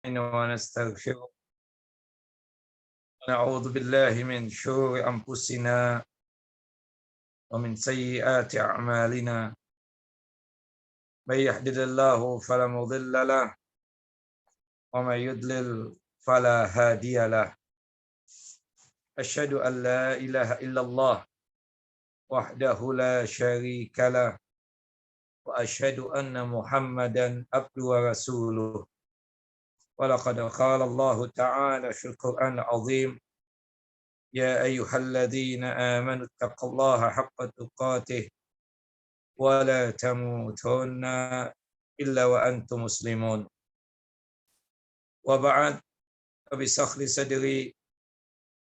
ونستغفره ونعوذ بالله من شرور أنفسنا ومن سيئات أعمالنا من يهده الله فلا مضل له ومن يضلل فلا هادي له أشهد أن لا إله إلا الله وحده لا شريك له وأشهد أن محمدا عبده ورسوله ولقد قال الله تعالى في القرآن العظيم يا أيها الذين آمنوا اتقوا الله حق تقاته ولا تموتن إلا وأنتم مسلمون وبعد فبشرح لي صدري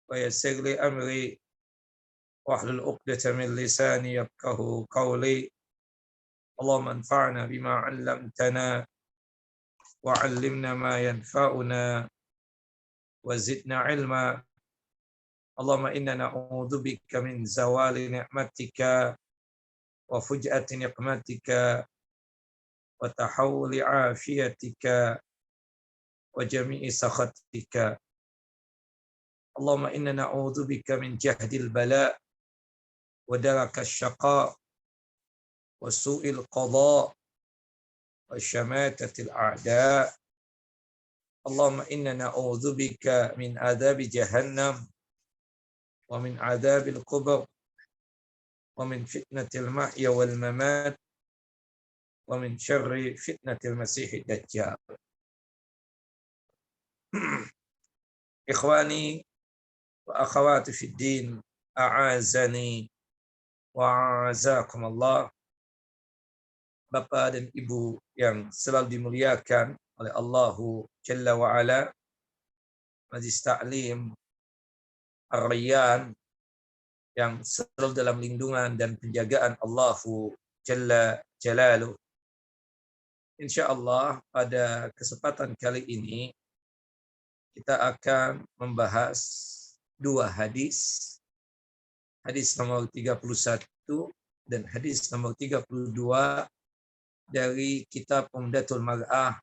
ويسر لي أمري واحلل عقدة من لساني يفقهوا قولي اللهم انفعنا بما علمتنا وعلمنا ما ينفعنا وزدنا علما اللهم إنا نعوذ بك من زوال نعمتك وفجأة نقمتك وتحول عافيتك وجميع سخطك اللهم إنا نعوذ بك من جهد البلاء ودرك الشقاء وسوء القضاء وشماتة الأعداء اللهم إنا نعوذ بك من عذاب جهنم ومن عذاب القبر ومن فتنة المحيا والممات ومن شر فتنة المسيح الدجال. إخواني وأخواتي في الدين أعازني وأعزكم الله. Bapak dan Ibu yang selalu dimuliakan oleh Allahu Jalla wa'ala, Majlis Ta'lim Ar-Rayyan yang selalu dalam lindungan dan penjagaan Allahu Jalla Jalaluh. InsyaAllah pada kesempatan kali ini kita akan membahas dua hadis. Hadis nomor 31 dan hadis nomor 32 dari kitab Umdatul Mar'ah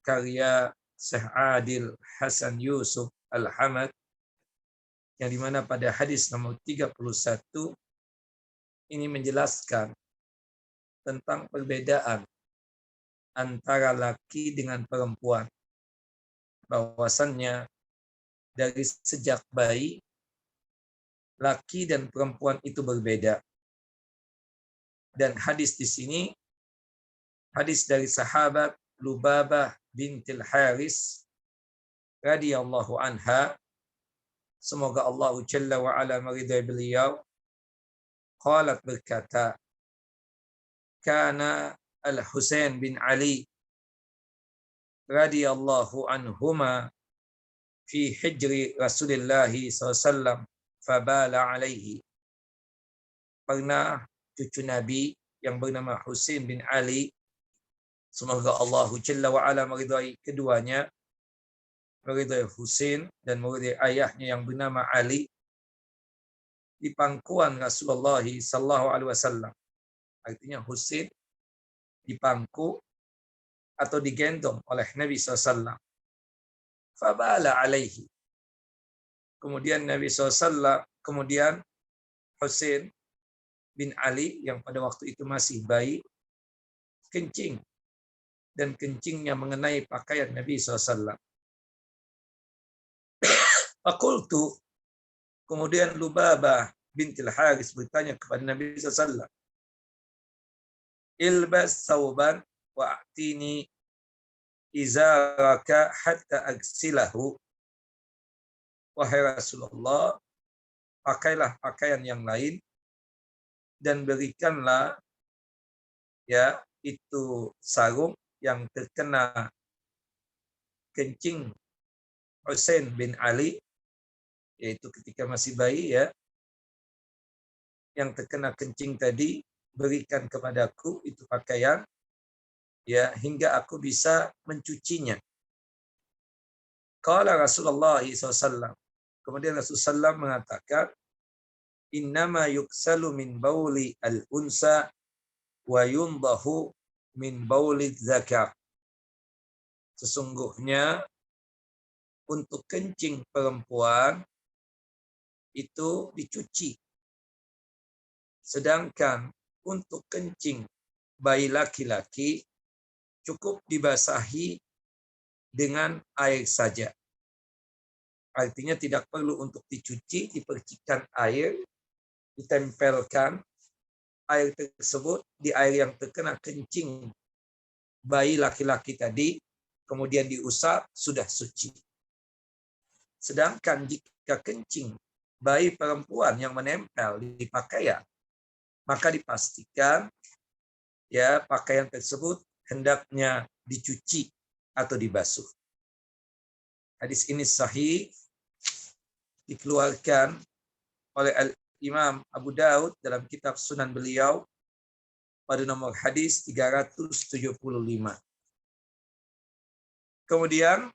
karya Syekh Adil Hasan Yusuf Al-Hamad, yang dimana pada hadis nomor 31 ini menjelaskan tentang perbedaan antara laki dengan perempuan. Bahwasannya dari sejak bayi laki dan perempuan itu berbeda. Dan hadis di sini hadis dari sahabat Lubabah bintil Haris radhiyallahu anha, semoga Allah Jalla wa ala meridai beliau, qalat berkata, kana Al-Husain bin Ali radhiyallahu anhuma fi hijri Rasulullah SAW fabala alaihi. Pernah cucu Nabi yang bernama Husain bin Ali, semoga Allah Jalla wa ala meridai keduanya, meridai Husain dan meridai ayahnya yang bernama Ali, di pangkuan Rasulullah sallallahu alaihi wasallam. Artinya Husain dipangku atau digendong oleh Nabi SAW. Fabala alaihi. Kemudian Nabi SAW, kemudian Husain bin Ali yang pada waktu itu masih bayi, kencing. Dan kencingnya mengenai pakaian Nabi SAW. Fakultu, kemudian Lubabah bintil Haris bertanya kepada Nabi SAW, ilbas sauban wa'tini izaraka hatta agsilahu. Wahai Rasulullah, pakailah pakaian yang lain dan berikanlah itu sarung yang terkena kencing Husain bin Ali, yaitu ketika masih bayi yang terkena kencing tadi, berikan kepadaku itu pakaian hingga aku bisa mencucinya. Qala Rasulullah SAW. Kemudian Rasulullah SAW mengatakan, innama yuksalu min bauli al-unsa wa yundahu min bauli zakar. sesungguhnya untuk kencing perempuan itu dicuci. Sedangkan untuk kencing bayi laki-laki cukup dibasahi dengan air saja. Artinya tidak perlu untuk dicuci, dipercikan air, ditempelkan air tersebut di air yang terkena kencing bayi laki-laki tadi, kemudian diusap, sudah suci. Sedangkan jika kencing bayi perempuan yang menempel di pakaian, maka dipastikan ya pakaian tersebut hendaknya dicuci atau dibasuh. Hadis ini sahih, dikeluarkan oleh Al-Imam Abu Daud dalam kitab Sunan beliau pada nomor hadis 375. Kemudian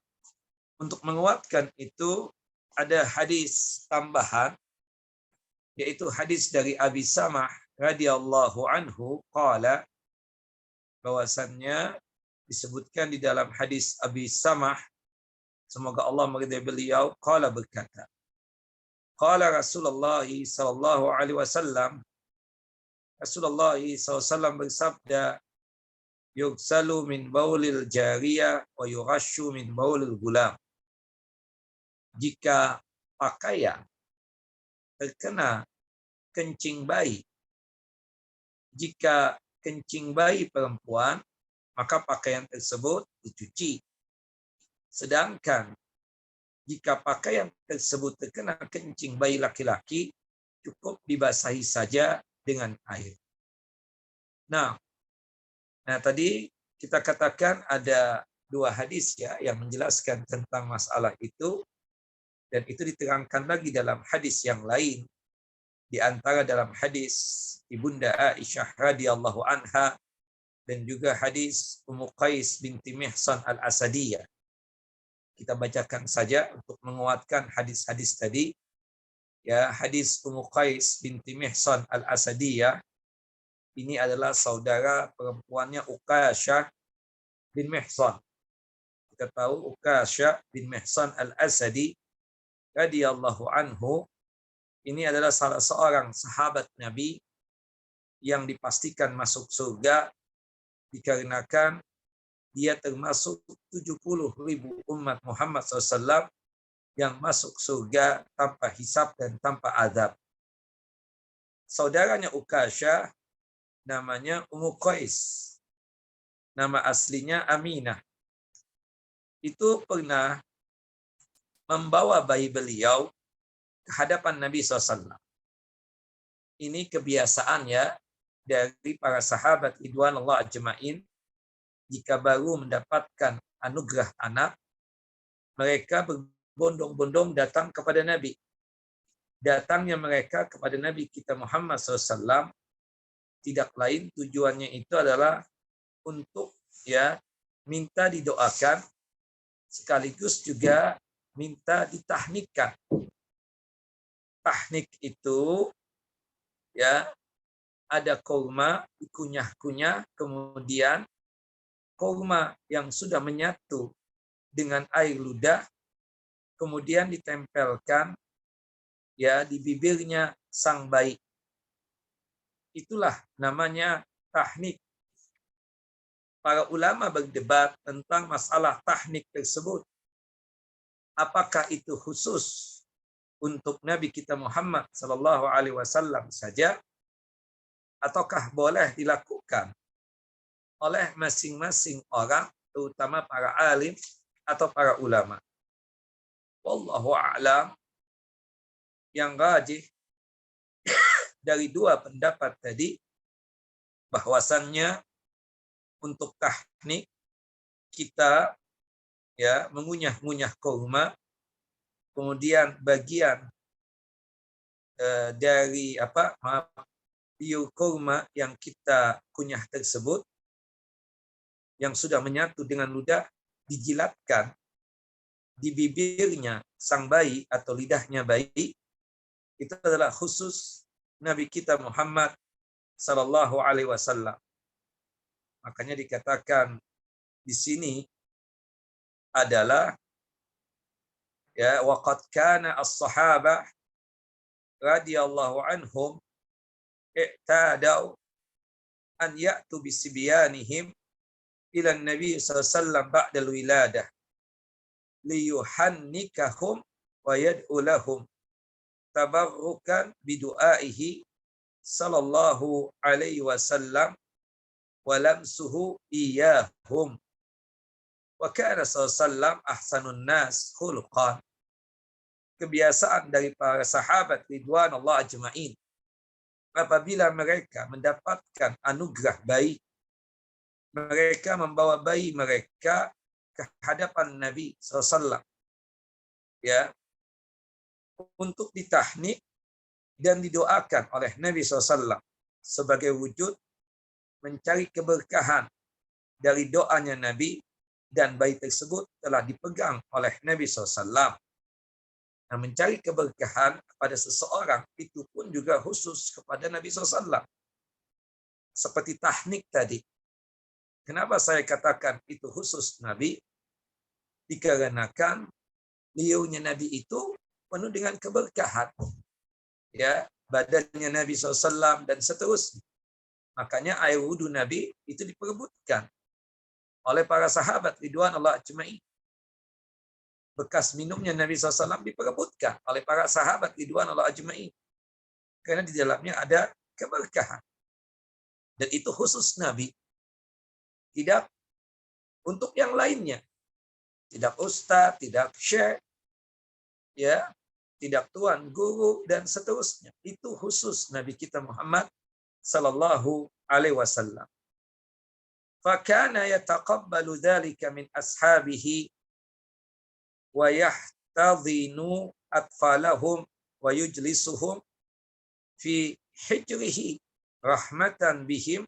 untuk menguatkan itu ada hadis tambahan, yaitu hadis dari Abi Samah radhiyallahu anhu qala, bahwasannya disebutkan di dalam hadis Abi Samah, semoga Allah meridai beliau, qala berkata, qala Rasulullah sallallahu alaihi wasallam, Rasulullah SAW bersabda, yugsalu min baulil jariyah wa yughashu min baulil gulam. Jika pakaian terkena kencing bayi, jika kencing bayi perempuan, maka pakaian tersebut dicuci. Sedangkan jika pakaian tersebut terkena kencing bayi laki-laki, cukup dibasahi saja dengan air. Nah, tadi kita katakan ada dua hadis ya yang menjelaskan tentang masalah itu, dan itu diterangkan lagi dalam hadis yang lain, di antara dalam hadis Ibunda Aisyah radhiyallahu anha dan juga hadis Ummu Qais binti Mihsan al-Asadiyah. Kita bacakan saja untuk menguatkan hadis-hadis tadi. Ya, hadis Ummu Qais binti Mihsan al-Asadiyah ini adalah saudara perempuannya Uqasyah bin Mihsan. Kita tahu Uqasyah bin Mihsan al-Asadi radhiyallahu anhu ini adalah salah seorang sahabat Nabi yang dipastikan masuk surga dikarenakan dia termasuk 70.000 umat Muhammad SAW yang masuk surga tanpa hisab dan tanpa azab. Saudaranya Uqasyah namanya Ummu Qais. Nama aslinya Aminah. Itu pernah membawa bayi beliau ke hadapan Nabi SAW. Ini kebiasaan ya dari para sahabat ridwanullah ajma'in, jika baru mendapatkan anugerah anak, mereka berbondong-bondong datang kepada Nabi. Datangnya mereka kepada Nabi kita Muhammad SAW tidak lain tujuannya itu adalah untuk ya minta didoakan, sekaligus juga minta ditahnikkan. Tahnik itu ya ada kurma dikunyah-kunyah, kemudian kurma yang sudah menyatu dengan air ludah kemudian ditempelkan ya di bibirnya sang bayi. Itulah namanya tahnik. Para ulama berdebat tentang masalah tahnik tersebut. Apakah itu khusus untuk Nabi kita Muhammad sallallahu alaihi wasallam saja, ataukah boleh dilakukan oleh masing-masing orang, terutama para alim atau para ulama? Wallahu a'lam. Yang rajih dari dua pendapat tadi, bahwasannya untuk tahnik kita ya mengunyah-ngunyah kurma, kemudian bagian dari biur kurma yang kita kunyah tersebut yang sudah menyatu dengan ludah dijilatkan di bibirnya sang bayi atau lidahnya bayi, itu adalah khusus Nabi kita Muhammad sallallahu alaihi wasallam. Makanya dikatakan di sini adalah ya waqad kana as-sahabah radhiyallahu anhum i'tadau an ya'tu bisibyanihim ila an-nabi sallallahu alaihi wasallam ba'da al-wiladah liyuhannikahum wa yad'u lahum tabarrukan bidu'aihi sallallahu alaihi wasallam wa lamsuhu iyahum wa kana sallallahu ahsanun nas khuluqan. Kebiasaan dari para sahabat ridwanullah ajma'in apabila mereka mendapatkan anugerah bayi, mereka membawa bayi mereka ke hadapan Nabi SAW ya untuk ditahnik dan didoakan oleh Nabi SAW sebagai wujud mencari keberkahan dari doanya Nabi, dan bayi tersebut telah dipegang oleh Nabi SAW. Nah, mencari keberkahan kepada seseorang itu pun juga khusus kepada Nabi SAW. Seperti tahnik tadi. Kenapa saya katakan itu khusus Nabi? Dikarenakan beliaunya Nabi itu penuh dengan keberkahan. Ya, badannya Nabi SAW dan seterusnya. Makanya air wudu Nabi itu diperebutkan oleh para sahabat ridwanullah ajma'in. Bekas minumnya Nabi SAW diperebutkan oleh para sahabat ridwanullah ajma'in. Karena di dalamnya ada keberkahan. Dan itu khusus Nabi. Tidak untuk yang lainnya. Tidak ustaz, tidak syekh, ya, tidak tuan guru dan seterusnya. Itu khusus Nabi kita Muhammad sallallahu alaihi wasallam. Fakana yataqabbalu dzalika min ashabihi wa yahtadhinu atfalahum wa yujlisuhum fi hijrihi rahmatan bihim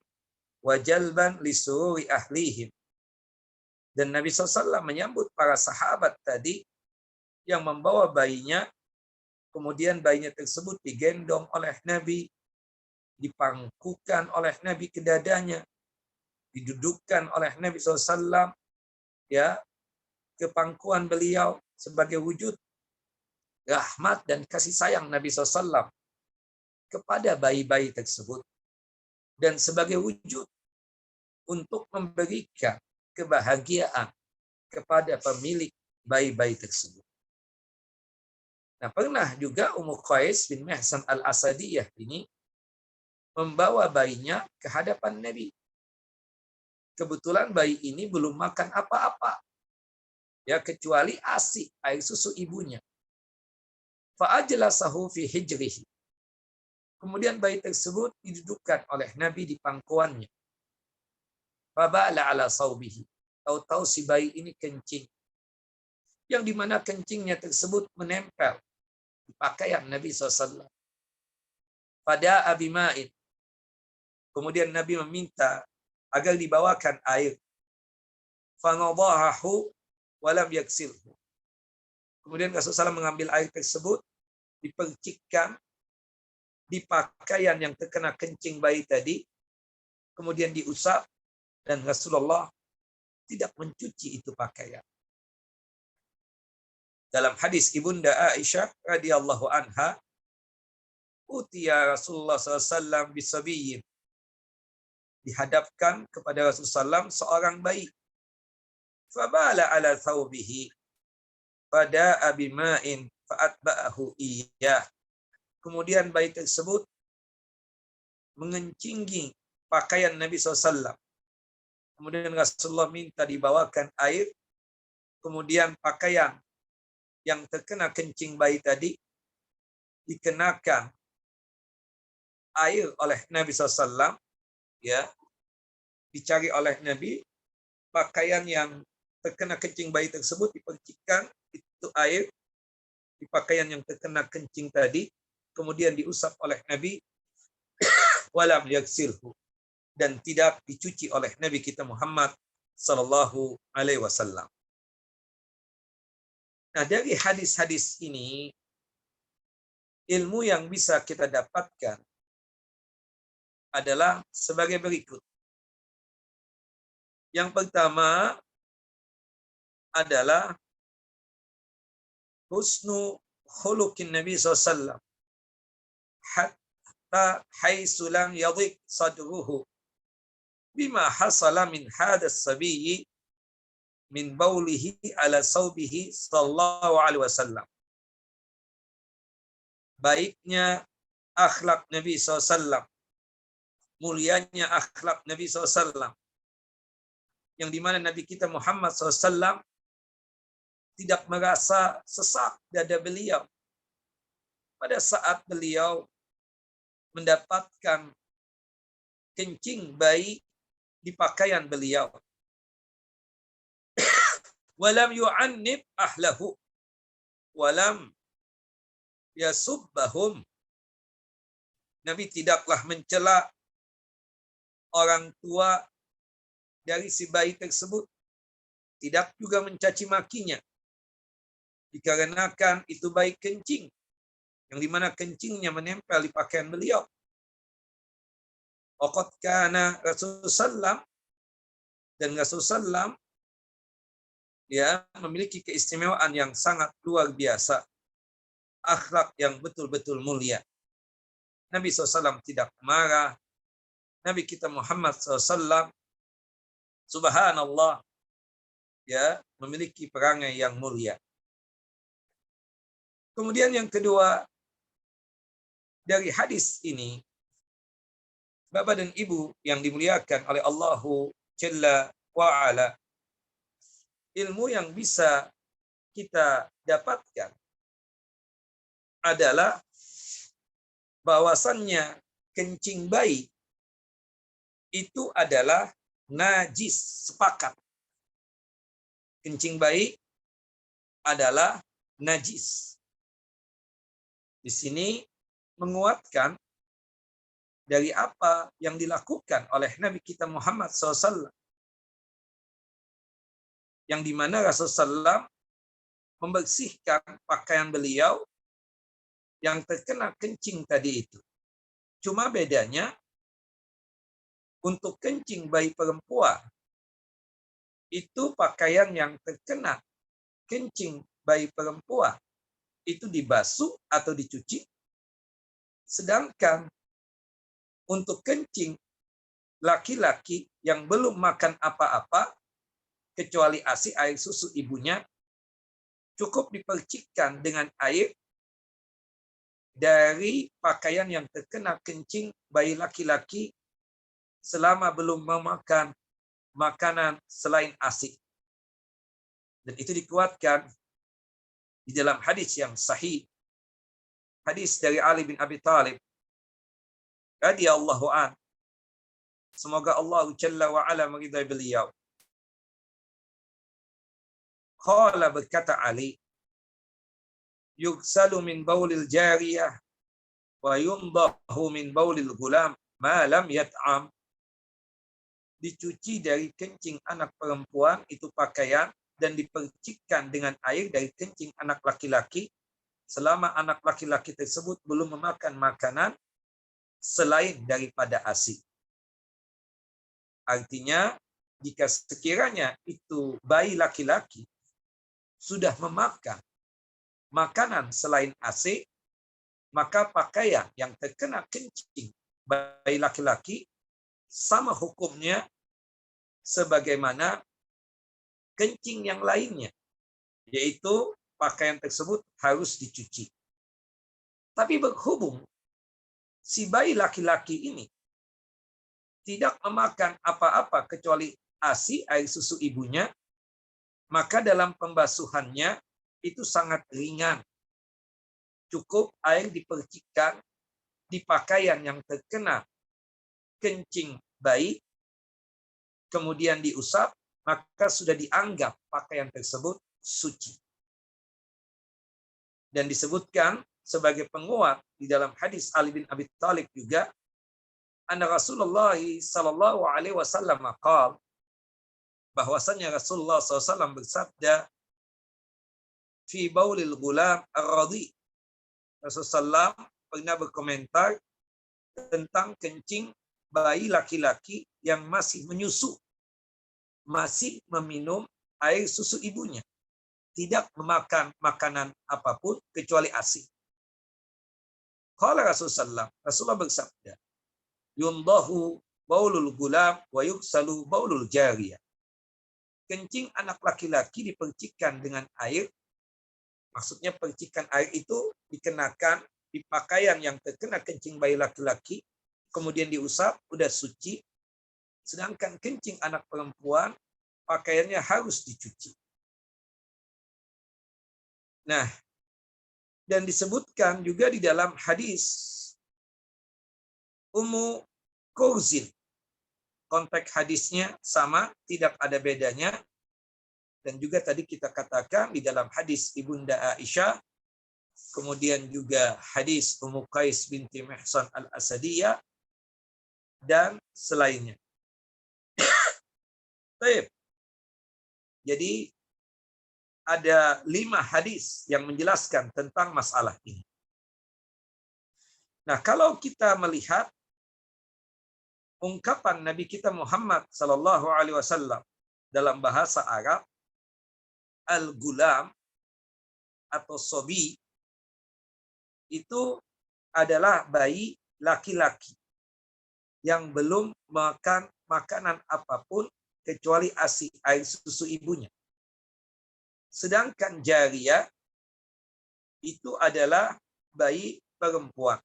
wa jalban li sururi ahlihim. Dan Nabi SAW menyambut para sahabat tadi yang membawa bayinya, kemudian bayinya tersebut digendong oleh Nabi, dipangkukan oleh Nabi ke dadanya, didudukkan oleh Nabi SAW ya ke pangkuan beliau sebagai wujud rahmat dan kasih sayang Nabi SAW kepada bayi-bayi tersebut, dan sebagai wujud untuk memberikan kebahagiaan kepada pemilik bayi-bayi tersebut. Nah, pernah juga Ummu Qais bin Mihsan al-Asadiyah ini membawa bayinya ke hadapan Nabi. Kebetulan bayi ini belum makan apa-apa, ya, kecuali ASI, air susu ibunya. Fa'ajlasahu fi hijrihi. Kemudian bayi tersebut didudukkan oleh Nabi di pangkuannya. Fabala ala saubihi. Tahu-tahu si bayi ini kencing. Yang dimana kencingnya tersebut menempel di pakaian Nabi SAW. Pada abima'in. Kemudian Nabi meminta agar dibawakan air. Fanadahahu walam yaksilhu. Kemudian Rasulullah SAW mengambil air tersebut, dipercikkan di pakaian yang terkena kencing bayi tadi, kemudian diusap, dan Rasulullah tidak mencuci itu pakaian. Dalam hadis Ibunda Aisyah radhiyallahu anha, utiya Rasulullah SAW bisabiyyin. Dihadapkan kepada Rasulullah SAW seorang bayi. Fabala ala thawbihi. Fada'a bima'in fa'atba'ahu iyah. Kemudian bayi tersebut mengencingi pakaian Nabi SAW. Kemudian Rasulullah minta dibawakan air. Kemudian pakaian yang terkena kencing bayi tadi dikenakan air oleh Nabi SAW. Ya, dicari oleh Nabi pakaian yang terkena kencing bayi tersebut, dipercikkan itu air di pakaian yang terkena kencing tadi, kemudian diusap oleh Nabi, walam yaksilhu, dan tidak dicuci oleh Nabi kita Muhammad sallallahu alaihi wasallam. Nah, dari hadis-hadis ini ilmu yang bisa kita dapatkan adalah sebagai berikut. Yang pertama, adalah husnu khuluqin Nabi SAW. Hatta haitsu lam yadhiq sadruhu bima hasala min hadas sabiyyi min baulihi ala saubihi sallallahu alaihi wasallam. Baiknya akhlak Nabi SAW, mulianya akhlak Nabi SAW, yang dimana Nabi kita Muhammad SAW tidak merasa sesak dada beliau pada saat beliau mendapatkan kencing bayi di pakaian beliau. Walam yu'annib ahlahu walam yasubbahum. Nabi tidaklah mencela orang tua dari si bayi tersebut, tidak juga mencaci makinya, dikarenakan itu bayi kencing, yang dimana kencingnya menempel di pakaian beliau. Waqad kana Rasulullah, dan Rasulullah ya memiliki keistimewaan yang sangat luar biasa, akhlak yang betul-betul mulia. Nabi SAW tidak marah. Nabi kita Muhammad SAW, subhanallah, ya memiliki perangai yang mulia. Kemudian yang kedua, dari hadis ini, Bapak dan Ibu yang dimuliakan oleh Allahu Jalla wa'ala, ilmu yang bisa kita dapatkan adalah bahwasannya kencing bayi itu adalah najis, sepakat. Kencing bayi adalah najis. Di sini menguatkan dari apa yang dilakukan oleh Nabi kita Muhammad SAW, yang dimana Rasulullah membersihkan pakaian beliau yang terkena kencing tadi itu. Cuma bedanya, untuk kencing bayi perempuan, itu pakaian yang terkena kencing bayi perempuan itu dibasuh atau dicuci. Sedangkan untuk kencing laki-laki yang belum makan apa-apa, kecuali ASI, air susu ibunya, cukup dipercikkan dengan air dari pakaian yang terkena kencing bayi laki-laki selama belum memakan makanan selain ASI. Dan itu dikuatkan di dalam hadis yang sahih, hadis dari Ali bin Abi Thalib radhiyallahu an. Semoga Allah Jalla wa ala meridai beliau. Qala, berkata Ali, yugsalu min baulil jariyah wa yundahu min baulil gulam ma lam yat'am. Dicuci dari kencing anak perempuan itu pakaian dan dipercikkan dengan air dari kencing anak laki-laki selama anak laki-laki tersebut belum memakan makanan selain daripada ASI. Artinya, jika sekiranya itu bayi laki-laki sudah memakan makanan selain ASI, maka pakaian yang terkena kencing bayi laki-laki sama hukumnya sebagaimana kencing yang lainnya, yaitu pakaian tersebut harus dicuci. Tapi berhubung si bayi laki-laki ini tidak memakan apa-apa kecuali ASI, air susu ibunya, maka dalam pembasuhannya itu sangat ringan. Cukup air dipercikkan di pakaian yang terkena kencing bayi, kemudian diusap, maka sudah dianggap pakaian tersebut suci. Dan disebutkan sebagai penguat di dalam hadis Ali bin Abi Thalib juga, anna Rasulullah sallallahu alaihi wasallam qala, bahwasanya Rasulullah SAW bersabda, fi baulil gulam ar-radhi. Rasulullah pernah berkomentar tentang kencing bayi laki-laki yang masih menyusu, masih meminum air susu ibunya. Tidak memakan makanan apapun kecuali ASI. Qala Rasulullah bersabda, yundahu baulul gulam wa yuksalu baulul jariyah. Kencing anak laki-laki dipercikkan dengan air. Maksudnya percikan air itu dikenakan di pakaian yang terkena kencing bayi laki-laki, kemudian diusap, udah suci. Sedangkan kencing anak perempuan, pakaiannya harus dicuci. Nah, dan disebutkan juga di dalam hadis Ummu Kurzin. Konteks hadisnya sama, tidak ada bedanya. Dan juga tadi kita katakan di dalam hadis Ibunda Aisyah, kemudian juga hadis Ummu Qais binti Mihsan al-Asadiyah, dan selainnya. Baik. Jadi ada 5 hadis yang menjelaskan tentang masalah ini. Nah, kalau kita melihat ungkapan Nabi kita Muhammad sallallahu alaihi wasallam dalam bahasa Arab, al-gulam atau sobi itu adalah bayi laki-laki yang belum makan makanan apapun kecuali ASI, air susu ibunya. Sedangkan jariyah itu adalah bayi perempuan.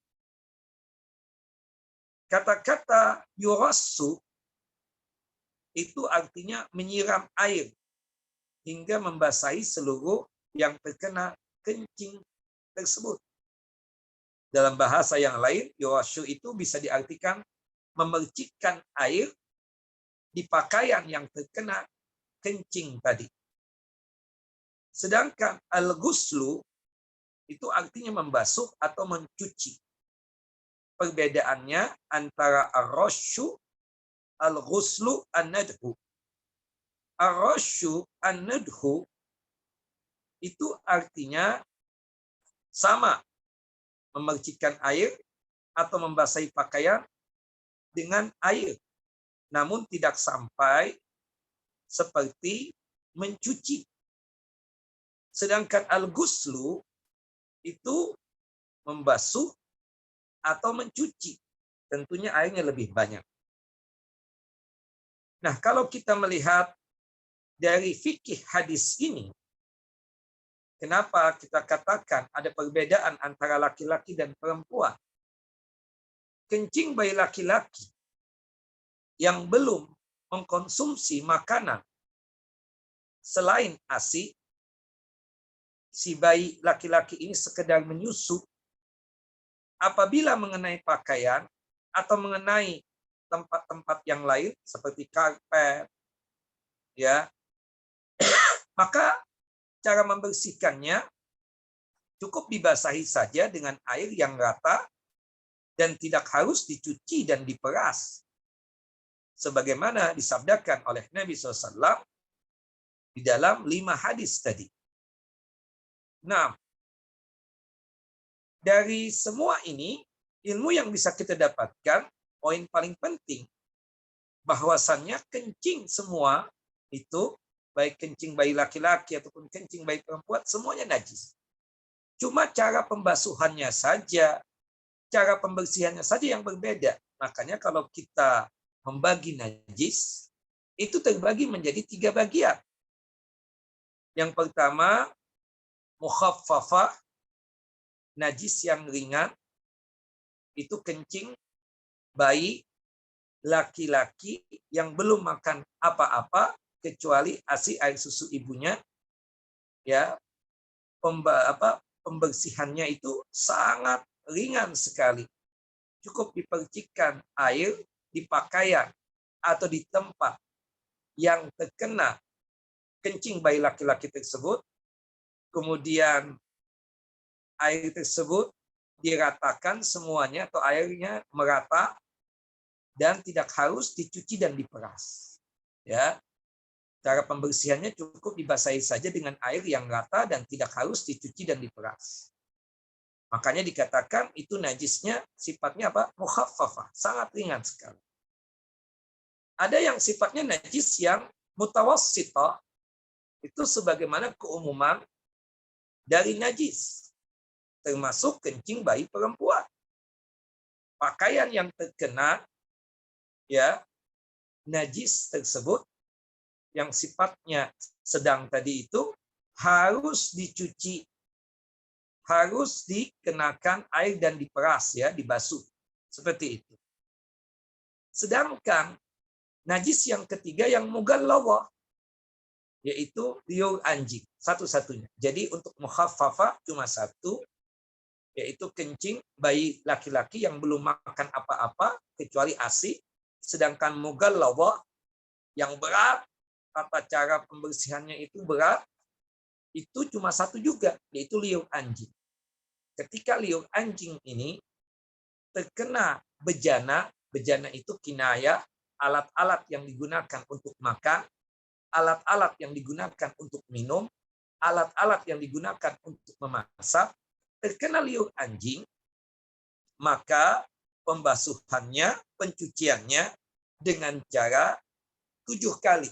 Kata-kata yurassu itu artinya menyiram air hingga membasahi seluruh yang terkena kencing tersebut. Dalam bahasa yang lain, yurassu itu bisa diartikan memercikkan air di pakaian yang terkena kencing tadi. Sedangkan al-ghuslu itu artinya membasuh atau mencuci. Perbedaannya antara ar-rasyu, al-ghuslu, an-nadhu. Ar-rasyu, an-nadhu itu artinya sama, memercikkan air atau membasahi pakaian dengan air, namun tidak sampai seperti mencuci. Sedangkan al-ghuslu itu membasuh atau mencuci. Tentunya airnya lebih banyak. Nah, kalau kita melihat dari fikih hadis ini, kenapa kita katakan ada perbedaan antara laki-laki dan perempuan? Kencing bayi laki-laki yang belum mengkonsumsi makanan selain ASI, si bayi laki-laki ini sekedar menyusu, apabila mengenai pakaian atau mengenai tempat-tempat yang lain seperti karpet, ya, maka cara membersihkannya cukup dibasahi saja dengan air yang rata dan tidak harus dicuci dan diperas, sebagaimana disabdakan oleh Nabi SAW di dalam 5 hadis tadi. Nah, dari semua ini, ilmu yang bisa kita dapatkan, poin paling penting, bahwasannya kencing semua itu, baik kencing bayi laki-laki ataupun kencing bayi perempuan, semuanya najis. Cuma cara pembasuhannya saja, cara pembersihannya saja yang berbeda. Makanya kalau kita membagi najis, itu terbagi menjadi 3 bagian. Yang pertama, mukhaffafah, najis yang ringan, itu kencing bayi laki-laki yang belum makan apa-apa kecuali ASI, air susu ibunya. Ya, pembersihannya itu sangat ringan sekali. Cukup dipercikkan air di pakaian atau di tempat yang terkena kencing bayi laki-laki tersebut. Kemudian air tersebut diratakan semuanya atau airnya merata dan tidak harus dicuci dan diperas. Ya, cara pembersihannya cukup dibasahi saja dengan air yang rata dan tidak harus dicuci dan diperas. Makanya dikatakan itu najisnya sifatnya apa? Mukhaffafah, sangat ringan sekali. Ada yang sifatnya najis yang mutawassithah, Itu sebagaimana keumuman dari najis, termasuk kencing bayi perempuan. Pakaian yang terkena ya najis tersebut yang sifatnya sedang tadi itu harus dicuci, harus dikenakan air dan diperas ya, dibasuh. Seperti itu. Sedangkan najis yang ketiga yang mughalladhah, yaitu liur anjing, satu-satunya. Jadi untuk mukhaffafah cuma satu, yaitu kencing bayi laki-laki yang belum makan apa-apa kecuali ASI. Sedangkan mughalladhah yang berat, tata cara pembersihannya itu berat, itu cuma satu juga, yaitu liur anjing. Ketika liur anjing ini terkena bejana, bejana itu kinayah, alat-alat yang digunakan untuk makan, alat-alat yang digunakan untuk minum, alat-alat yang digunakan untuk memasak, terkena liur anjing, maka pembasuhannya, pencuciannya dengan cara 7 kali.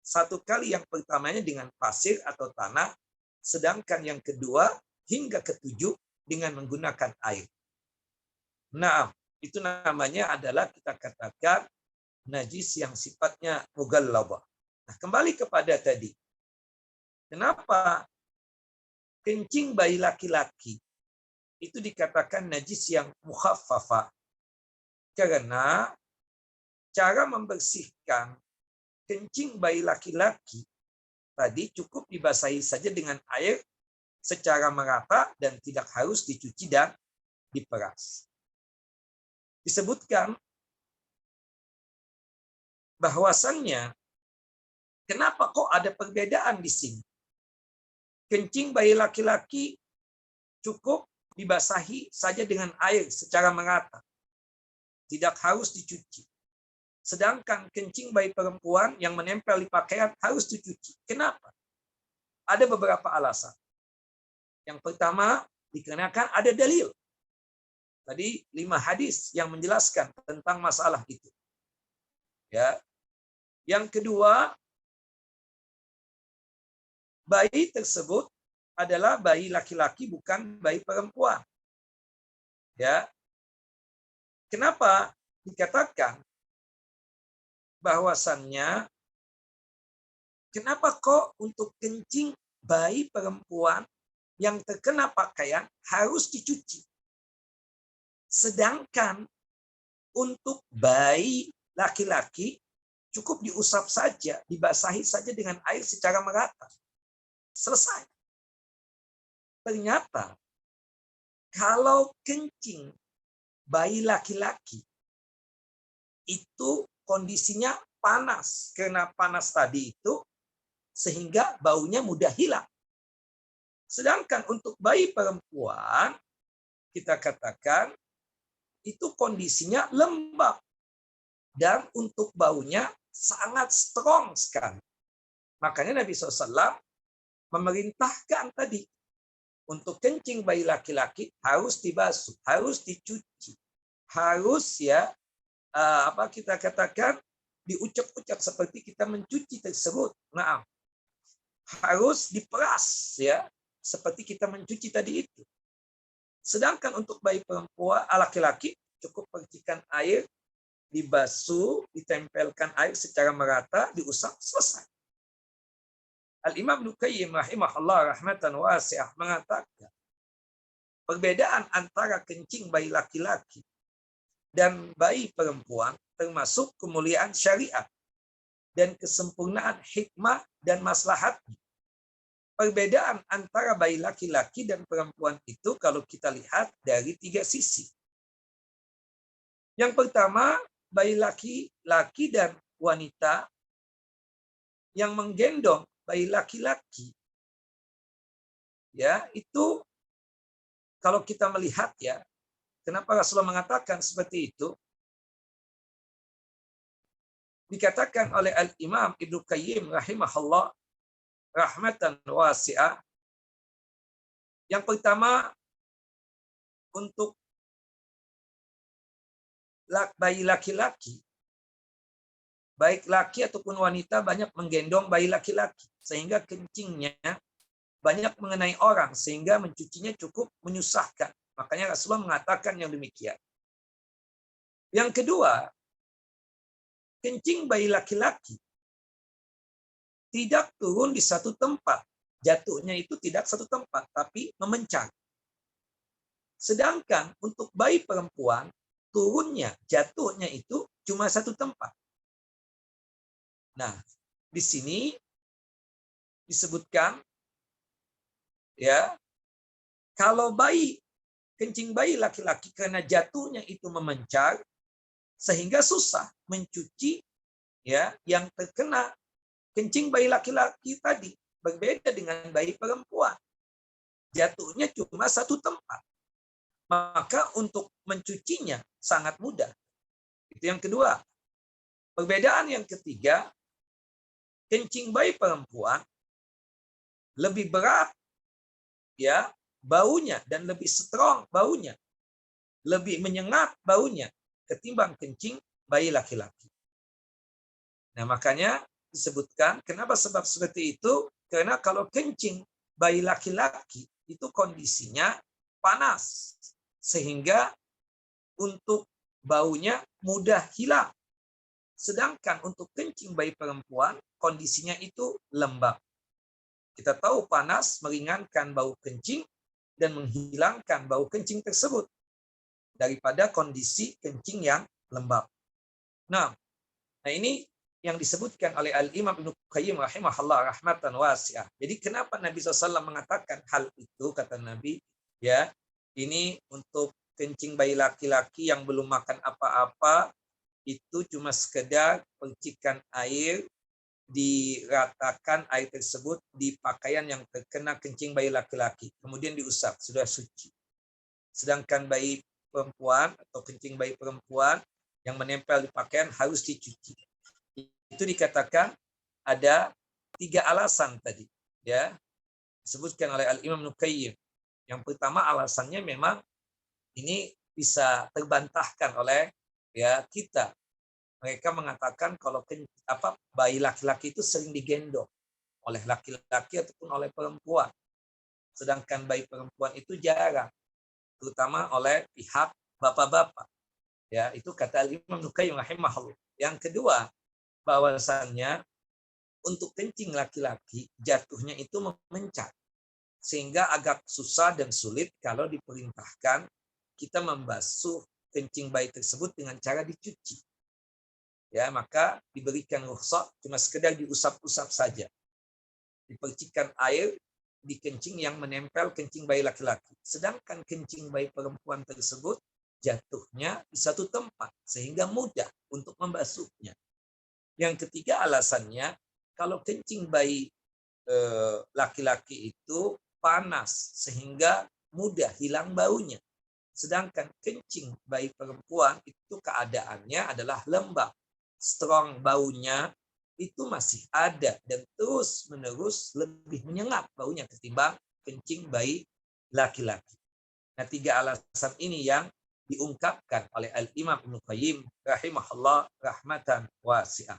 1 kali yang pertamanya dengan pasir atau tanah, sedangkan yang kedua hingga ke-7 dengan menggunakan air. Nah, itu namanya adalah kita katakan najis yang sifatnya mughalladhah. Nah, kembali kepada tadi. Kenapa kencing bayi laki-laki itu dikatakan najis yang mukhaffafah? Karena cara membersihkan kencing bayi laki-laki tadi cukup dibasahi saja dengan air secara merata dan tidak harus dicuci dan diperas. Disebutkan bahwasannya kenapa kok ada perbedaan di sini? Kencing bayi laki-laki cukup dibasahi saja dengan air secara merata. Tidak harus dicuci. Sedangkan kencing bayi perempuan yang menempel di pakaian harus dicuci. Kenapa? Ada beberapa alasan. Yang pertama, dikarenakan ada dalil. Tadi 5 hadis yang menjelaskan tentang masalah itu. Ya. Yang kedua, bayi tersebut adalah bayi laki-laki bukan bayi perempuan. Ya. Kenapa dikatakan bahwasannya kenapa kok untuk kencing bayi perempuan yang terkena pakaian harus dicuci? Sedangkan untuk bayi laki-laki cukup diusap saja, dibasahi saja dengan air secara merata. Selesai. Ternyata kalau kencing bayi laki-laki itu kondisinya panas. Karena panas tadi itu sehingga baunya mudah hilang. Sedangkan untuk bayi perempuan kita katakan itu kondisinya lembab. Dan untuk baunya sangat strong sekali. Makanya Nabi SAW memerintahkan tadi untuk kencing bayi laki-laki harus dibasuh, harus dicuci, harus ya kita katakan diucap-ucap seperti kita mencuci tersebut. Nah, harus diperas ya seperti kita mencuci tadi itu. Sedangkan untuk bayi perempuan, laki-laki cukup percikan air, dibasuh, ditempelkan air secara merata, diusap, selesai. Al-Imam Ibnu Qayyim rahimahullah rahmatan wasi'ah mengatakan perbedaan antara kencing bayi laki-laki dan bayi perempuan termasuk kemuliaan syariat dan kesempurnaan hikmah dan maslahatnya. Perbedaan antara bayi laki-laki dan perempuan itu kalau kita lihat dari 3 sisi. Yang pertama, bayi laki-laki dan wanita yang menggendong bayi laki-laki. Ya, itu kalau kita melihat ya, kenapa Rasulullah mengatakan seperti itu? Dikatakan oleh Al-Imam Ibnu Qayyim rahimahullah rahmatan wasi'ah. Yang pertama, untuk bayi laki-laki baik laki ataupun wanita banyak menggendong bayi laki-laki sehingga kencingnya banyak mengenai orang sehingga mencucinya cukup menyusahkan. Makanya Rasulullah mengatakan yang demikian. Yang kedua, kencing bayi laki-laki tidak turun di satu tempat. Jatuhnya itu tidak satu tempat, tapi memencang. Sedangkan untuk bayi perempuan, turunnya, jatuhnya itu cuma satu tempat. Nah, di sini disebutkan, ya, kalau kencing bayi laki-laki karena jatuhnya itu memencar, sehingga susah mencuci, ya, yang terkena kencing bayi laki-laki tadi. Berbeda dengan bayi perempuan. Jatuhnya cuma satu tempat. Maka untuk mencucinya sangat mudah. Itu yang kedua. Perbedaan yang ketiga, kencing bayi perempuan lebih berat, ya, baunya, dan lebih strong baunya, lebih menyengat baunya ketimbang kencing bayi laki-laki. Nah, makanya disebutkan kenapa sebab seperti itu, karena kalau kencing bayi laki-laki itu kondisinya panas sehingga untuk baunya mudah hilang. Sedangkan untuk kencing bayi perempuan, kondisinya itu lembab. Kita tahu panas meringankan bau kencing dan menghilangkan bau kencing tersebut daripada kondisi kencing yang lembab. Nah ini yang disebutkan oleh Al-Imam Ibnu Qayyim rahimahullah rahmatan wasi'ah. Jadi kenapa Nabi SAW mengatakan hal itu, kata Nabi, ya, ini untuk kencing bayi laki-laki yang belum makan apa-apa, itu cuma sekedar percikan air, diratakan air tersebut di pakaian yang terkena kencing bayi laki-laki, kemudian diusap, sudah suci. Sedangkan bayi perempuan atau kencing bayi perempuan yang menempel di pakaian harus dicuci. Itu dikatakan ada 3 alasan tadi, ya, disebutkan oleh Al-Imam Ibnu Qayyim. Yang pertama alasannya memang ini bisa terbantahkan oleh, ya, kita. Mereka mengatakan kalau bayi laki-laki itu sering digendong oleh laki-laki ataupun oleh perempuan. Sedangkan bayi perempuan itu jarang, terutama oleh pihak bapak-bapak. Ya, itu kata Imam Ibnu Qayyim rahimahullah. Yang kedua, bahwasannya untuk kencing laki-laki jatuhnya itu memencak, sehingga agak susah dan sulit kalau diperintahkan kita membasuh kencing bayi tersebut dengan cara dicuci. Ya, maka diberikan rukhsah cuma sekedar diusap-usap saja. Dipercikan air di kencing yang menempel kencing bayi laki-laki. Sedangkan kencing bayi perempuan tersebut jatuhnya di satu tempat sehingga mudah untuk membasuhnya. Yang ketiga alasannya, kalau kencing bayi laki-laki itu panas sehingga mudah hilang baunya. Sedangkan kencing bayi perempuan itu keadaannya adalah lembab, strong, baunya itu masih ada dan terus-menerus lebih menyengat baunya ketimbang kencing bayi laki-laki. Nah, 3 alasan ini yang diungkapkan oleh Al-Imam Ibnu Qayyim rahimahullah rahmatan wasi'ah.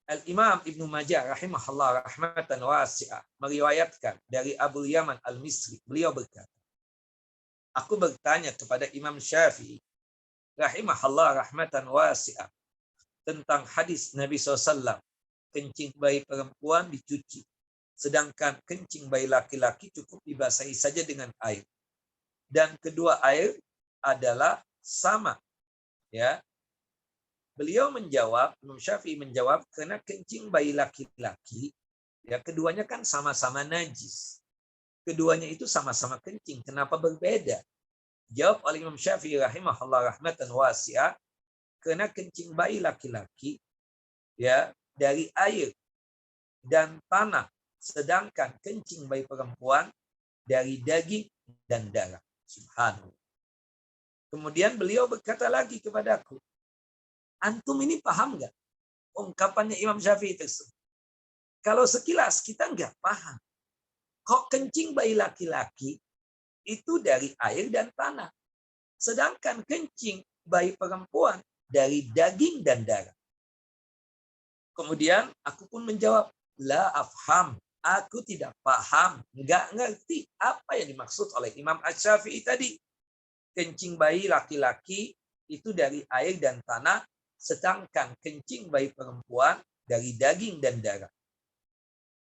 Al-Imam Ibnu Majah rahimahullah rahmatan wasi'ah meriwayatkan dari Abu Yaman Al-Misri, beliau berkata, aku bertanya kepada Imam Syafi'i rahimahullah rahmatan wasi'ah tentang hadis Nabi SAW, kencing bayi perempuan dicuci, sedangkan kencing bayi laki-laki cukup dibasahi saja dengan air. Dan kedua air adalah sama. Ya, beliau menjawab, Imam Syafi'i menjawab, karena kencing bayi laki-laki, ya, keduanya kan sama-sama najis. Keduanya itu sama-sama kencing. Kenapa berbeda? Jawab oleh Imam Syafi'i rahimahullah rahmatan wasi'ah, karena kencing bayi laki-laki, ya, dari air dan tanah, sedangkan kencing bayi perempuan dari daging dan darah. Subhanallah. Kemudian beliau berkata lagi kepadaku, antum ini paham nggak ungkapannya Imam Syafi'i tersebut? Kalau sekilas kita nggak paham. Kok kencing bayi laki-laki itu dari air dan tanah, sedangkan kencing bayi perempuan dari daging dan darah. Kemudian aku pun menjawab, la afham. Aku tidak paham, nggak ngerti apa yang dimaksud oleh Imam Asy-Syafi'i tadi. Kencing bayi laki-laki itu dari air dan tanah, sedangkan kencing bayi perempuan dari daging dan darah.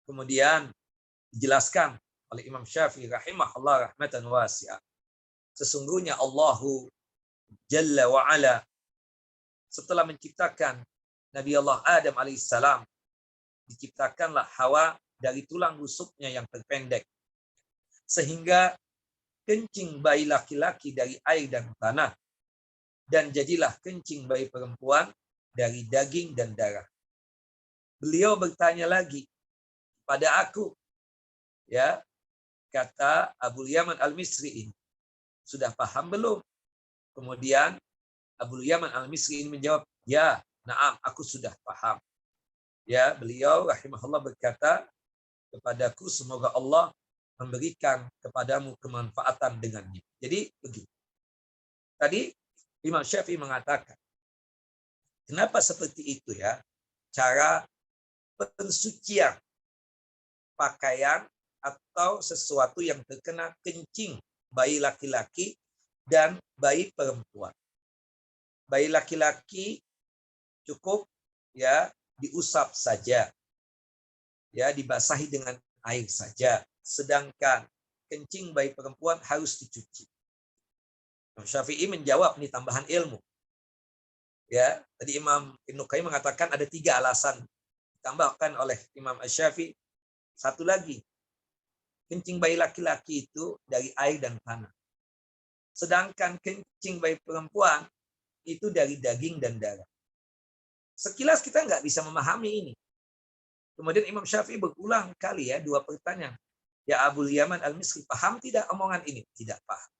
Kemudian dijelaskan oleh Imam Syafi'i rahimahullah rahmatan wasi'ah. Sesungguhnya Allahu Jalla wa'ala setelah menciptakan Nabi Allah Adam alaihissalam, diciptakanlah Hawa dari tulang rusuknya yang terpendek. Sehingga kencing bayi laki-laki dari air dan tanah, dan jadilah kencing bayi perempuan dari daging dan darah. Beliau bertanya lagi pada aku, ya, kata Abu Yaman Al-Misri ini, sudah paham belum? Kemudian Abu Yaman Al-Misri ini menjawab, ya, na'am, aku sudah paham. Ya, beliau rahimahullah berkata kepadaku, semoga Allah memberikan kepadamu kemanfaatan dengannya. Jadi begini. Tadi Imam Syafi'i mengatakan, kenapa seperti itu ya? Cara pensucian pakaian atau sesuatu yang terkena kencing bayi laki-laki dan bayi perempuan. Bayi laki-laki cukup ya diusap saja, ya dibasahi dengan air saja. Sedangkan kencing bayi perempuan harus dicuci. Imam Syafi'i menjawab, ini tambahan ilmu. Ya, tadi Imam Ibnu Qayyim mengatakan ada 3 alasan ditambahkan oleh Imam Asy-Syafi'i. Satu lagi, kencing bayi laki-laki itu dari air dan tanah. Sedangkan kencing bayi perempuan itu dari daging dan darah. Sekilas kita nggak bisa memahami ini. Kemudian Imam Syafi'i berulang kali ya 2 pertanyaan. Ya Abu Yaman Al-Misri, paham tidak omongan ini? Tidak paham.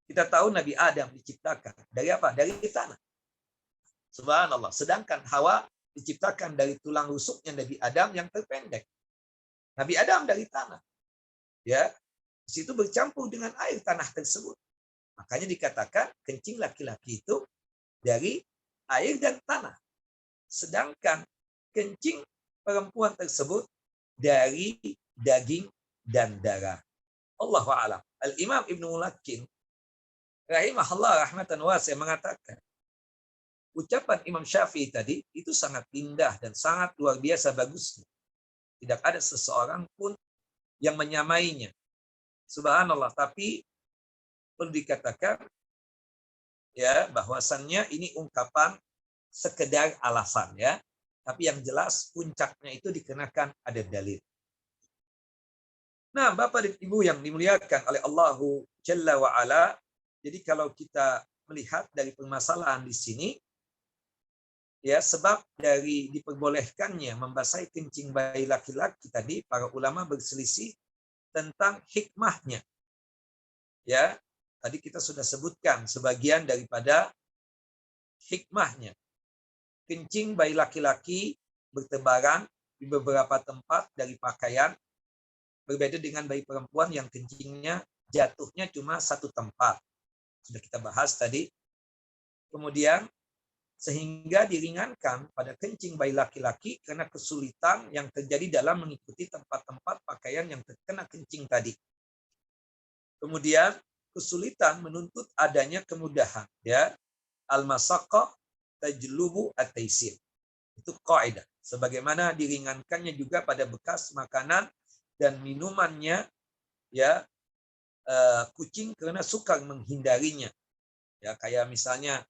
Kita tahu Nabi Adam diciptakan dari apa? Dari tanah. Subhanallah. Sedangkan Hawa diciptakan dari tulang rusuknya Nabi Adam yang terpendek. Nabi Adam dari tanah. Ya, di situ bercampur dengan air tanah tersebut. Makanya dikatakan kencing laki-laki itu dari air dan tanah. Sedangkan kencing perempuan tersebut dari daging dan darah. Allahu a'lam. Al-Imam Ibnu Mulakin rahimahullah rahmatan wasi'ah mengatakan, ucapan Imam Syafi'i tadi itu sangat indah dan sangat luar biasa bagusnya. Tidak ada seseorang pun yang menyamainya. Subhanallah, tapi perlu dikatakan ya bahwasannya ini ungkapan sekedar alasan ya. Tapi yang jelas puncaknya itu dikenakan ada dalil. Nah, Bapak dan Ibu yang dimuliakan oleh Allahu Jalla wa Ala, jadi kalau kita melihat dari permasalahan di sini, ya sebab dari diperbolehkannya membasahi kencing bayi laki-laki tadi, para ulama berselisih tentang hikmahnya. Ya, tadi kita sudah sebutkan sebagian daripada hikmahnya. Kencing bayi laki-laki bertebaran di beberapa tempat dari pakaian, berbeda dengan bayi perempuan yang kencingnya jatuhnya cuma satu tempat. Sudah kita bahas tadi. Kemudian sehingga diringankan pada kencing bayi laki-laki karena kesulitan yang terjadi dalam mengikuti tempat-tempat pakaian yang terkena kencing tadi. Kemudian kesulitan menuntut adanya kemudahan, ya. Al-masaqah tajlubu at-taisir. Itu kaidah. Sebagaimana diringankannya juga pada bekas makanan dan minumannya, ya, kucing karena suka menghindarinya. Ya, kayak misalnya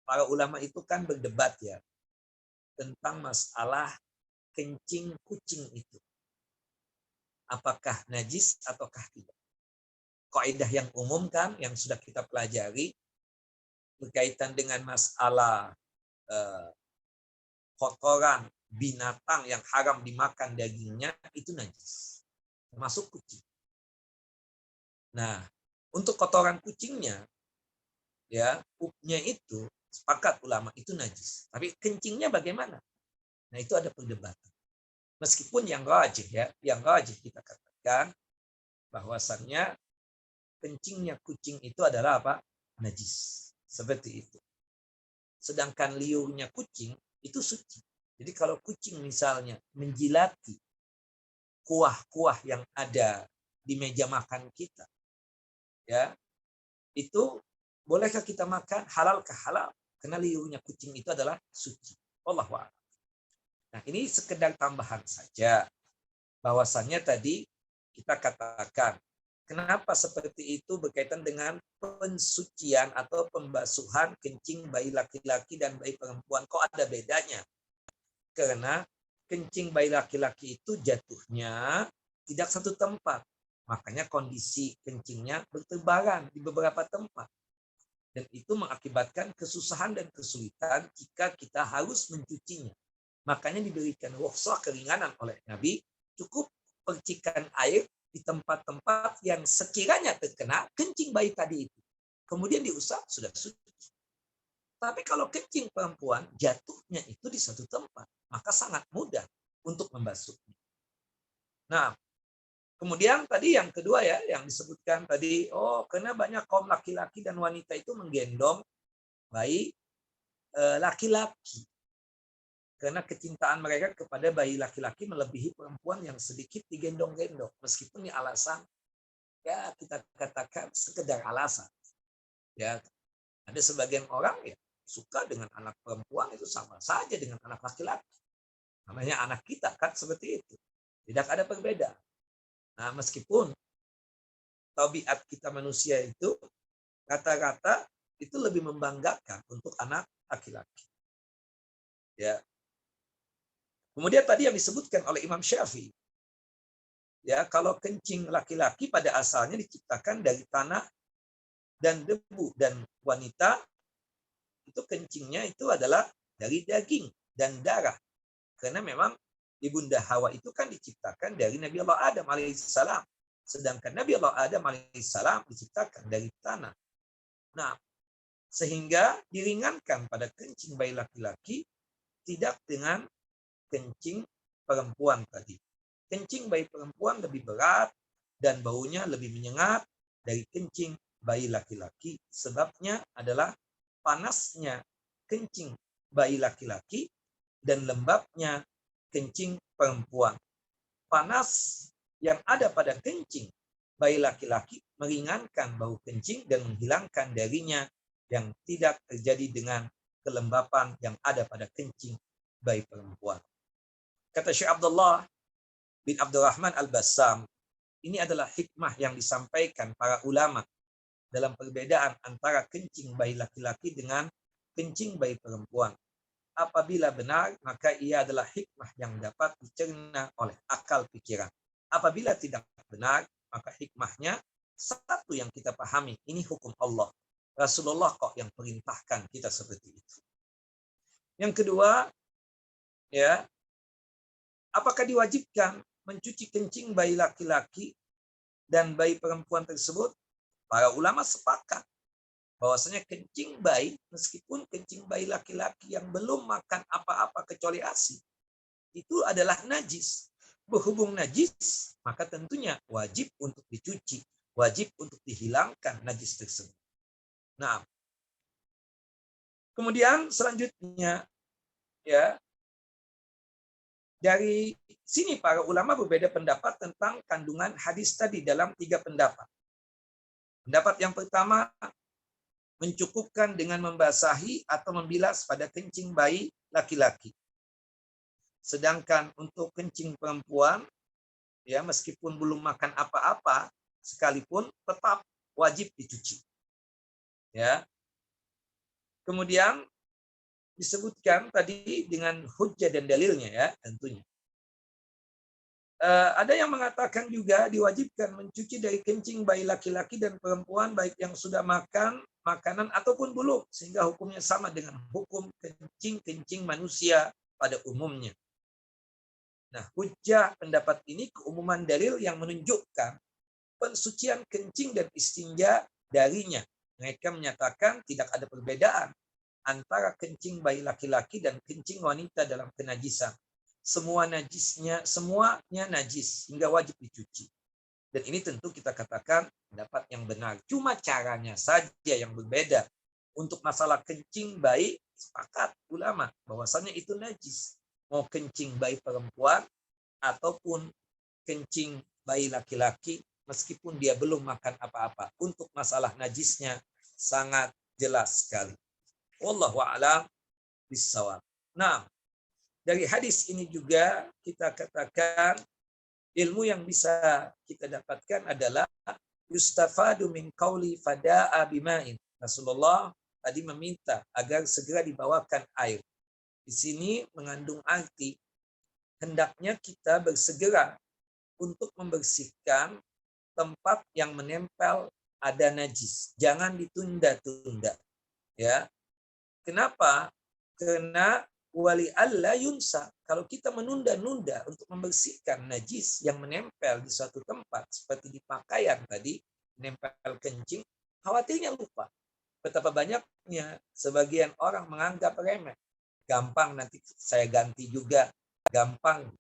para ulama itu kan berdebat ya tentang masalah kencing kucing itu. Apakah najis ataukah tidak? Kaidah yang umum kan yang sudah kita pelajari berkaitan dengan masalah kotoran binatang yang haram dimakan dagingnya itu najis, termasuk kucing. Nah, untuk kotoran kucingnya, ya, pupnya itu sepakat ulama itu najis. Tapi kencingnya bagaimana? Nah, itu ada perdebatan. Meskipun yang rajih ya, yang rajih kita katakan bahwasannya kencingnya kucing itu adalah apa? Najis. Seperti itu. Sedangkan liurnya kucing itu suci. Jadi kalau kucing misalnya menjilati kuah-kuah yang ada di meja makan kita, ya, itu bolehkah kita makan? Halalkah? Halal. Karena liurnya kucing itu adalah suci. Wallahu a'lam. Nah, ini sekedar tambahan saja. Bahwasannya tadi kita katakan, kenapa seperti itu berkaitan dengan pensucian atau pembasuhan kencing bayi laki-laki dan bayi perempuan. Kok ada bedanya? Karena kencing bayi laki-laki itu jatuhnya tidak satu tempat. Makanya kondisi kencingnya bertebaran di beberapa tempat. Dan itu mengakibatkan kesusahan dan kesulitan jika kita harus mencucinya. Makanya diberikan rukhsah keringanan oleh Nabi, cukup percikan air di tempat-tempat yang sekiranya terkena kencing bayi tadi itu. Kemudian diusap, sudah suci. Tapi kalau kencing perempuan, jatuhnya itu di satu tempat. Maka sangat mudah untuk membasuhnya. Nah, kemudian tadi yang kedua ya, yang disebutkan tadi, karena banyak kaum laki-laki dan wanita itu menggendong bayi laki-laki. Karena kecintaan mereka kepada bayi laki-laki melebihi perempuan yang sedikit digendong-gendong. Meskipun ini alasan, ya kita katakan sekedar alasan. Ya, ada sebagian orang ya suka dengan anak perempuan itu sama saja dengan anak laki-laki. Namanya anak kita kan seperti itu. Tidak ada perbedaan. Nah, meskipun tabiat kita manusia itu rata-rata itu lebih membanggakan untuk anak laki-laki. Ya. Kemudian tadi yang disebutkan oleh Imam Syafi'i, ya, kalau kencing laki-laki pada asalnya diciptakan dari tanah dan debu, dan wanita itu kencingnya itu adalah dari daging dan darah. Karena memang ibunda Hawa itu kan diciptakan dari Nabi Allah Adam alaihissalam. Sedangkan Nabi Allah Adam alaihissalam diciptakan dari tanah. Nah, sehingga diringankan pada kencing bayi laki-laki tidak dengan kencing perempuan tadi. Kencing bayi perempuan lebih berat dan baunya lebih menyengat dari kencing bayi laki-laki. Sebabnya adalah panasnya kencing bayi laki-laki dan lembabnya kencing perempuan. Panas yang ada pada kencing bayi laki-laki meringankan bau kencing dan menghilangkan darinya yang tidak terjadi dengan kelembapan yang ada pada kencing bayi perempuan. Kata Syekh Abdullah bin Abdurrahman Al-Bassam, ini adalah hikmah yang disampaikan para ulama dalam perbedaan antara kencing bayi laki-laki dengan kencing bayi perempuan. Apabila benar, maka ia adalah hikmah yang dapat dicerna oleh akal pikiran. Apabila tidak benar, maka hikmahnya satu yang kita pahami, ini hukum Allah. Rasulullah kok yang perintahkan kita seperti itu. Yang kedua, ya, apakah diwajibkan mencuci kencing bayi laki-laki dan bayi perempuan tersebut? Para ulama sepakat bahwasanya kencing bayi, meskipun kencing bayi laki-laki yang belum makan apa-apa kecuali ASI, itu adalah najis. Berhubung najis, maka tentunya wajib untuk dicuci, wajib untuk dihilangkan najis tersebut. Nah, kemudian selanjutnya, ya, dari sini para ulama berbeda pendapat tentang kandungan hadis tadi dalam 3 pendapat. Pendapat yang pertama, mencukupkan dengan membasahi atau membilas pada kencing bayi laki-laki. Sedangkan untuk kencing perempuan, ya, meskipun belum makan apa-apa sekalipun tetap wajib dicuci. Ya. Kemudian disebutkan tadi dengan hujjah dan dalilnya, ya, tentunya. Ada yang mengatakan juga diwajibkan mencuci dari kencing bayi laki-laki dan perempuan baik yang sudah makan makanan ataupun belum, sehingga hukumnya sama dengan hukum kencing manusia pada umumnya. Nah, hujjah pendapat ini keumuman dalil yang menunjukkan pensucian kencing dan istinja darinya. Mereka menyatakan tidak ada perbedaan antara kencing bayi laki-laki dan kencing wanita dalam kenajisan. Semuanya najis hingga wajib dicuci. Dan ini tentu kita katakan pendapat yang benar. Cuma caranya saja yang berbeda. Untuk masalah kencing bayi, sepakat ulama bahwasannya itu najis. Mau kencing bayi perempuan ataupun kencing bayi laki-laki, meskipun dia belum makan apa-apa. Untuk masalah najisnya sangat jelas sekali. Wallahu a'lam bishawab. Nah, dari hadis ini juga kita katakan ilmu yang bisa kita dapatkan adalah yustafadu min qauli fada'a bima'in. Rasulullah tadi meminta agar segera dibawakan air. Di sini mengandung arti hendaknya kita bersegera untuk membersihkan tempat yang menempel ada najis. Jangan ditunda-tunda. Ya. Kenapa? Karena wali alla yunsa. Kalau kita menunda-nunda untuk membersihkan najis yang menempel di suatu tempat, seperti di pakaian tadi, menempel kencing, khawatirnya lupa. Betapa banyaknya sebagian orang menganggap remeh. Gampang nanti saya ganti juga. Gampang,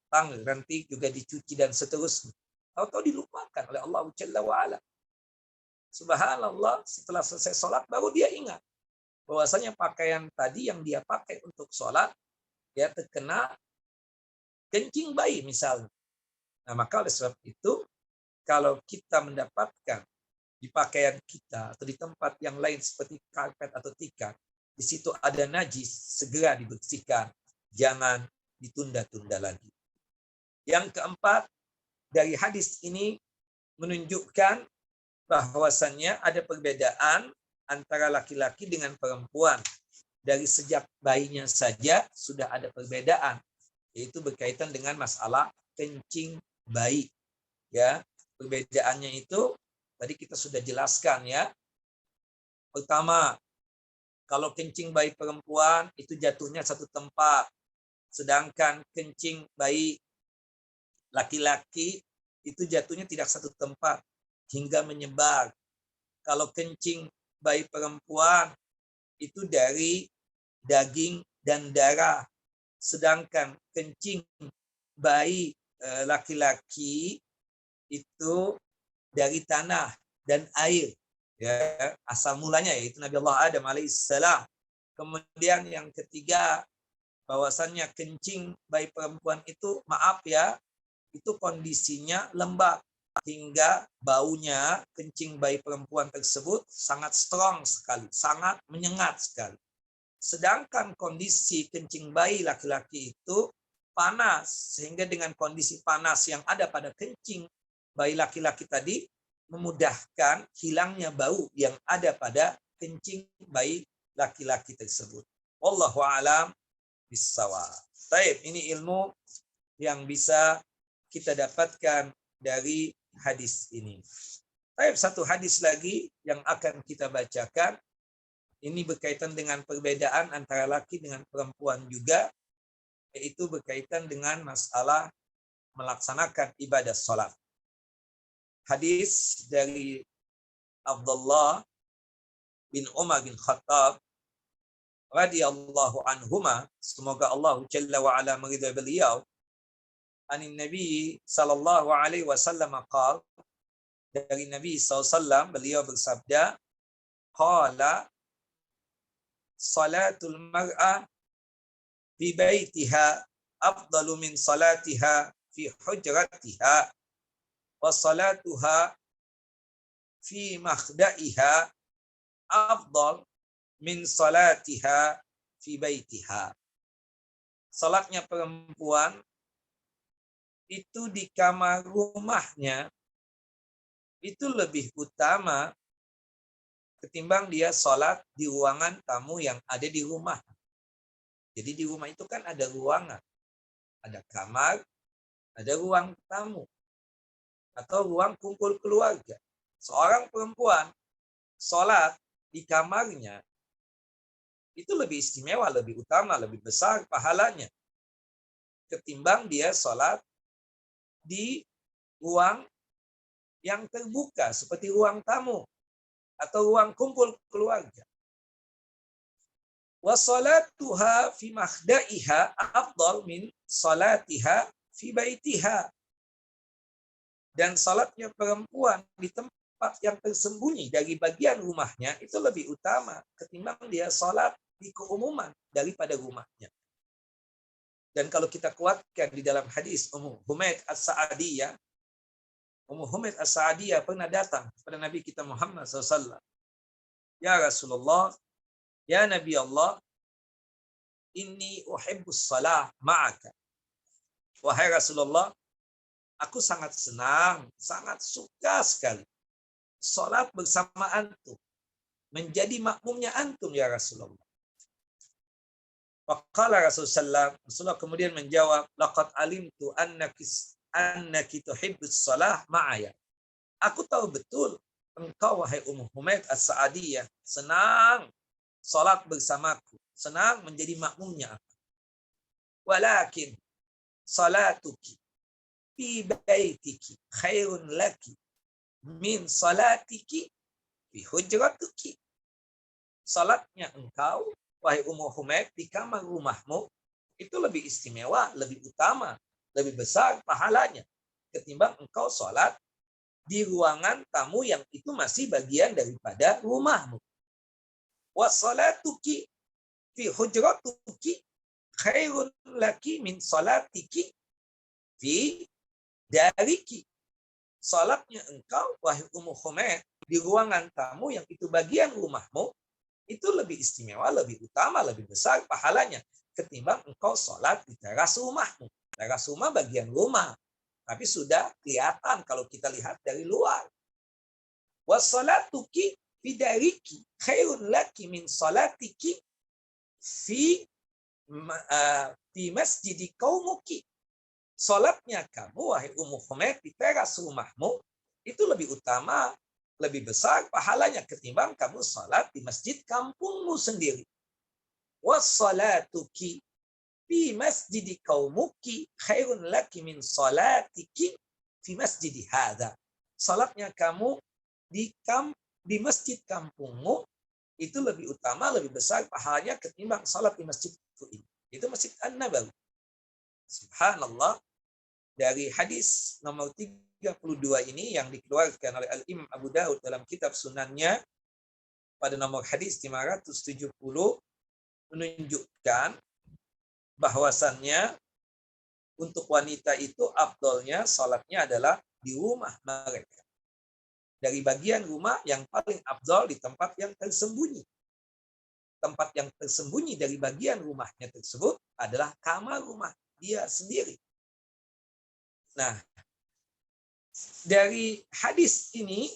nanti juga dicuci dan seterusnya. Tahu-tahu dilupakan oleh Allah Jalla wa'ala. Subhanallah, setelah selesai sholat baru dia ingat bahwasanya pakaian tadi yang dia pakai untuk sholat ya terkena kencing bayi misalnya. Nah, maka oleh sebab itu kalau kita mendapatkan di pakaian kita atau di tempat yang lain seperti karpet atau tikar, di situ ada najis, segera dibersihkan, jangan ditunda-tunda lagi. Yang keempat, dari hadis ini menunjukkan bahwasannya ada perbedaan antara laki-laki dengan perempuan. Dari sejak bayinya saja sudah ada perbedaan, yaitu berkaitan dengan masalah kencing bayi. Ya, perbedaannya itu tadi kita sudah jelaskan ya. Pertama, kalau kencing bayi perempuan itu jatuhnya satu tempat, sedangkan kencing bayi laki-laki itu jatuhnya tidak satu tempat hingga menyebar. Kalau kencing bayi perempuan itu dari daging dan darah, sedangkan kencing bayi laki-laki itu dari tanah dan air. Ya, asal mulanya yaitu Nabi Allah Adam alaihissalam. Kemudian yang ketiga, bahwasannya kencing bayi perempuan itu, maaf ya, itu kondisinya lembab hingga baunya kencing bayi perempuan tersebut sangat strong sekali, sangat menyengat sekali. Sedangkan kondisi kencing bayi laki-laki itu panas, sehingga dengan kondisi panas yang ada pada kencing bayi laki-laki tadi memudahkan hilangnya bau yang ada pada kencing bayi laki-laki tersebut. Wallahu a'lam bishawab. Baik, ini ilmu yang bisa kita dapatkan dari hadis ini. Baik, satu hadis lagi yang akan kita bacakan. Ini berkaitan dengan perbedaan antara laki dengan perempuan juga, yaitu berkaitan dengan masalah melaksanakan ibadah sholat. Hadis dari Abdullah bin Umar bin Khattab radhiyallahu anhuma, semoga Allah Jalla wa ala meridai beliau, anin Nabi sallallahu alaihi wasallam qala, dari Nabi SAW beliau bersabda, qala salatul mar'a fi baitiha afdalu min salatiha fi hujratiha wa salatuha fi makhda'iha afdal min salatiha fi baitiha. Salatnya perempuan itu di kamar rumahnya itu lebih utama ketimbang dia sholat di ruangan tamu yang ada di rumah. Jadi di rumah itu kan ada ruangan, ada kamar, ada ruang tamu, atau ruang kumpul keluarga. Seorang perempuan sholat di kamarnya itu lebih istimewa, lebih utama, lebih besar pahalanya ketimbang dia sholat di ruang yang terbuka seperti ruang tamu atau ruang kumpul keluarga. Wa salatuha fi makhda'iha afdal min salatiha fi baitiha. Dan salatnya perempuan di tempat tempat yang tersembunyi dari bagian rumahnya itu lebih utama ketimbang dia sholat di keumuman daripada rumahnya. Dan kalau kita kuatkan di dalam hadis Ummu Humaid As-Sa'adiyah, Ummu Humaid As-Sa'adiyah pernah datang kepada Nabi kita Muhammad SAW. Ya Rasulullah, ya Nabi Allah, inni uhibbus salah ma'aka. Wahai Rasulullah, aku sangat senang, sangat suka sekali salat bersama antum, menjadi makmumnya antum ya Rasulullah. Faqala Rasulullah kemudian menjawab, laqad alimtu annaki tuhibbus salah ma'aya. Aku tahu betul engkau wahai Ummu Humaid As-Sa'adiyah senang salat bersamaku, senang menjadi makmumnya aku. Walakin salatuki fi baitiki khairun laki min salatiki fi hujratiki. Salatnya engkau wahai Ummu Humaid di kamar rumahmu itu lebih istimewa, lebih utama, lebih besar pahalanya ketimbang engkau salat di ruangan tamu yang itu masih bagian daripada rumahmu. Wa salatuki fi hujratuki khairun laki min salatiki fi dariki. Salatnya engkau wahai Ummu Humaid di ruangan tamu yang itu bagian rumahmu itu lebih istimewa, lebih utama, lebih besar pahalanya ketimbang engkau salat di teras rumahmu. Teras rumah bagian rumah, tapi sudah kelihatan kalau kita lihat dari luar. Wa salatuki fi dariki khairun laki min salatiki fi masjidi qaumuki. Salatnya kamu wahai Ummu Humaid di teras rumahmu itu lebih utama, lebih besar pahalanya ketimbang kamu salat di masjid kampungmu sendiri. Wassalatuki fi masjidi qaumuki khairun laki min salatiki fi masjidi hadza. Salatnya kamu di masjid kampungmu itu lebih utama, lebih besar pahalanya ketimbang salat di masjid ini. Itu Masjid An-Nabawi. Subhanallah, dari hadis nomor 32 ini yang dikeluarkan oleh Al-Imam Abu Daud dalam kitab sunannya pada nomor hadis 570 menunjukkan bahwasannya untuk wanita itu afdolnya salatnya adalah di rumah mereka. Dari bagian rumah yang paling afdol di tempat yang tersembunyi. Tempat yang tersembunyi dari bagian rumahnya tersebut adalah kamar rumah dia sendiri. Nah, dari hadis ini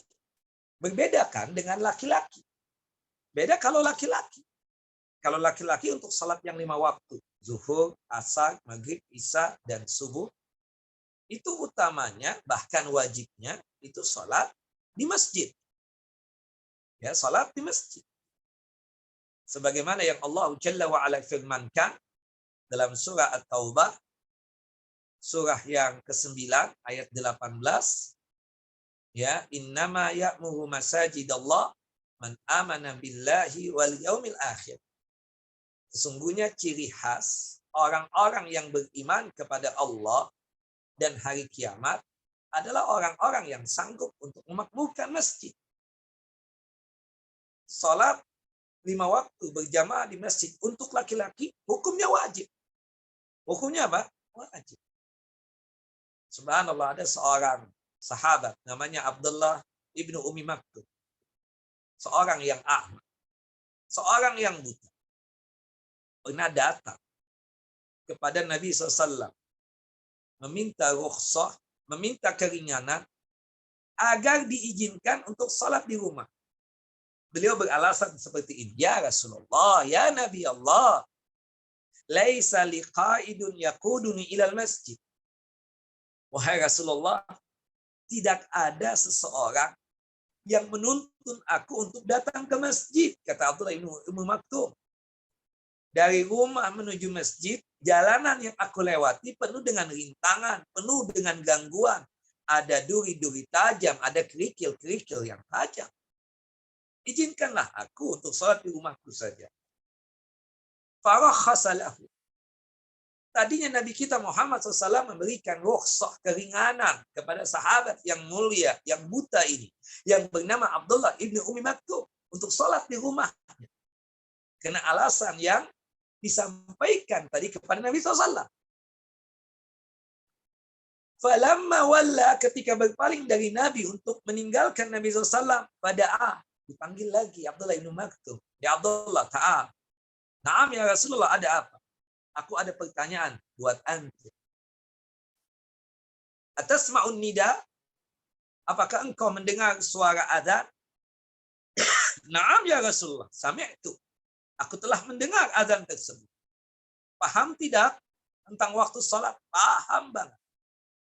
berbedakan dengan laki-laki. Beda kalau laki-laki. Kalau laki-laki untuk salat yang 5 waktu, zuhur, asar, maghrib, isya, dan subuh, itu utamanya, bahkan wajibnya, itu salat di masjid. Ya, salat di masjid. Sebagaimana yang Allah Jalla wa'ala firmankan dalam surah At-Taubah, surah yang ke-9 ayat 18, ya, innama ya'muru masajidallah man amana billahi wal yaumil akhir. Sesungguhnya ciri khas orang-orang yang beriman kepada Allah dan hari kiamat adalah orang-orang yang sanggup untuk memakmurkan masjid. Salat 5 waktu berjamaah di masjid untuk laki-laki hukumnya wajib. Hukumnya apa? Wajib. Subhanallah, ada seorang sahabat namanya Abdullah ibnu Umi Maktum. Seorang yang a'ma. Seorang yang buta. Pernah datang kepada Nabi SAW. Meminta rukhsah, meminta keringanan agar diizinkan untuk salat di rumah. Beliau beralasan seperti ini. Ya Rasulullah, ya Nabi Allah. Laisa liqa'idun yaquduni ilal masjid. Wahai Rasulullah, tidak ada seseorang yang menuntun aku untuk datang ke masjid, kata Abdullah bin Ummu Maktum. Dari rumah menuju masjid, jalanan yang aku lewati penuh dengan rintangan, penuh dengan gangguan. Ada duri-duri tajam, ada kerikil-kerikil yang tajam. Izinkanlah aku untuk salat di rumahku saja. Farakhasalahu. Tadinya Nabi kita Muhammad SAW memberikan rukhsah, keringanan kepada sahabat yang mulia, yang buta ini, yang bernama Abdullah ibnu Ummi Maktum, untuk sholat di rumah. Karena alasan yang disampaikan tadi kepada Nabi SAW. Falamma walla, ketika berpaling dari Nabi untuk meninggalkan Nabi SAW, pada dipanggil lagi Abdullah ibnu Maktum. Ya Abdullah, ta'al. Naam ya Rasulullah, ada apa? Aku ada pertanyaan buat antum. Atasma'un nida? Apakah engkau mendengar suara azan? Naam ya Rasulullah, sami'tu. Aku telah mendengar azan tersebut. Paham tidak tentang waktu salat? Paham banget.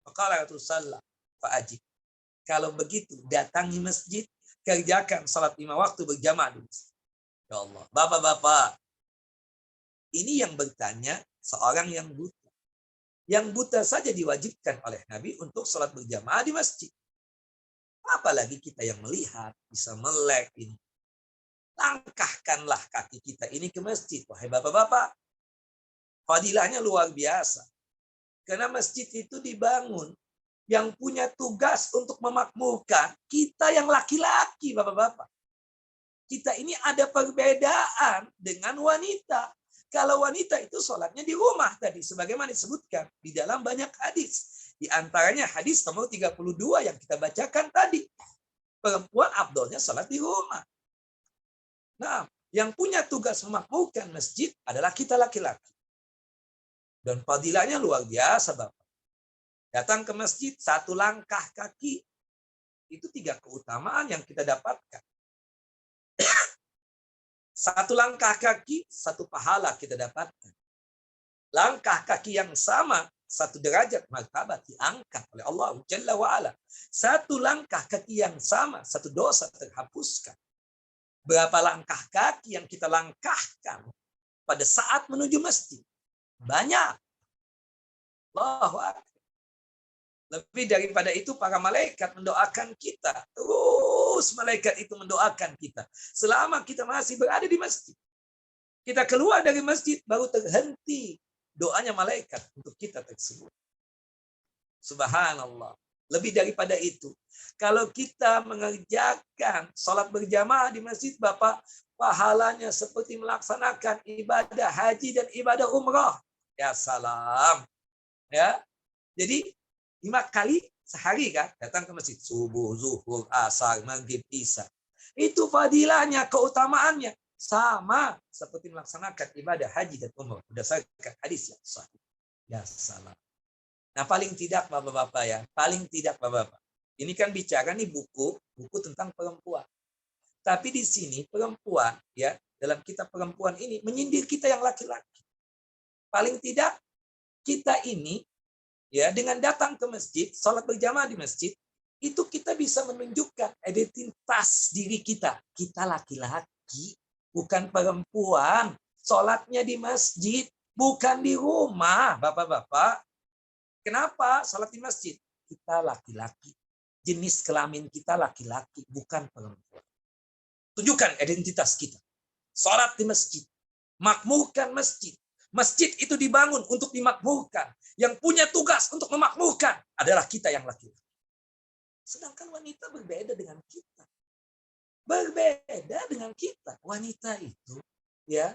Maka Rasulullah, fa'ajib. Kalau begitu, datangi masjid, kerjakan salat 5 waktu berjamaah di masjid. Ya Allah, bapak-bapak, ini yang bertanya seorang yang buta. Yang buta saja diwajibkan oleh Nabi untuk salat berjamaah di masjid. Apalagi kita yang melihat, bisa melek ini. Langkahkanlah kaki kita ini ke masjid. Wahai bapak-bapak, fadilahnya luar biasa. Karena masjid itu dibangun. Yang punya tugas untuk memakmurkan kita yang laki-laki, bapak-bapak. Kita ini ada perbedaan dengan wanita. Kalau wanita itu sholatnya di rumah tadi, sebagaimana disebutkan di dalam banyak hadis. Di antaranya hadis nomor 32 yang kita bacakan tadi. Perempuan afdolnya sholat di rumah. Nah, yang punya tugas memakmurkan masjid adalah kita laki-laki. Dan fadilahnya luar biasa, Bapak. Datang ke masjid, 1 langkah kaki, itu 3 keutamaan yang kita dapatkan. 1 langkah kaki, 1 pahala kita dapatkan. Langkah kaki yang sama, 1 derajat martabat diangkat oleh Allah Jalla wa'ala. 1 langkah kaki yang sama, 1 dosa terhapuskan. Berapa langkah kaki yang kita langkahkan pada saat menuju masjid? Banyak. Allahu Akbar. Lebih daripada itu, para malaikat mendoakan kita. Terus malaikat itu mendoakan kita. Selama kita masih berada di masjid. Kita keluar dari masjid, baru terhenti doanya malaikat untuk kita tersebut. Subhanallah. Lebih daripada itu, kalau kita mengerjakan sholat berjamaah di masjid, Bapak, pahalanya seperti melaksanakan ibadah haji dan ibadah umrah. Ya salam. Ya. Jadi 5 kali sehari kan datang ke masjid, subuh, zuhur, asar, maghrib, isya. Itu fadilahnya, keutamaannya sama seperti melaksanakan ibadah haji dan umrah berdasarkan hadis yang sahih. Ya salam. Nah, paling tidak Bapak-bapak ya, paling tidak Bapak-bapak. Ini kan bicara nih buku tentang perempuan. Tapi di sini perempuan ya, dalam kitab perempuan ini menyindir kita yang laki-laki. Paling tidak kita ini ya, dengan datang ke masjid, sholat berjamaah di masjid, itu kita bisa menunjukkan identitas diri kita. Kita laki-laki, bukan perempuan. Sholatnya di masjid, bukan di rumah, bapak-bapak. Kenapa sholat di masjid? Kita laki-laki. Jenis kelamin kita laki-laki, bukan perempuan. Tunjukkan identitas kita. Sholat di masjid. Makmurkan masjid. Masjid itu dibangun untuk dimakmurkan. Yang punya tugas untuk memakmurkan adalah kita yang laki-laki. Sedangkan wanita berbeda dengan kita. Berbeda dengan kita. Wanita itu ya,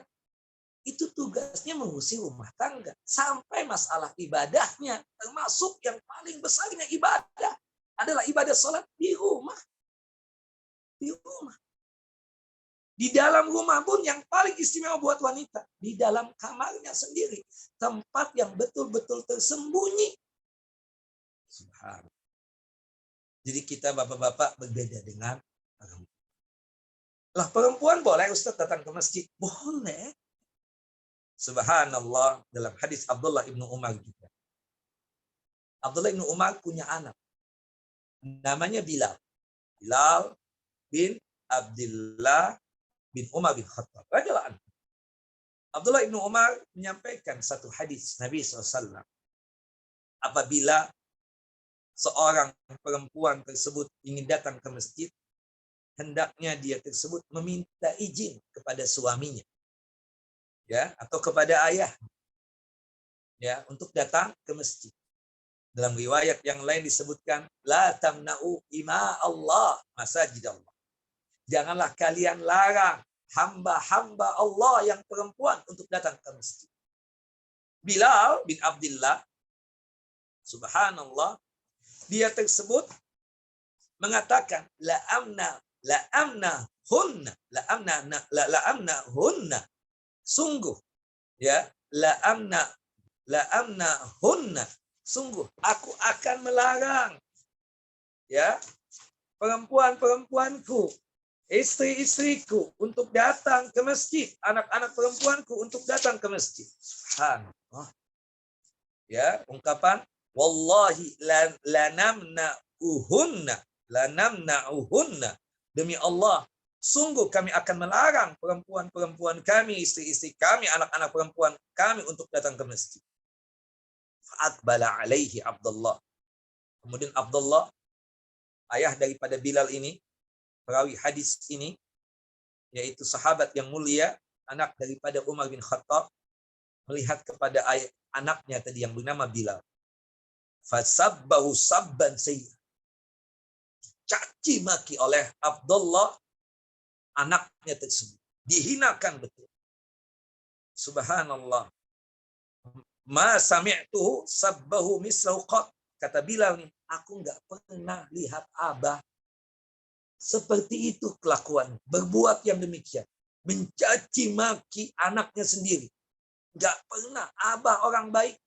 itu tugasnya mengurusi rumah tangga. Sampai masalah ibadahnya, termasuk yang paling besarnya ibadah adalah ibadah sholat di rumah. Di rumah. Di dalam rumah pun yang paling istimewa buat wanita. Di dalam kamarnya sendiri. Tempat yang betul-betul tersembunyi. Subhanallah. Jadi kita bapak-bapak berbeda dengan perempuan. Lah perempuan boleh Ustaz datang ke masjid? Boleh. Subhanallah. Dalam hadis Abdullah ibnu Umar juga. Abdullah ibnu Umar punya anak. Namanya Bilal. Bilal bin Abdullah bin Umar bin Khattab. Abdullah ibnu Umar menyampaikan satu hadis Nabi SAW. Apabila seorang perempuan tersebut ingin datang ke masjid, hendaknya dia tersebut meminta izin kepada suaminya, ya, atau kepada ayah. ya, untuk datang ke masjid. Dalam riwayat yang lain disebutkan, la tamna'u ima Allah masajid Allah. Janganlah kalian larang hamba-hamba Allah yang perempuan untuk datang ke masjid. Bilal bin Abdullah, subhanallah, dia tersebut mengatakan la amna hunna, sungguh ya, la amna hunna, sungguh aku akan melarang ya perempuan-perempuanku, istri-istriku untuk datang ke masjid, anak-anak perempuanku untuk datang ke masjid. Subhanallah. Ya, ungkapan wallahi lanamna'uhunna, demi Allah sungguh kami akan melarang perempuan-perempuan kami, istri-istri kami, anak-anak perempuan kami untuk datang ke masjid. Fa'aqbala alaihi Abdullah. Kemudian Abdullah, ayah daripada Bilal ini, perawi hadis ini, yaitu sahabat yang mulia, anak daripada Umar bin Khattab, melihat kepada anaknya tadi yang bernama Bilal. Fasabbahu sabban sayyi. Caci maki oleh Abdullah anaknya tersebut. Dihinakan betul. Subhanallah. Ma sami'tuhu sabbahu mislahu qat. Kata Bilal nih, aku enggak pernah lihat abah seperti itu kelakuan, berbuat yang demikian, mencaci maki anaknya sendiri. Enggak pernah, abah orang baik.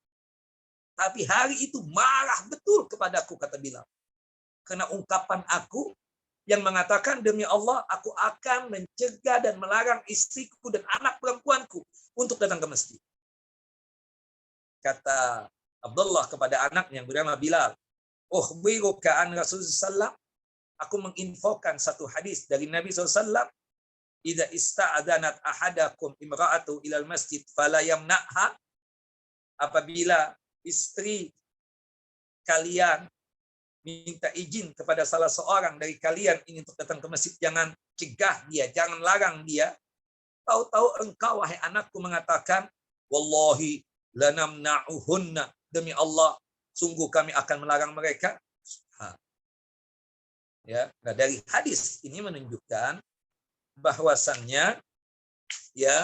Tapi hari itu marah betul kepadaku, kata Bilal. Karena ungkapan aku yang mengatakan demi Allah aku akan mencegah dan melarang istriku dan anak perempuanku untuk datang ke masjid. Kata Abdullah kepada anak yang bernama Bilal, ukhbiruka an Rasulullah, aku menginfokan satu hadis dari Nabi SAW, idza ista'adanat ahadakum imra'atu ilal masjid fala yamna'ha, apabila istri kalian minta izin kepada salah seorang dari kalian ingin untuk datang ke masjid, jangan cegah dia, jangan larang dia. Tahu-tahu engkau wahai anakku mengatakan, wallahi lanamna'uhunna, demi Allah sungguh kami akan melarang mereka. Ya, nah dari hadis ini menunjukkan bahwasannya ya,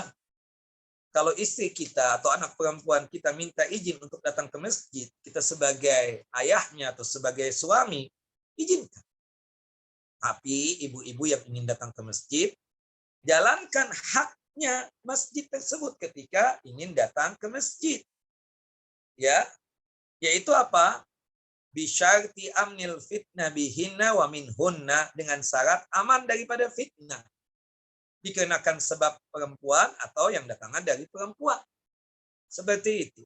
kalau istri kita atau anak perempuan kita minta izin untuk datang ke masjid, kita sebagai ayahnya atau sebagai suami, izinkan. Tapi ibu-ibu yang ingin datang ke masjid, jalankan haknya masjid tersebut ketika ingin datang ke masjid. Ya, yaitu apa? Bisyarti amnil fitnah bihinna wa minhunna, dengan syarat aman daripada fitnah. Dikenakan sebab perempuan atau yang datangnya dari perempuan. Seperti itu.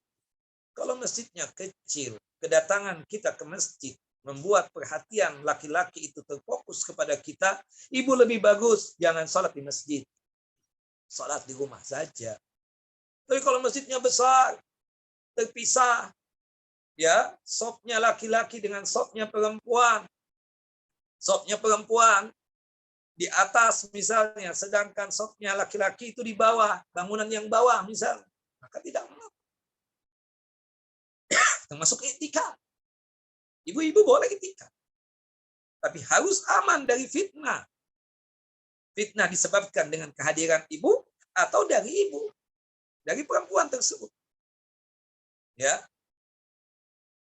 Kalau masjidnya kecil, kedatangan kita ke masjid membuat perhatian laki-laki itu terfokus kepada kita, ibu lebih bagus jangan sholat di masjid. Sholat di rumah saja. Tapi kalau masjidnya besar, terpisah, ya, sopnya laki-laki dengan sopnya perempuan. Sopnya perempuan di atas misalnya, sedangkan sopnya laki-laki itu di bawah, bangunan yang bawah misalnya, maka tidak mengapa. Termasuk iktikaf. Ibu-ibu boleh iktikaf. Tapi harus aman dari fitnah. Fitnah disebabkan dengan kehadiran ibu atau dari ibu, dari perempuan tersebut. Ya.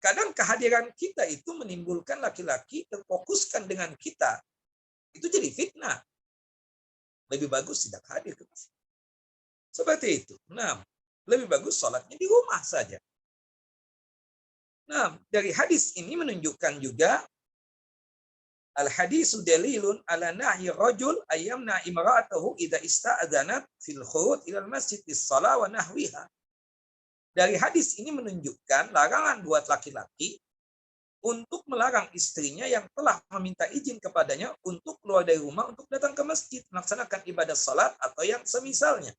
Kadang kehadiran kita itu menimbulkan laki-laki terfokuskan dengan kita. Itu jadi fitnah. Lebih bagus tidak hadir ke masjid. Seperti itu. Nah, lebih bagus sholatnya di rumah saja. Nah, dari hadis ini menunjukkan juga al-hadisu dalilun ala nahyi rajul ayyamna imra'atahu idza ista'adzanat fil khuruj ila al-masjid bis-shalah wa nahwiha. Dari hadis ini menunjukkan larangan buat laki-laki untuk melarang istrinya yang telah meminta izin kepadanya untuk keluar dari rumah untuk datang ke masjid, melaksanakan ibadah salat atau yang semisalnya.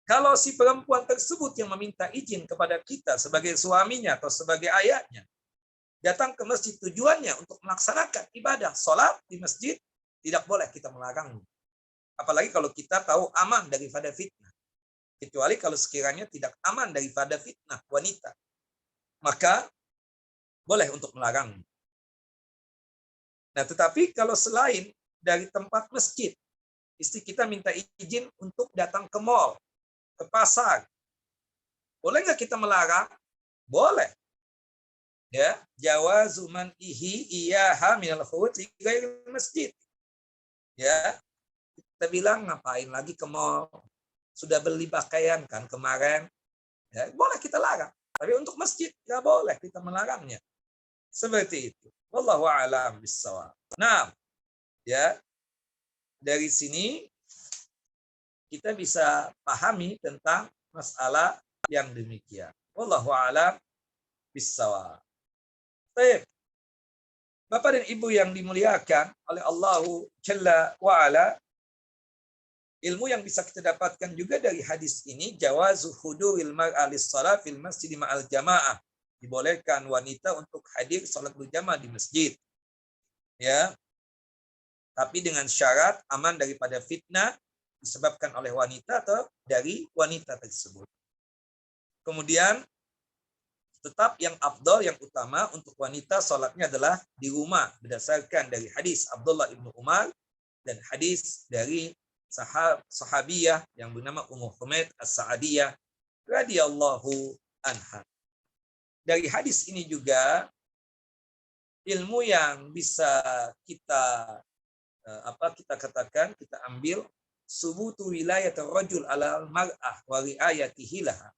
Kalau si perempuan tersebut yang meminta izin kepada kita sebagai suaminya atau sebagai ayahnya, datang ke masjid tujuannya untuk melaksanakan ibadah salat di masjid, tidak boleh kita melarangnya. Apalagi kalau kita tahu aman daripada fitnah. Kecuali kalau sekiranya tidak aman daripada fitnah wanita, maka boleh untuk melarang. Nah, tetapi kalau selain dari tempat masjid, istri kita minta izin untuk datang ke mall, ke pasar, boleh nggak kita melarang? Boleh. Ya, jawazu man'ihi iyaha minal khuruj li ghairil masjid. Ya, kita bilang ngapain lagi ke mall? Sudah beli pakaian kan kemarin, ya, boleh kita larang. Tapi untuk masjid nggak boleh kita melarangnya. Seperti itu. Wallahu a'lam bishawab. Nah, ya, dari sini kita bisa pahami tentang masalah yang demikian. Wallahu a'lam bishawab. Baik. Bapak dan Ibu yang dimuliakan oleh Allah Jalla wa Ala, ilmu yang bisa kita dapatkan juga dari hadis ini, jawazu huduril mar'a lis-shalah fil masjid ma'al jamaah. Dibolehkan wanita untuk hadir salat berjamaah di masjid. Ya. Tapi dengan syarat aman daripada fitnah disebabkan oleh wanita atau dari wanita tersebut. Kemudian tetap yang afdal, yang utama untuk wanita salatnya adalah di rumah berdasarkan dari hadis Abdullah ibnu Umar dan hadis dari sahabiyah yang bernama Ummu Humaid As-Sa'adiyah radhiyallahu anha. Dari hadis ini juga ilmu yang bisa kita kita katakan, kita ambil subutu wilayat rajul ala mar'ah wa riayatihi laha.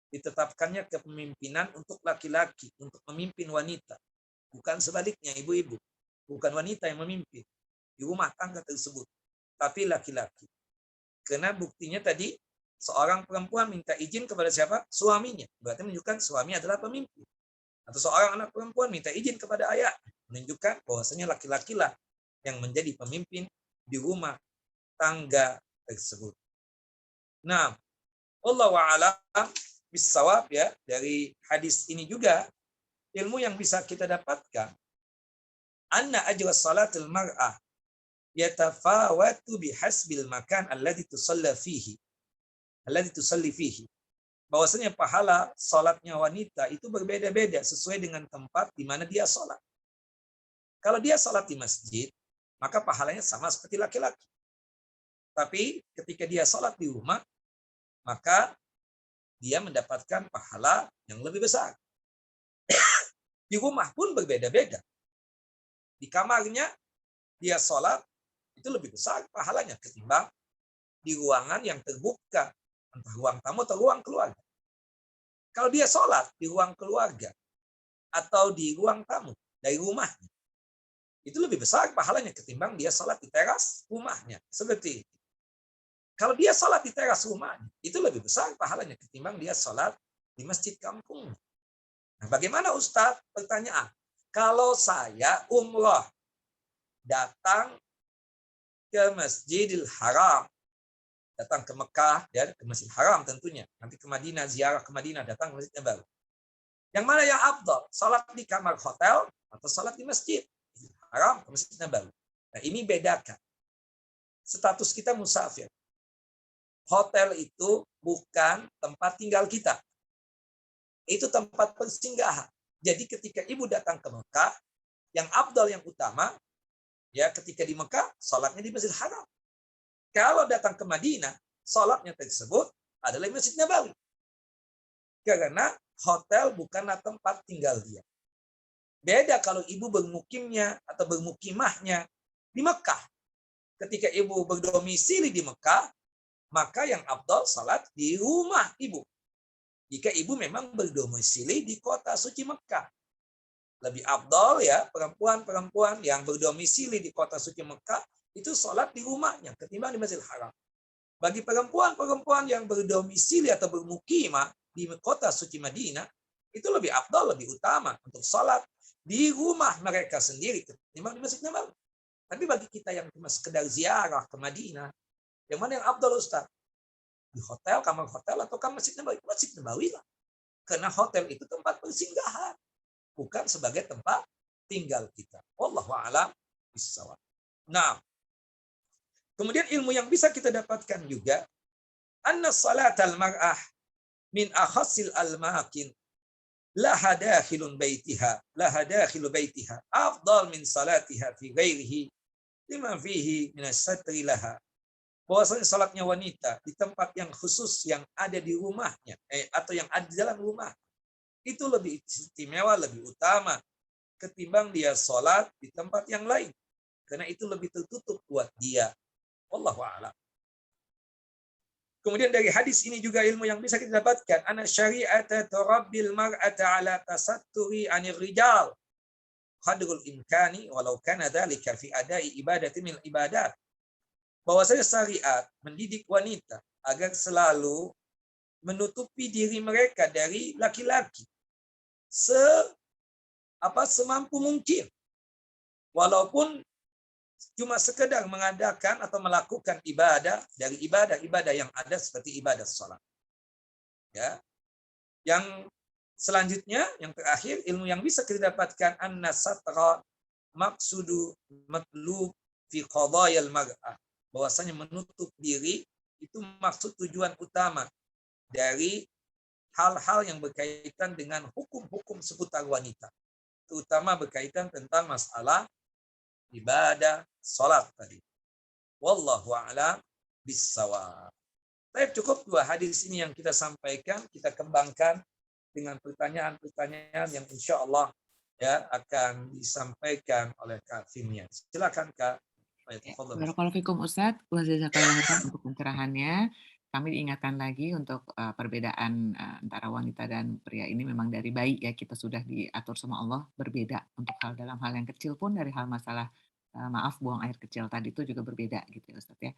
Ditetapkannya kepemimpinan untuk laki-laki untuk memimpin wanita, bukan sebaliknya ibu-ibu, bukan wanita yang memimpin di rumah tangga tersebut, tapi laki-laki. Karena buktinya tadi seorang perempuan minta izin kepada siapa? Suaminya. Berarti menunjukkan suami adalah pemimpin. Atau seorang anak perempuan minta izin kepada ayah, menunjukkan bahwasanya laki-laki lah yang menjadi pemimpin di rumah tangga tersebut. Nah, wallahu a'lam bissawab, ya, dari hadis ini juga ilmu yang bisa kita dapatkan, anna ajra salatil mar'ah yatafawatu bihasbil makan alladhi tusalli fihi. Bahwasanya pahala salatnya wanita itu berbeda-beda sesuai dengan tempat di mana dia salat. Kalau dia salat di masjid, maka pahalanya sama seperti laki-laki. Tapi ketika dia salat di rumah, maka dia mendapatkan pahala yang lebih besar. Di rumah pun berbeda-beda. Di kamarnya dia salat itu lebih besar pahalanya ketimbang di ruangan yang terbuka, entah ruang tamu atau ruang keluarga. Kalau dia salat di ruang keluarga atau di ruang tamu dari rumahnya, itu lebih besar pahalanya ketimbang dia salat di teras rumahnya. Seperti itu. Kalau dia salat di teras rumahnya, itu lebih besar pahalanya ketimbang dia salat di masjid kampung. Nah, bagaimana Ustaz? Pertanyaan. Kalau saya umroh, datang ke Masjidil Haram, datang ke Mekah dan ke Masjidil Haram tentunya. Nanti ke Madinah, ziarah ke Madinah, datang ke Masjid Nabawi. Yang mana yang afdal? Salat di kamar hotel atau salat di Masjid Haram ke Masjid Nabawi? Nah, ini bedakan. Status kita musafir. Hotel itu bukan tempat tinggal kita. Itu tempat persinggahan. Jadi ketika ibu datang ke Mekah, yang afdal, yang utama, ya, ketika di Mekah, salatnya di Masjid Haram. Kalau datang ke Madinah, salatnya tersebut adalah di Masjid Nabawi. Karena hotel bukanlah tempat tinggal dia. Beda kalau ibu bermukimnya atau bermukimahnya di Mekah. Ketika ibu berdomisili di Mekah, maka yang afdal salat di rumah ibu. Jika ibu memang berdomisili di kota suci Mekah. Lebih afdal, ya, perempuan-perempuan yang berdomisili di kota suci Mekah itu sholat di rumahnya ketimbang di Masjidil Haram. Bagi perempuan-perempuan yang berdomisili atau bermukimah di kota suci Madinah, itu lebih afdal, lebih utama untuk sholat di rumah mereka sendiri ketimbang di Masjid Nabawi. Tapi bagi kita yang cuma sekedar ziarah ke Madinah, yang mana yang afdal Ustaz? Di hotel, kamar hotel, atau kamar Masjid Nabawi? Masjid Nabawi lah. Karena hotel itu tempat persinggahan, bukan sebagai tempat tinggal kita. Wallahu a'lam bishawab. Nah, kemudian ilmu yang bisa kita dapatkan juga, anna salatal mar'ah min akhassil al-makin laha dakhilun baitiha laha dakhilu baitiha afdal min salatiha fi ghairihi lima fihi min as-satri laha. Bahwasanya salatnya wanita di tempat yang khusus yang ada di rumahnya atau yang ada di dalam rumah itu lebih istimewa, lebih utama ketimbang dia salat di tempat yang lain, karena itu lebih tertutup buat dia. Wallahu a'lam. Kemudian dari hadis ini juga ilmu yang bisa kita dapatkan, anna syari'ata turabbil mar'ata ala tasatturi 'anil rijal qadrul imkani walau kana dzalika fi ada'i ibadatin min ibadat. Bahwasanya syariat mendidik wanita agar selalu menutupi diri mereka dari laki-laki semampu mungkin, walaupun cuma sekedar mengadakan atau melakukan ibadah dari ibadah-ibadah yang ada seperti ibadah sholat. Ya, yang selanjutnya, yang terakhir, ilmu yang bisa kita dapatkan, anna satra maqsudu matlub fi qadayal mar'ah. Bahwasanya menutup diri itu maksud tujuan utama dari hal-hal yang berkaitan dengan hukum-hukum seputar wanita, terutama berkaitan tentang masalah ibadah salat tadi. Wallahu a'lam bissawab. Baik, cukup 2 hadis ini yang kita sampaikan, kita kembangkan dengan pertanyaan-pertanyaan yang insya Allah ya akan disampaikan oleh Kak Fimia. Silakan Kak. Barakallahu fikum Ustadz, wa jazakallahu khairan untuk pencerahannya. Kami diingatkan lagi untuk perbedaan antara wanita dan pria ini memang dari bayi ya, kita sudah diatur sama Allah berbeda untuk dalam hal yang kecil pun, dari hal masalah maaf buang air kecil tadi itu juga berbeda gitu ya Ustadz ya.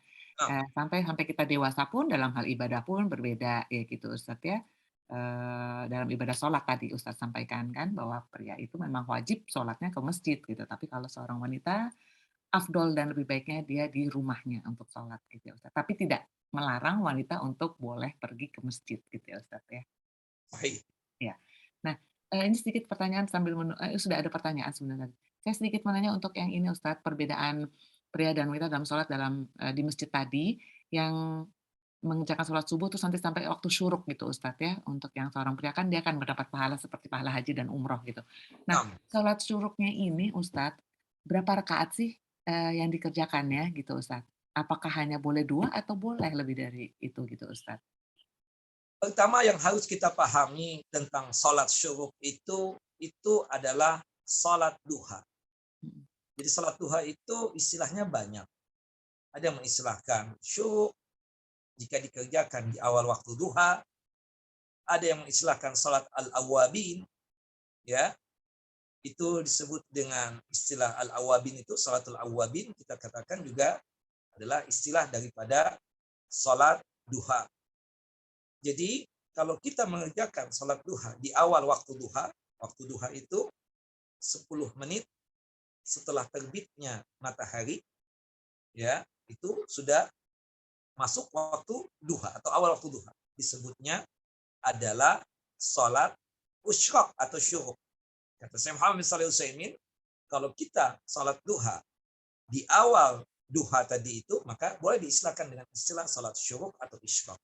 Sampai kita dewasa pun dalam hal ibadah pun berbeda ya gitu Ustadz ya. Dalam ibadah sholat tadi Ustadz sampaikan kan bahwa pria itu memang wajib sholatnya ke masjid gitu, tapi kalau seorang wanita afdol dan lebih baiknya dia di rumahnya untuk sholat gitu ya Ustaz. Tapi tidak melarang wanita untuk boleh pergi ke masjid gitu ya Ustaz ya. Baik. Ya. Nah, ini sedikit pertanyaan sambil sudah ada pertanyaan sebenarnya. Saya sedikit menanya untuk yang ini Ustaz, perbedaan pria dan wanita dalam sholat di masjid tadi yang mengerjakan sholat subuh terus nanti sampai waktu syuruk gitu Ustaz ya. Untuk yang seorang pria kan dia akan mendapat pahala seperti pahala haji dan umroh gitu. Nah, sholat syuruknya ini Ustaz, berapa rakaat sih yang dikerjakannya gitu Ustaz? Apakah hanya boleh 2 atau boleh lebih dari itu gitu Ustaz? Pertama yang harus kita pahami tentang sholat syuruk itu adalah sholat duha. Jadi sholat duha itu istilahnya banyak. Ada yang mengistilahkan syuruk jika dikerjakan di awal waktu duha. Ada yang mengistilahkan sholat al-awwabin, ya, itu disebut dengan istilah al-awwabin, itu sholatul awwabin kita katakan juga adalah istilah daripada sholat duha. Jadi kalau kita mengerjakan sholat duha di awal waktu duha itu 10 menit setelah terbitnya matahari, ya, itu sudah masuk waktu duha atau awal waktu duha. Disebutnya adalah sholat usyraq atau syuruk. Kata Syekh Muhammad bin Shalih Al-Utsaimin, kalau kita sholat duha di awal duha tadi itu, maka boleh diistilahkan dengan istilah sholat syuruk atau isyraq.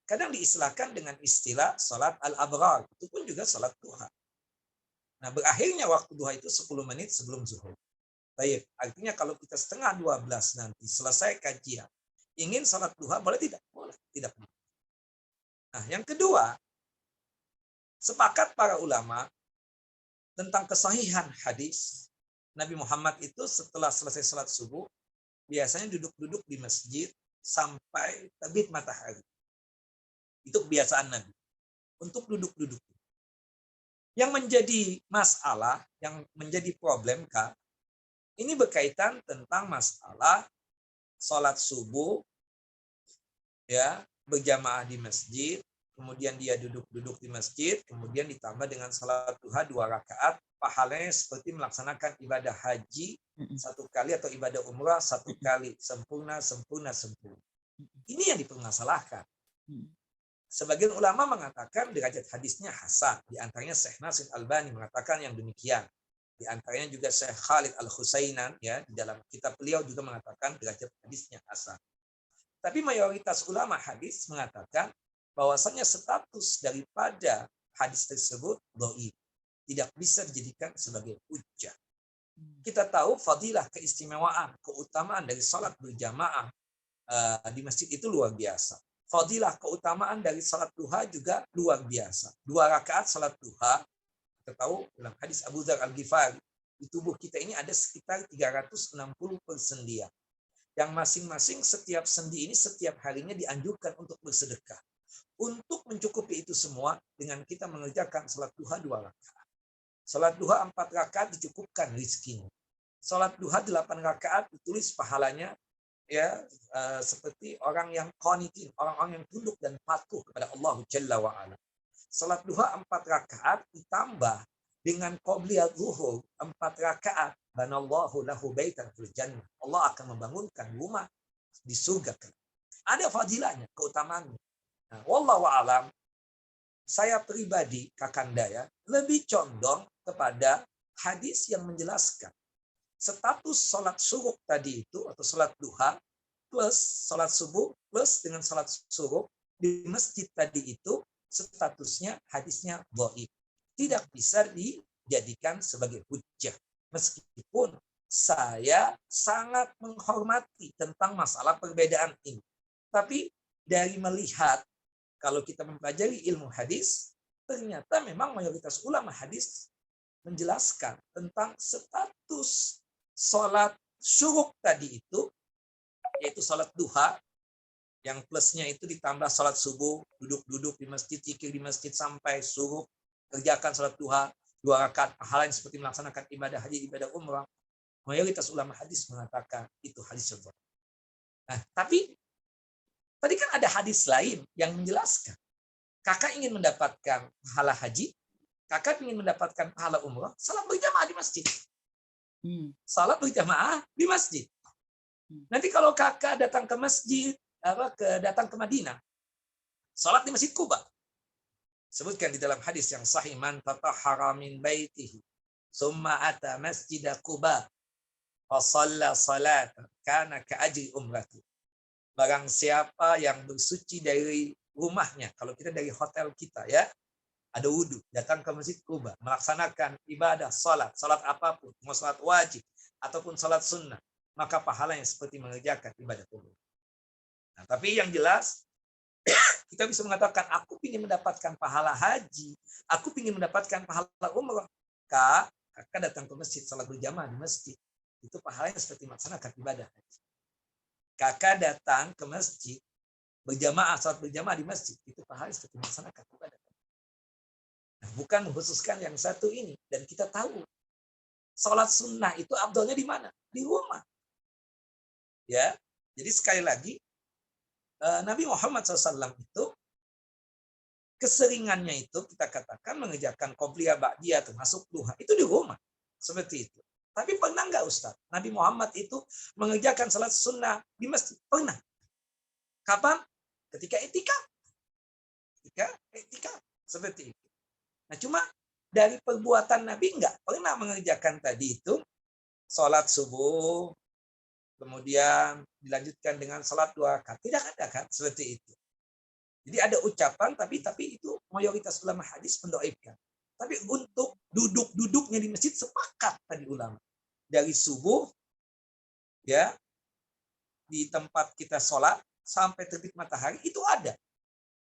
Kadang diistilahkan dengan istilah sholat al-abrar, itu pun juga sholat duha. Nah, berakhirnya waktu duha itu 10 menit sebelum zuhur. Baik, artinya kalau kita setengah 12 nanti selesai kajian, ingin sholat duha, boleh tidak? Boleh, tidak. Nah, yang kedua, sepakat para ulama tentang kesahihan hadis, Nabi Muhammad itu setelah selesai sholat subuh, biasanya duduk-duduk di masjid sampai terbit matahari. Itu kebiasaan Nabi, untuk duduk-duduk. Yang menjadi masalah, yang menjadi problem, Kak, ini berkaitan tentang masalah sholat subuh, ya, berjamaah di masjid, kemudian dia duduk-duduk di masjid, kemudian ditambah dengan sholat duha 2 rakaat, pahalanya seperti melaksanakan ibadah haji 1 kali atau ibadah umrah 1 kali, sempurna. Ini yang dipermasalahkan. Sebagian ulama mengatakan derajat hadisnya hasan, di antaranya Syekh Nasir Albani mengatakan yang demikian. Di antaranya juga Syekh Khalid Al-Husainan, ya, di dalam kitab beliau juga mengatakan derajat hadisnya hasan. Tapi mayoritas ulama hadis mengatakan bahwasanya status daripada hadis tersebut dhaif, tidak bisa dijadikan sebagai hujjah. Kita tahu fadilah, keistimewaan, keutamaan dari salat berjamaah di masjid itu luar biasa. Fadilah, keutamaan dari salat duha juga luar biasa. 2 rakaat salat duha, kita tahu dalam hadis Abu Dzar Al-Ghifari, di tubuh kita ini ada sekitar 360 persendian. Yang masing-masing setiap sendi ini setiap harinya dianjurkan untuk bersedekah. Untuk mencukupi itu semua, dengan kita mengerjakan salat duha 2 rakaat. Salat duha 4 rakaat dicukupkan rezekinya. Salat duha 8 rakaat ditulis pahalanya ya seperti orang yang qanitin, orang-orang yang tunduk dan patuh kepada Allah Jalla wa Ala. Salat duha 4 rakaat ditambah dengan qobliyah zuhur 4 rakaat, banallahu lahu baitan fil jannah. Allah akan membangunkan rumah di surga. Ada fadilahnya, keutamaannya. Nah, wallahu alam, saya pribadi Kakanda ya, lebih condong kepada hadis yang menjelaskan status salat syuruk tadi itu atau salat duha plus salat subuh plus dengan salat syuruk di masjid tadi itu statusnya hadisnya dhaif. Tidak bisa dijadikan sebagai hujjah. Meskipun saya sangat menghormati tentang masalah perbedaan ini. Tapi dari melihat, kalau kita mempelajari ilmu hadis, ternyata memang mayoritas ulama hadis menjelaskan tentang status sholat syuruk tadi itu, yaitu sholat duha, yang plusnya itu ditambah sholat subuh, duduk-duduk di masjid, zikir di masjid sampai syuruk, kerjakan sholat duha, 2 rakaat, pahala yang seperti melaksanakan ibadah haji, ibadah umrah. Mayoritas ulama hadis mengatakan itu hadis dhaif. Nah, tapi tadi kan ada hadis lain yang menjelaskan. Kakak ingin mendapatkan pahala haji, kakak ingin mendapatkan pahala umrah, salat berjamaah di masjid. Salat berjamaah di masjid. Nanti kalau kakak datang ke masjid, datang ke Madinah, salat di Masjid Quba. Sebutkan di dalam hadis yang sahih, man tatahhara min baitihi summa ata masjid Quba fa shalla salatan kana ka ajri umrati. Barang siapa yang bersuci dari rumahnya, kalau kita dari hotel kita ya, ada wudhu, datang ke Masjid Quba, melaksanakan ibadah, salat apapun, mau salat wajib ataupun salat sunnah, maka pahalanya seperti mengerjakan ibadah umrah. Nah, tapi yang jelas kita bisa mengatakan, aku ingin mendapatkan pahala haji, aku ingin mendapatkan pahala umrah. Kakak datang ke masjid, salat berjamaah di masjid, itu pahalanya seperti melaksanakan ibadah haji. Kakak datang ke masjid, berjamaah, salat berjamaah di masjid, itu pahalanya seperti melaksanakan ibadah. Nah, bukan mengkhususkan yang satu ini. Dan kita tahu, salat sunnah itu afdalnya di mana? Di rumah. Ya, jadi sekali lagi, Nabi Muhammad SAW itu keseringannya itu kita katakan mengerjakan qobliyah ba'diyah termasuk duha itu di rumah seperti itu. Tapi pernah nggak Ustaz? Nabi Muhammad itu mengerjakan salat sunnah di masjid? Pernah. Kapan? Ketika etikaf. Ketika etikaf seperti itu. Nah, cuma dari perbuatan Nabi nggak pernah mengerjakan tadi itu salat subuh, kemudian dilanjutkan dengan salat 2 rakaat. Tidak ada kan seperti itu. Jadi ada ucapan tapi itu mayoritas ulama hadis mendhaifkan. Tapi untuk duduk-duduknya di masjid sepakat tadi ulama. Dari subuh ya di tempat kita sholat sampai terbit matahari itu ada.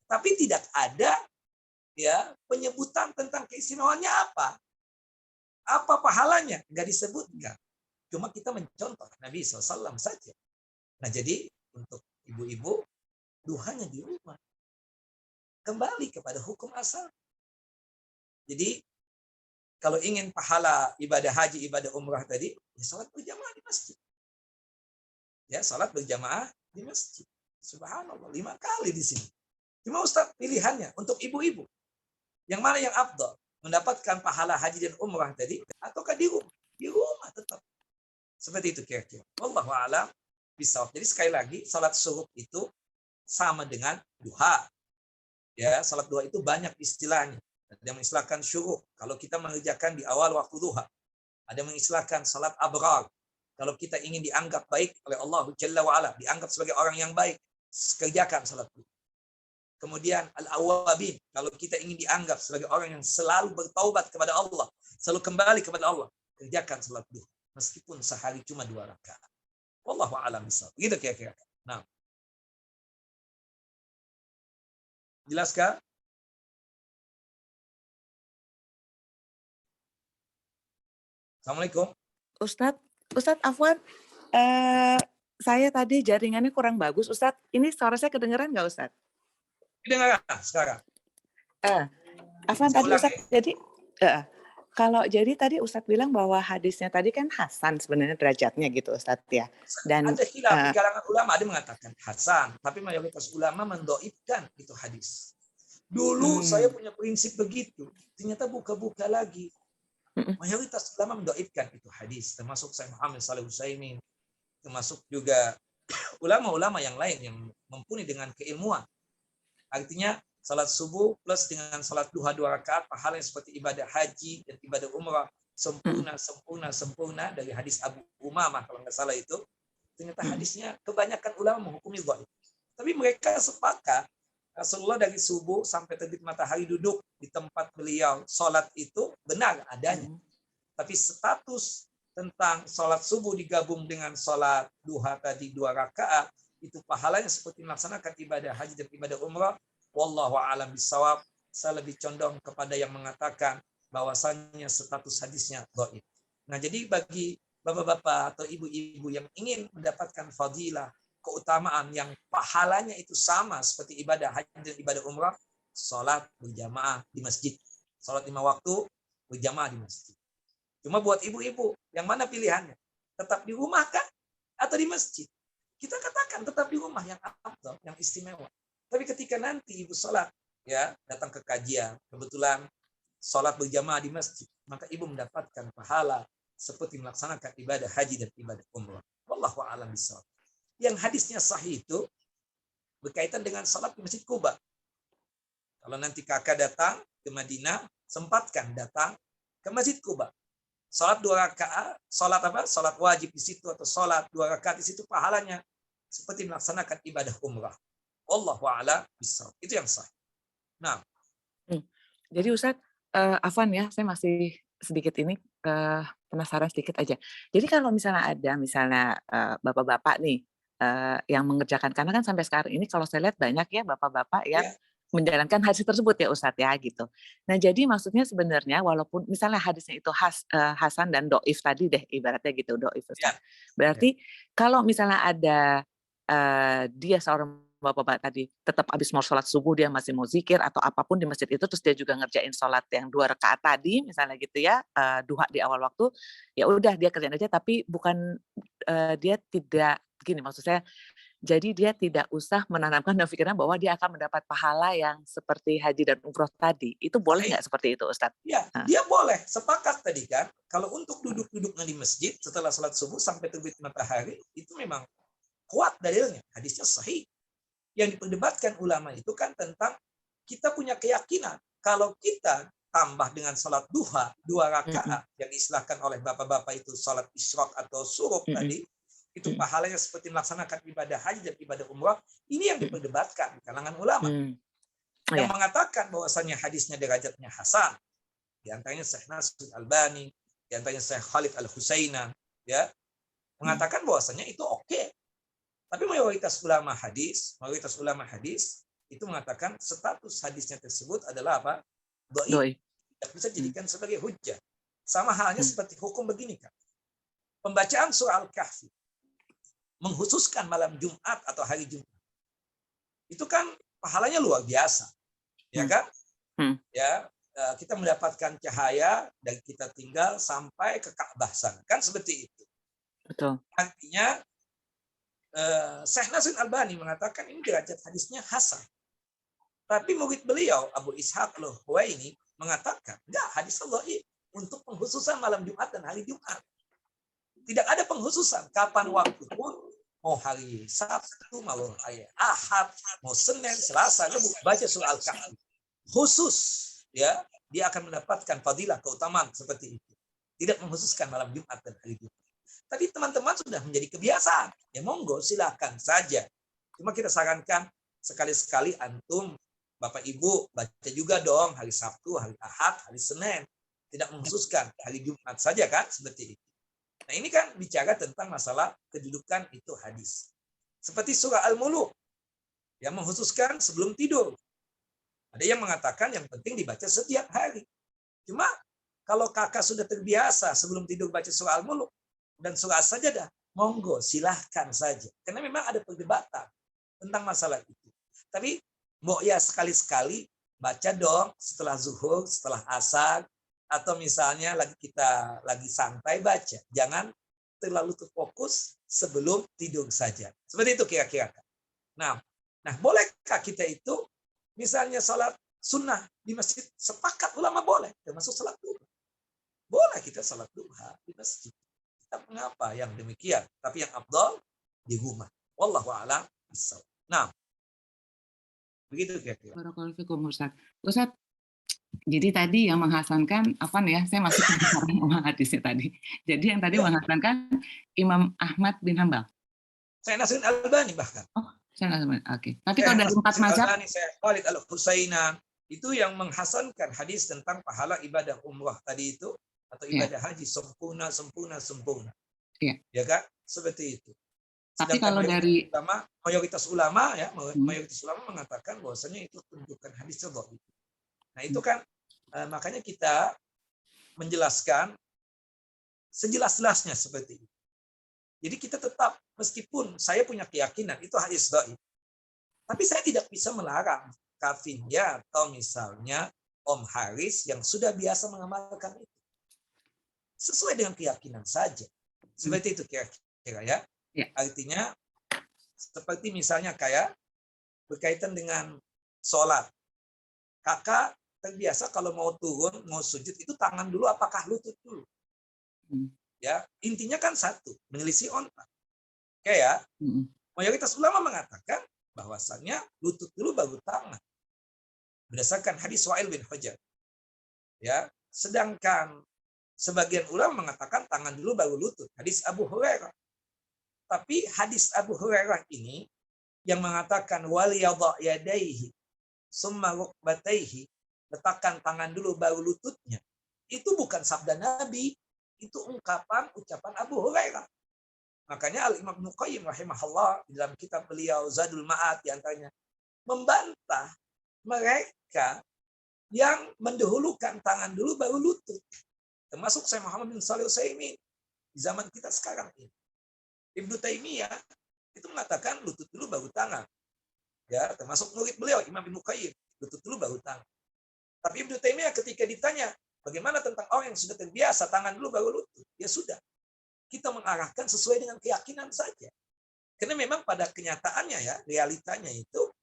Tapi tidak ada ya penyebutan tentang keistimewaannya apa. Apa pahalanya? Enggak disebutkan. Cuma kita mencontoh Nabi SAW saja. Nah, jadi untuk ibu-ibu, duhanya di rumah. Kembali kepada hukum asal. Jadi, kalau ingin pahala ibadah haji, ibadah umrah tadi, ya salat berjamaah di masjid. Ya, salat berjamaah di masjid. Subhanallah, 5 kali di sini. Cuma Ustaz pilihannya untuk ibu-ibu. Yang mana yang afdal? Mendapatkan pahala haji dan umrah tadi, ataukah di rumah? Di rumah tetap. Seperti itu kira-kira. Wallahu a'lam bishawab. Jadi sekali lagi, salat syuruk itu sama dengan duha. Ya, salat duha itu banyak istilahnya. Ada yang mengistilahkan syuruk kalau kita mengerjakan di awal waktu duha. Ada yang mengistilahkan salat abrar. Kalau kita ingin dianggap baik oleh Allah Jalla wa Ala, dianggap sebagai orang yang baik, kerjakan salat duha. Kemudian al-awwabin, kalau kita ingin dianggap sebagai orang yang selalu bertaubat kepada Allah, selalu kembali kepada Allah, kerjakan salat duha meskipun sehari cuma 2 rakaat. Wallahu a'lam bishawab. Begitu kira-kira. Nah, jelaskah? Assalamualaikum. Ustadz Afwan, saya tadi jaringannya kurang bagus, Ustadz. Ini suara saya kedengeran nggak, Ustadz? Kedengaran sekarang. Afwan Saya tadi ulangi. Ustadz, jadi kalau jadi tadi Ustadz bilang bahwa hadisnya tadi kan hasan sebenarnya derajatnya gitu, Ustadz ya. Dan Ada khilaf di kalangan ulama, ada mengatakan hasan, tapi mayoritas ulama mendoibkan itu hadis. Dulu saya punya prinsip begitu, ternyata buka-buka lagi. Mayoritas ulama mendoibkan itu hadis, termasuk Syekh Muhammad Shalih Utsaimin, termasuk juga ulama-ulama yang lain yang mumpuni dengan keilmuan. Artinya salat subuh plus dengan salat duha 2 rakaat pahalanya seperti ibadah haji dan ibadah umrah sempurna dari hadis Abu Umamah kalau nggak salah itu. Ternyata hadisnya kebanyakan ulama menghukumi dhaif. Tapi mereka sepakat Rasulullah dari subuh sampai terbit matahari duduk di tempat beliau salat itu benar adanya. Tapi status tentang salat subuh digabung dengan salat duha tadi 2 rakaat itu pahalanya seperti melaksanakan ibadah haji dan ibadah umrah. Wallahu a'lam bishawab. Saya lebih condong kepada yang mengatakan bahwasannya status hadisnya dhaif. Nah, jadi bagi bapak-bapak atau ibu-ibu yang ingin mendapatkan fadilah, keutamaan yang pahalanya itu sama seperti ibadah haji dan ibadah umrah, salat berjamaah di masjid. Salat 5 waktu berjamaah di masjid. Cuma buat ibu-ibu, yang mana pilihannya? Tetap di rumah kah atau di masjid? Kita katakan tetap di rumah yang afdal, yang istimewa. Tapi ketika nanti ibu salat, ya datang ke kajian, kebetulan salat berjamaah di masjid, maka ibu mendapatkan pahala seperti melaksanakan ibadah haji dan ibadah umrah. Wallahu a'lam bishawab. Yang hadisnya sahih itu berkaitan dengan salat di Masjid Quba. Kalau nanti kakak datang ke Madinah, sempatkan datang ke Masjid Quba. Salat 2 rakaat, salat apa? Salat wajib di situ atau salat 2 rakaat di situ pahalanya seperti melaksanakan ibadah umrah. Wallahu a'lam bishawab. Itu yang sahih. Nah, jadi Ustadz Afwan ya, saya masih sedikit ini penasaran sedikit aja. Jadi kalau misalnya ada bapak-bapak nih yang mengerjakan, karena kan sampai sekarang ini kalau saya lihat banyak ya bapak-bapak yang ya, menjalankan hadis tersebut ya Ustadz ya gitu. Nah jadi maksudnya sebenarnya walaupun misalnya hadisnya itu hasan dan doif tadi deh ibaratnya gitu doif ya, Ustadz. Berarti kalau misalnya ada dia seorang bapak-bapak tadi tetap habis mau sholat subuh dia masih mau zikir atau apapun di masjid itu terus dia juga ngerjain sholat yang 2 rakaat tadi misalnya gitu ya duha di awal waktu ya udah dia kerjain aja tapi bukan dia tidak gini maksud saya jadi dia tidak usah menanamkan dalam pikiran bahwa dia akan mendapat pahala yang seperti haji dan umroh tadi. Itu boleh nggak seperti itu, Ustadz? ya, dia boleh. Sepakat tadi kan. Kalau untuk duduk-duduknya di masjid setelah salat subuh sampai terbit matahari, itu memang kuat dalilnya. Hadisnya sahih. Yang diperdebatkan ulama itu kan tentang kita punya keyakinan. Kalau kita tambah dengan salat duha 2 rakaat yang diistilahkan oleh bapak-bapak itu salat isyraq atau suruk tadi, itu pahalanya seperti melaksanakan ibadah haji dan ibadah umrah. Ini yang diperdebatkan di kalangan ulama. Yang mengatakan bahwasannya hadisnya derajatnya hasan. Di antaranya Syekh Nasir Albani, di antaranya Syekh Khalid Al-Husainan, ya, mengatakan bahwasannya itu oke. Tapi mayoritas ulama hadis itu mengatakan status hadisnya tersebut adalah apa? Dhaif. Tidak bisa dijadikan sebagai hujjah. Sama halnya seperti hukum begini kan. Pembacaan surah Al-Kahfi menghususkan malam Jumat atau hari Jumat. Itu kan pahalanya luar biasa. Ya kan? Ya, kita mendapatkan cahaya dari kita tinggal sampai ke Ka'bah sana. Kan seperti itu. Betul. Artinya Syekh Nasir Albani mengatakan ini derajat hadisnya hasan. Tapi murid beliau Abu Ishaq Al-Huwaini mengatakan, enggak, hadis dhaif untuk penghususan malam Jumat dan hari Jumat. Tidak ada penghususan kapan waktu pun, mau hari Sabtu, mau hari Ahad, mau Senin, Selasa, Rabu, baca surah Al-Kahfi. Khusus, ya, dia akan mendapatkan fadilah keutamaan seperti itu. Tidak menghususkan malam Jumat dan hari Jumat. Tapi teman-teman sudah menjadi kebiasaan. Ya monggo, silakan saja. Cuma kita sarankan sekali-sekali antum, Bapak Ibu, baca juga dong hari Sabtu, hari Ahad, hari Senin. Tidak mengkhususkan hari Jumat saja kan, seperti itu. Nah ini kan bicara tentang masalah kedudukan itu hadis. Seperti surah Al-Muluk yang mengkhususkan sebelum tidur. Ada yang mengatakan yang penting dibaca setiap hari. Cuma kalau kakak sudah terbiasa sebelum tidur baca surah Al-Muluk dan surah As-Sajdah, monggo silahkan saja. Karena memang ada perdebatan tentang masalah itu. Tapi mau ya sekali-sekali baca dong setelah zuhur, setelah asar, atau misalnya kita lagi santai baca. Jangan terlalu terfokus sebelum tidur saja. Seperti itu kira-kira. Nah, bolehkah kita itu misalnya salat sunnah di masjid? Sepakat ulama boleh, termasuk salat duha. Boleh kita salat duha di masjid. Kita mengapa yang demikian? Tapi yang afdal di rumah. Wallahu a'lam bishawab. Nah, begitu kira-kira. Barakallahu fikum Ustaz. Ustaz, jadi tadi yang menghasankan apa nih ya? Saya masih penasaran sama hadisnya tadi. Jadi yang tadi menghasankan Imam Ahmad bin Hambal. Saya Nasruddin Albani bahkan. Oh, saya nggak oke. Tapi kalau dari 4 mazhab, saya Khalid Al-Husainan itu yang menghasankan hadis tentang pahala ibadah umrah tadi itu atau ibadah haji sempurna. Iya. Ya kan? Seperti itu. Tapi Sedangkan kalau dari mayoritas ulama mengatakan bahwasanya itu tunjukkan hadis dhaif. Nah, itu kan makanya kita menjelaskan sejelas-jelasnya seperti itu. Jadi kita tetap, meskipun saya punya keyakinan itu hadis dhaif, tapi saya tidak bisa melarang kafinya atau misalnya Om Haris yang sudah biasa mengamalkan itu. Sesuai dengan keyakinan saja. Seperti itu kira-kira ya. Artinya seperti misalnya kayak berkaitan dengan sholat. Kakak terbiasa kalau mau turun, mau sujud itu tangan dulu apakah lutut dulu? Ya, intinya kan satu, menyelisih ontak. Kayak mayoritas ulama mengatakan bahwasannya lutut dulu baru tangan. Berdasarkan hadis Wa'il bin Hujr. Ya, sedangkan sebagian ulama mengatakan tangan dulu baru lutut. Hadis Abu Hurairah. Tapi hadis Abu Hurairah ini yang mengatakan waliyadha yadaihi summa rukbataihi, letakkan tangan dulu baru lututnya. Itu bukan sabda Nabi, itu ucapan Abu Hurairah. Makanya Al-Imam Ibnu Qayyim rahimahullah di dalam kitab beliau Zadul Ma'ad di antaranya membantah mereka yang mendahulukan tangan dulu baru lutut. Termasuk Syekh Muhammad bin Shalih Al-Utsaimin di zaman kita sekarang ini. Ibnu Taimiyah itu mengatakan lutut dulu baru tangan. Ya, termasuk murid beliau Imam Ibnu Qayyim, lutut dulu baru tangan. Tapi Ibnu Taimiyah ketika ditanya, bagaimana tentang orang yang sudah terbiasa tangan dulu baru lutut? Ya sudah. Kita mengarahkan sesuai dengan keyakinan saja. Karena memang pada kenyataannya ya, realitanya itu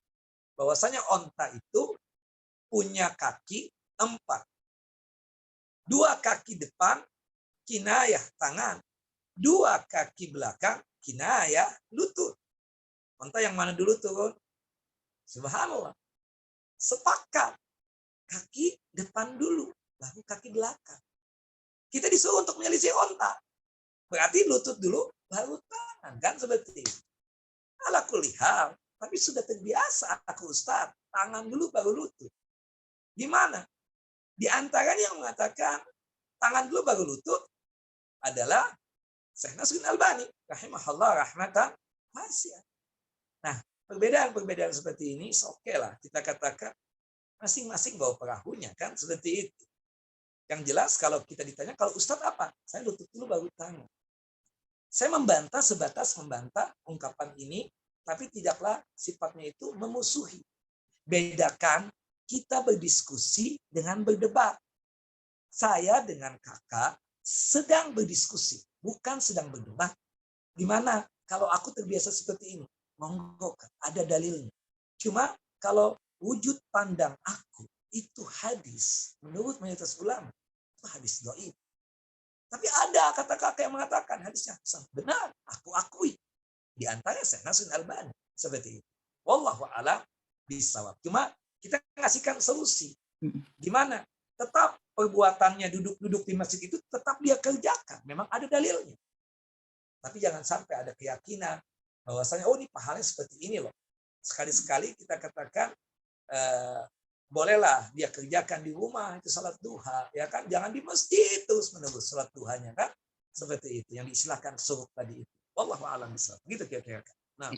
bahwasanya onta itu punya kaki 4. 2 kaki depan kinayah tangan. 2 kaki belakang kinayah lutut. Onta yang mana dulu turun? Subhanallah. Sepakat. Kaki depan dulu, baru kaki belakang. Kita disuruh untuk menyelisih onta. Berarti lutut dulu, baru tangan. Kan seperti itu. Ala kulli hal. Tapi sudah terbiasa aku Ustaz. Tangan dulu, baru lutut. Gimana? Di antaranya yang mengatakan tangan dulu, baru lutut adalah Syekh Nasruddin Albani. Rahimahullah rahmatan wasi'ah. Nah, perbedaan-perbedaan seperti ini, oke lah. Kita katakan masing-masing bawa perahunya. Kan seperti itu. Yang jelas kalau kita ditanya, kalau Ustadz apa? Saya lutut dulu baru tangan. Saya membantah sebatas membantah ungkapan ini, tapi tidaklah sifatnya itu memusuhi. Bedakan kita berdiskusi dengan berdebat. Saya dengan kakak sedang berdiskusi, bukan sedang berdebat. Gimana kalau aku terbiasa seperti ini? Monggo, ada dalilnya. Cuma kalau wujud pandang aku itu hadis, menurut mayoritas ulama, itu hadis dhaif. Tapi ada kata kakak yang mengatakan hadisnya hasan. Benar, aku akui. Di antaranya Syekh Nasruddin Albani. Seperti itu. Wallahu a'lam bishawab. Cuma kita ngasihkan solusi. Gimana? Tetap perbuatannya duduk-duduk di masjid itu tetap dia kerjakan. Memang ada dalilnya. Tapi jangan sampai ada keyakinan bahwasanya oh ini pahalanya seperti ini loh. sekali-sekali kita katakan bolehlah dia kerjakan di rumah itu salat duha, ya kan? Jangan di masjid terus menerus salat duhanya kan? Seperti itu yang diistilahkan surut tadi itu. Wallahu a'lam bishawab. Gitu kira-kira. Nah,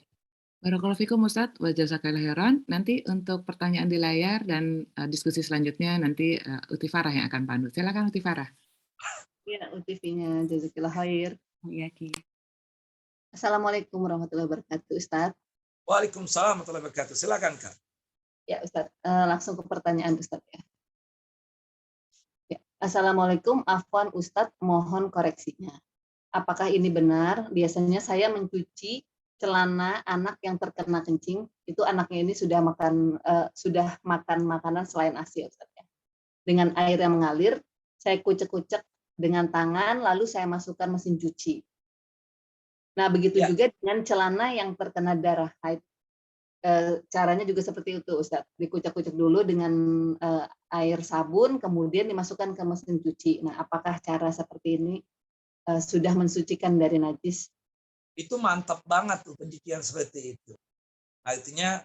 Barakallahu fikum Ustadz, wa jazakallahu khairan. Nanti untuk pertanyaan di layar dan diskusi selanjutnya nanti Uti Farah yang akan pandu. Silakan Uti Farah. Ya, UTV-nya jazakillah khair. Iya, Ki. Assalamualaikum warahmatullahi wabarakatuh, Ustadz. waalaikumsalam warahmatullahi wabarakatuh. Silakan Kak. Ya, Ustadz, langsung ke pertanyaan Ustadz ya. Ya. Assalamualaikum, afwan Ustadz, mohon koreksinya. Apakah ini benar? Biasanya saya mencuci celana anak yang terkena kencing, itu anaknya ini sudah makan makanan selain ASI, Ustadz ya. Dengan air yang mengalir, saya kucek-kucek dengan tangan, lalu saya masukkan mesin cuci. Nah, begitu juga dengan celana yang terkena darah haid. Caranya juga seperti itu, Ustadz. Dikucek-kucek dulu dengan air sabun, kemudian dimasukkan ke mesin cuci. Nah, apakah cara seperti ini sudah mensucikan dari najis? Itu mantap banget tuh pencucian seperti itu. Artinya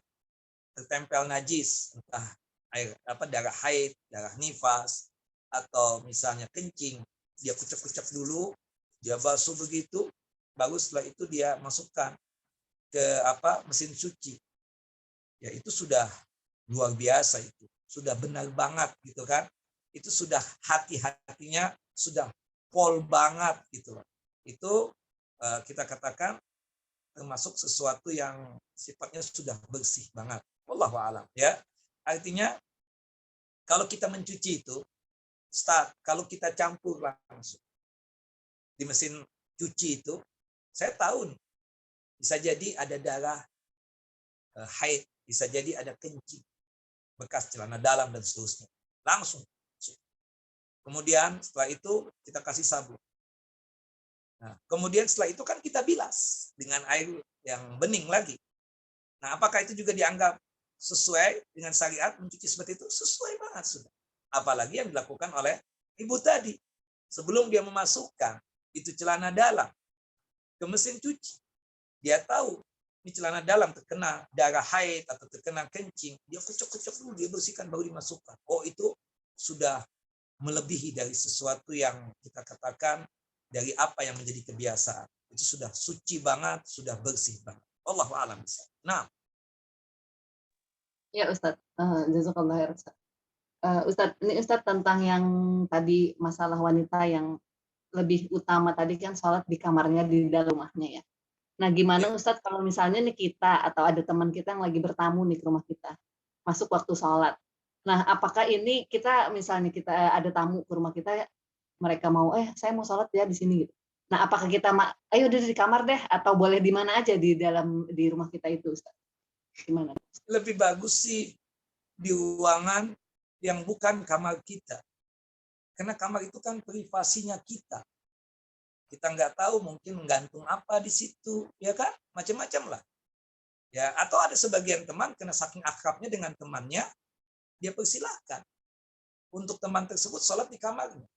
tertempel najis, entah air darah haid, darah nifas, atau misalnya kencing, dia kucek-kucek dulu, dia basuh begitu, baru setelah itu dia masukkan ke mesin cuci. Ya itu sudah luar biasa itu, sudah benar banget gitu kan. Itu sudah hati-hatinya sudah pol banget gitu. Itu kita katakan termasuk sesuatu yang sifatnya sudah bersih banget. Wallahu a'lam ya. Artinya kalau kita mencuci itu, Ustaz, kalau kita campur langsung di mesin cuci itu, saya tahu nih, bisa jadi ada darah haid, bisa jadi ada kencing, bekas celana dalam dan seterusnya. Langsung. Kemudian setelah itu kita kasih sabun. Nah, kemudian setelah itu kan kita bilas dengan air yang bening lagi. Nah, apakah itu juga dianggap sesuai dengan syariat mencuci seperti itu? Sesuai banget sudah. Apalagi yang dilakukan oleh ibu tadi. Sebelum dia memasukkan itu celana dalam ke mesin cuci, dia tahu ini celana dalam terkena darah haid atau terkena kencing, dia kucek-kucek dulu, dia bersihkan baru dimasukkan. Oh, itu sudah melebihi dari sesuatu yang kita katakan dari apa yang menjadi kebiasaan. Itu sudah suci banget, sudah bersih banget. Allahu a'lam. Nah, ya Ustadz, jazakallah khair Ustadz. Ustadz, ini Ustadz tentang yang tadi masalah wanita yang lebih utama tadi kan sholat di kamarnya di dalam rumahnya ya. Nah, gimana Ustadz kalau misalnya nih kita atau ada teman kita yang lagi bertamu nih ke rumah kita, masuk waktu sholat. Nah, apakah ini kita misalnya kita ada tamu ke rumah kita, mereka mau, saya mau sholat ya di sini gitu. Nah, apakah kita, ayo udah di kamar deh, atau boleh di mana aja di rumah kita itu Ustadz? Gimana? Lebih bagus sih di ruangan yang bukan kamar kita. Karena kamar itu kan privasinya kita. Kita nggak tahu mungkin menggantung apa di situ, ya kan? Macam-macam lah. Ya, atau ada sebagian teman karena saking akrabnya dengan temannya, dia persilahkan untuk teman tersebut sholat di kamarnya.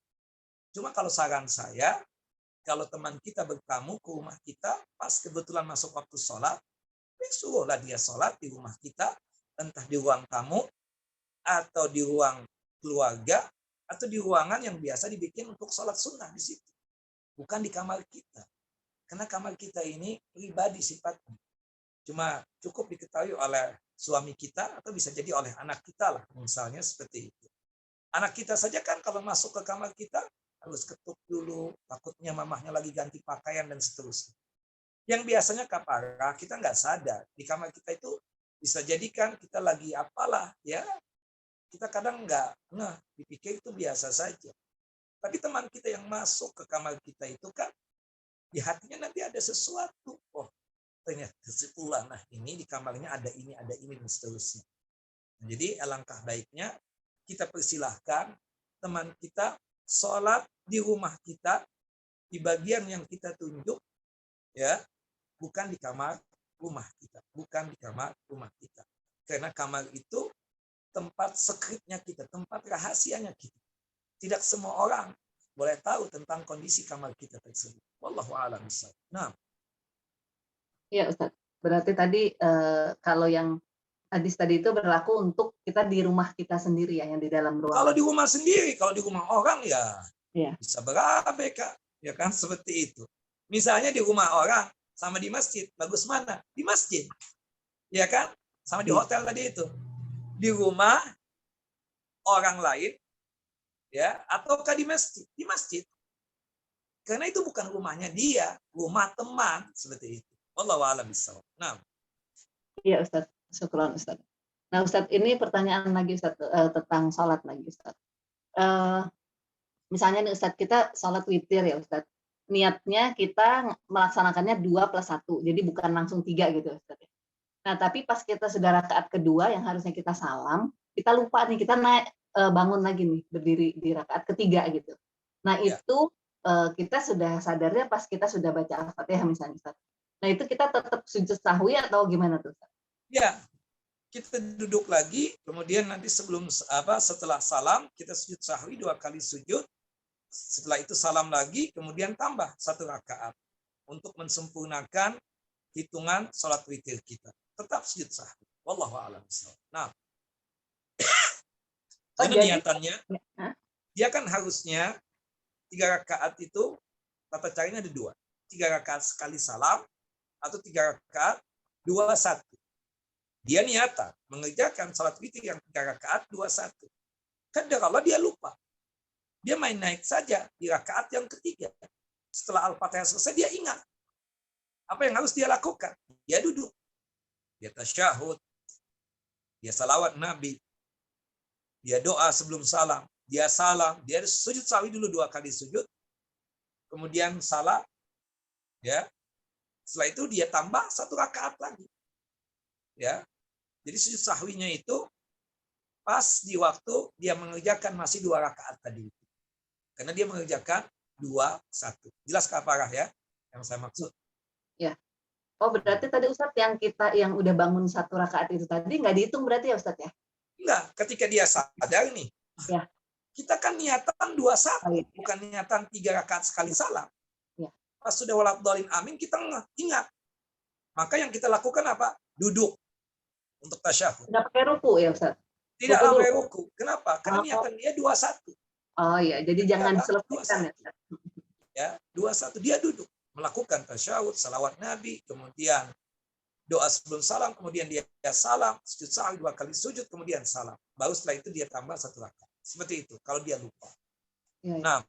Cuma kalau saran saya, kalau teman kita bertamu ke rumah kita, pas kebetulan masuk waktu sholat, suruhlah dia sholat di rumah kita, entah di ruang tamu, atau di ruang keluarga, atau di ruangan yang biasa dibikin untuk sholat sunnah di situ. Bukan di kamar kita. Karena kamar kita ini pribadi sifatnya. Cuma cukup diketahui oleh suami kita, atau bisa jadi oleh anak kita lah, misalnya seperti itu. Anak kita saja kan kalau masuk ke kamar kita, harus ketuk dulu, takutnya mamahnya lagi ganti pakaian dan seterusnya. Yang biasanya kapara kita nggak sadar di kamar kita itu bisa jadikan kita lagi apalah ya, kita kadang nggak dipikir itu biasa saja. Tapi teman kita yang masuk ke kamar kita itu kan di hatinya nanti ada sesuatu. Oh, ternyata kesimpulan, nah ini di kamarnya ada ini dan seterusnya. Jadi alangkah baiknya kita persilahkan teman kita sholat di rumah kita di bagian yang kita tunjuk, ya, bukan di kamar rumah kita, bukan di kamar rumah kita. Karena kamar itu tempat secretnya kita, tempat rahasianya kita. Tidak semua orang boleh tahu tentang kondisi kamar kita tersebut. Wallahu a'lam bishawab. Nah. Ya Ustadz. Berarti tadi kalau yang hadis tadi itu berlaku untuk kita di rumah kita sendiri ya, yang di dalam Kalau ruangan. di rumah sendiri, kalau di rumah orang ya Iya. bisa berabe, Kak. Ya kan, seperti itu. Misalnya di rumah orang sama di masjid, bagus mana? Di masjid. Ya kan? Sama di Iya. hotel tadi itu. Di rumah orang lain, ya, ataukah di masjid? Di masjid. Karena itu bukan rumahnya dia, rumah teman, seperti itu. Wallahu a'lam bishawab. Nah, Iya Ustaz, syukron Ustaz. Nah Ustaz, ini pertanyaan lagi Ustaz, tentang sholat lagi Ustaz. Misalnya nih Ustaz, kita sholat witir ya Ustaz. Niatnya kita melaksanakannya 2+1, jadi bukan langsung 3 gitu Ustaz. Nah tapi pas kita sudah rakaat kedua yang harusnya kita salam, kita lupa nih, kita naik bangun lagi nih, berdiri di rakaat ketiga gitu. Nah ya. itu kita sudah sadarnya pas kita sudah baca Al-Fatihah misalnya Ustaz. Nah itu kita tetap sujud sahwi atau gimana tuh Ustaz? Ya, kita duduk lagi, kemudian nanti setelah salam kita sujud sahwi 2 kali sujud. Setelah itu salam lagi, kemudian tambah 1 rakaat untuk mensempurnakan hitungan sholat witir kita. Tetap sujud sahwi. Wallahu a'lam bishawab. Nah, karena niatannya, dia kan harusnya 3 rakaat itu tata caranya ada 2. 3 rakaat sekali salam atau 3 rakaat 2-1. Dia niatan mengerjakan salat witir yang 3 rakaat 2-1. Kadang-kadang dia lupa. Dia main naik saja di rakaat yang ketiga. Setelah Al-Fatihah selesai, dia ingat. Apa yang harus dia lakukan? Dia duduk. Dia tasyahud. Dia salawat Nabi. Dia doa sebelum salam. Dia salam. Dia sujud sahwi dulu 2 kali sujud. Kemudian salam. Ya. Setelah itu dia tambah 1 rakaat lagi. Ya. Jadi sujud sahwinya itu pas di waktu dia mengerjakan masih 2 rakaat tadi. Karena dia mengerjakan 2-1. Jelas Kak Farah ya? Yang saya maksud. Ya. Oh berarti tadi Ustadz yang udah bangun 1 rakaat itu tadi nggak dihitung berarti ya Ustadz ya? Enggak, ketika dia sadar nih. Ya. Kita kan niatan 2-1, bukan niatan 3 rakaat sekali salam. Ya. Pas sudah waladhdallin amin, kita ingat. Maka yang kita lakukan apa? Duduk untuk tasyahud. Nggak pakai ruku ya Ustadz? Tidak pakai ruku. Kenapa? Karena niatan dia 2-1. Oh iya, jadi jangan diselesaikan ya. Ya, 2-1 dia duduk melakukan tasyahud, salawat Nabi, kemudian doa sebelum salam, kemudian dia salam, sujud sahwi 2 kali sujud, kemudian salam. Baru setelah itu dia tambah 1 rakaat. Seperti itu. Kalau dia lupa. Ya. Nah.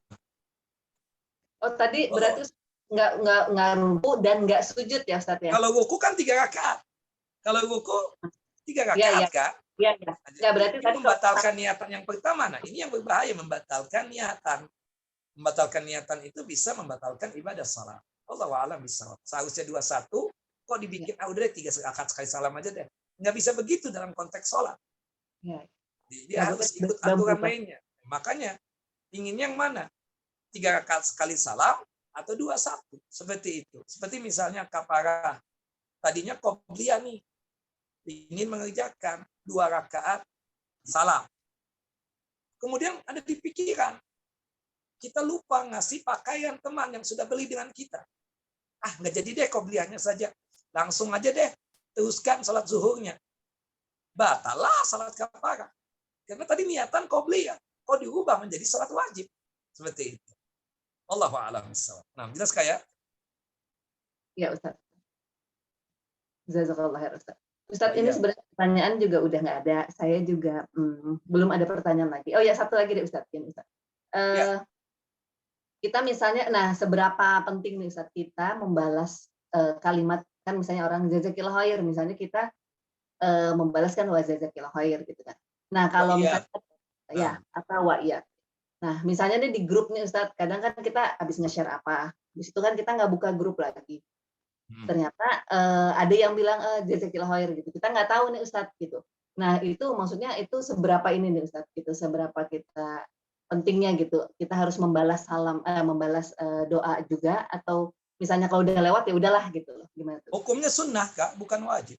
Oh tadi berarti nggak ruku dan nggak sujud ya Ustadz ya? Kalau ruku kan 3 rakaat. Kalau ruku 3 rakaat ya. Kak. Iya, ya. Nggak berarti ini tadi membatalkan niatan yang pertama. Nah, ini yang berbahaya, membatalkan niatan. Membatalkan niatan itu bisa membatalkan ibadah salat. Allahu a'lam bishawab. Seharusnya 2-1, kok dibikin udah deh 3 rakaat sekali salam aja deh. Nggak bisa begitu dalam konteks salat. Ya. Dia harus ikut aturan mainnya. Makanya ingin yang mana? 3 rakaat sekali salam atau 2-1. Seperti itu. Seperti misalnya kafarah. Tadinya qobliyah nih. Ingin mengerjakan 2 rakaat salam. Kemudian ada di pikiran, kita lupa ngasih pakaian teman yang sudah beli dengan kita. Nggak jadi deh qobliyahnya saja. Langsung aja deh, teruskan salat zuhurnya. Batalah salat kafarah. Karena tadi niatan qobliyah. Kok diubah menjadi salat wajib. Seperti itu. Allahu a'lam bishawab. Nah, jelas kayak? Ya Ustaz. Jazakallah khair Ustaz. Ustaz, ini sebenarnya pertanyaan juga udah nggak ada. Saya juga belum ada pertanyaan lagi. Oh ya, satu lagi deh Ustaz. Kita misalnya, seberapa penting nih Ustaz kita membalas kalimat, kan misalnya orang jazakillah khair, misalnya kita membalaskan wa jazakillah khair gitu kan. Nah kalau misalnya atau wa iya. Nah misalnya nih di grup nih Ustaz, kadang kan kita habis nge-share apa, di situ kan kita nggak buka grup lagi. Ternyata ada yang bilang jazakillah khair gitu. Kita nggak tahu nih Ustadz gitu. Nah itu maksudnya itu seberapa ini nih Ustadz gitu, seberapa kita pentingnya gitu. Kita harus membalas salam, membalas doa juga, atau misalnya kalau udah lewat ya udahlah gitu loh. Gimana tuh? Hukumnya sunnah Kak, bukan wajib.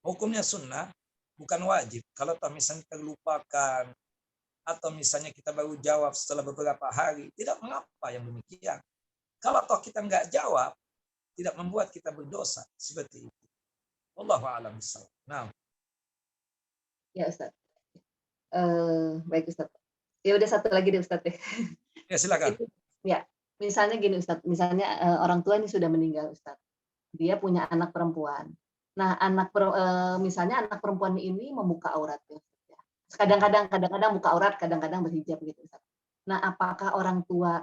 Hukumnya sunnah, bukan wajib. Kalau misalnya terlupakan atau misalnya kita baru jawab setelah beberapa hari, tidak mengapa yang demikian. Kalau toh kita nggak jawab, tidak membuat kita berdosa seperti itu. Wallahu a'lam bishawab. Nah, Ya Ustaz. Baik Ustaz. Ya udah satu lagi deh Ustaz ya. ya silakan. Ya, misalnya gini Ustaz, misalnya orang tua ini sudah meninggal Ustaz. Dia punya anak perempuan. Nah, misalnya anak perempuan ini membuka aurat ya. Kadang-kadang buka aurat, kadang-kadang berhijab gitu Ustaz. Nah, apakah orang tua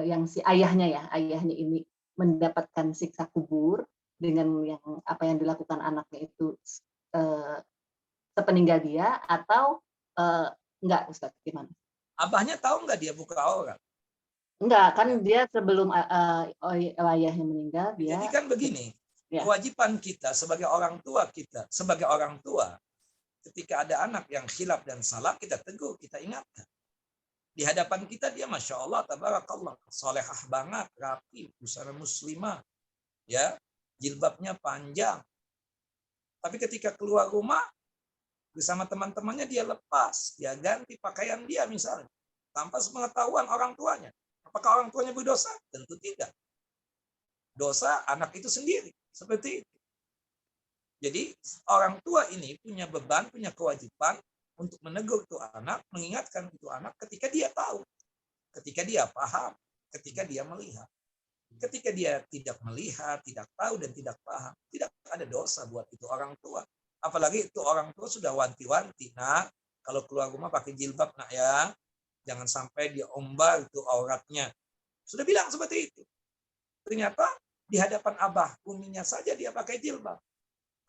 yang si ayahnya ini mendapatkan siksa kubur dengan apa yang dilakukan anaknya itu sepeninggal dia atau enggak Ustaz, gimana? Abahnya tahu nggak dia buka aurat? Enggak, kan dia sebelum ayahnya meninggal dia. Jadi kan begini, kewajiban kita sebagai orang tua ketika ada anak yang khilaf dan salah, kita tegur, kita ingatkan. Di hadapan kita dia Masya Allah, tabarakallah, solehah banget, rapi, busana muslimah, ya, jilbabnya panjang. Tapi ketika keluar rumah, bersama teman-temannya dia lepas, dia ganti pakaian dia misalnya, tanpa sepengetahuan orang tuanya. Apakah orang tuanya berdosa? Tentu tidak. Dosa anak itu sendiri, seperti itu. Jadi orang tua ini punya beban, punya kewajiban untuk menegur itu anak, mengingatkan itu anak ketika dia tahu, ketika dia paham, ketika dia melihat. Ketika dia tidak melihat, tidak tahu, dan tidak paham, tidak ada dosa buat itu orang tua. Apalagi itu orang tua sudah wanti-wanti, nah kalau keluar rumah pakai jilbab, nak ya, jangan sampai dia ombar itu auratnya. Sudah bilang seperti itu. Ternyata di hadapan abah, uminya saja dia pakai jilbab.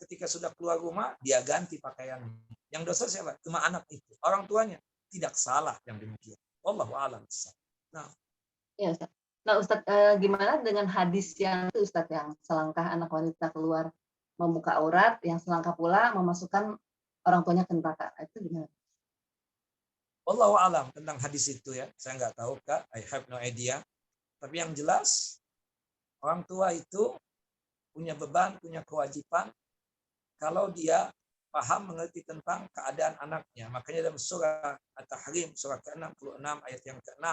Ketika sudah keluar rumah, dia ganti pakaiannya. Yang dosa siapa? Cuma anak itu. Orang tuanya tidak salah yang demikian. Wallahu a'lam. Nah, ya Ustaz. Nah Ustaz, gimana dengan hadis yang itu Ustaz, yang selangkah anak wanita keluar membuka aurat, yang selangkah pula memasukkan orang tuanya ke neraka? Itu gimana? wallahu a'lam tentang hadis itu ya. Saya nggak tahu Kak, I have no idea. Tapi yang jelas, orang tua itu punya beban, punya kewajiban kalau dia paham mengerti tentang keadaan anaknya. Makanya dalam surah At-Tahrim, surah ke-66 ayat yang ke-6,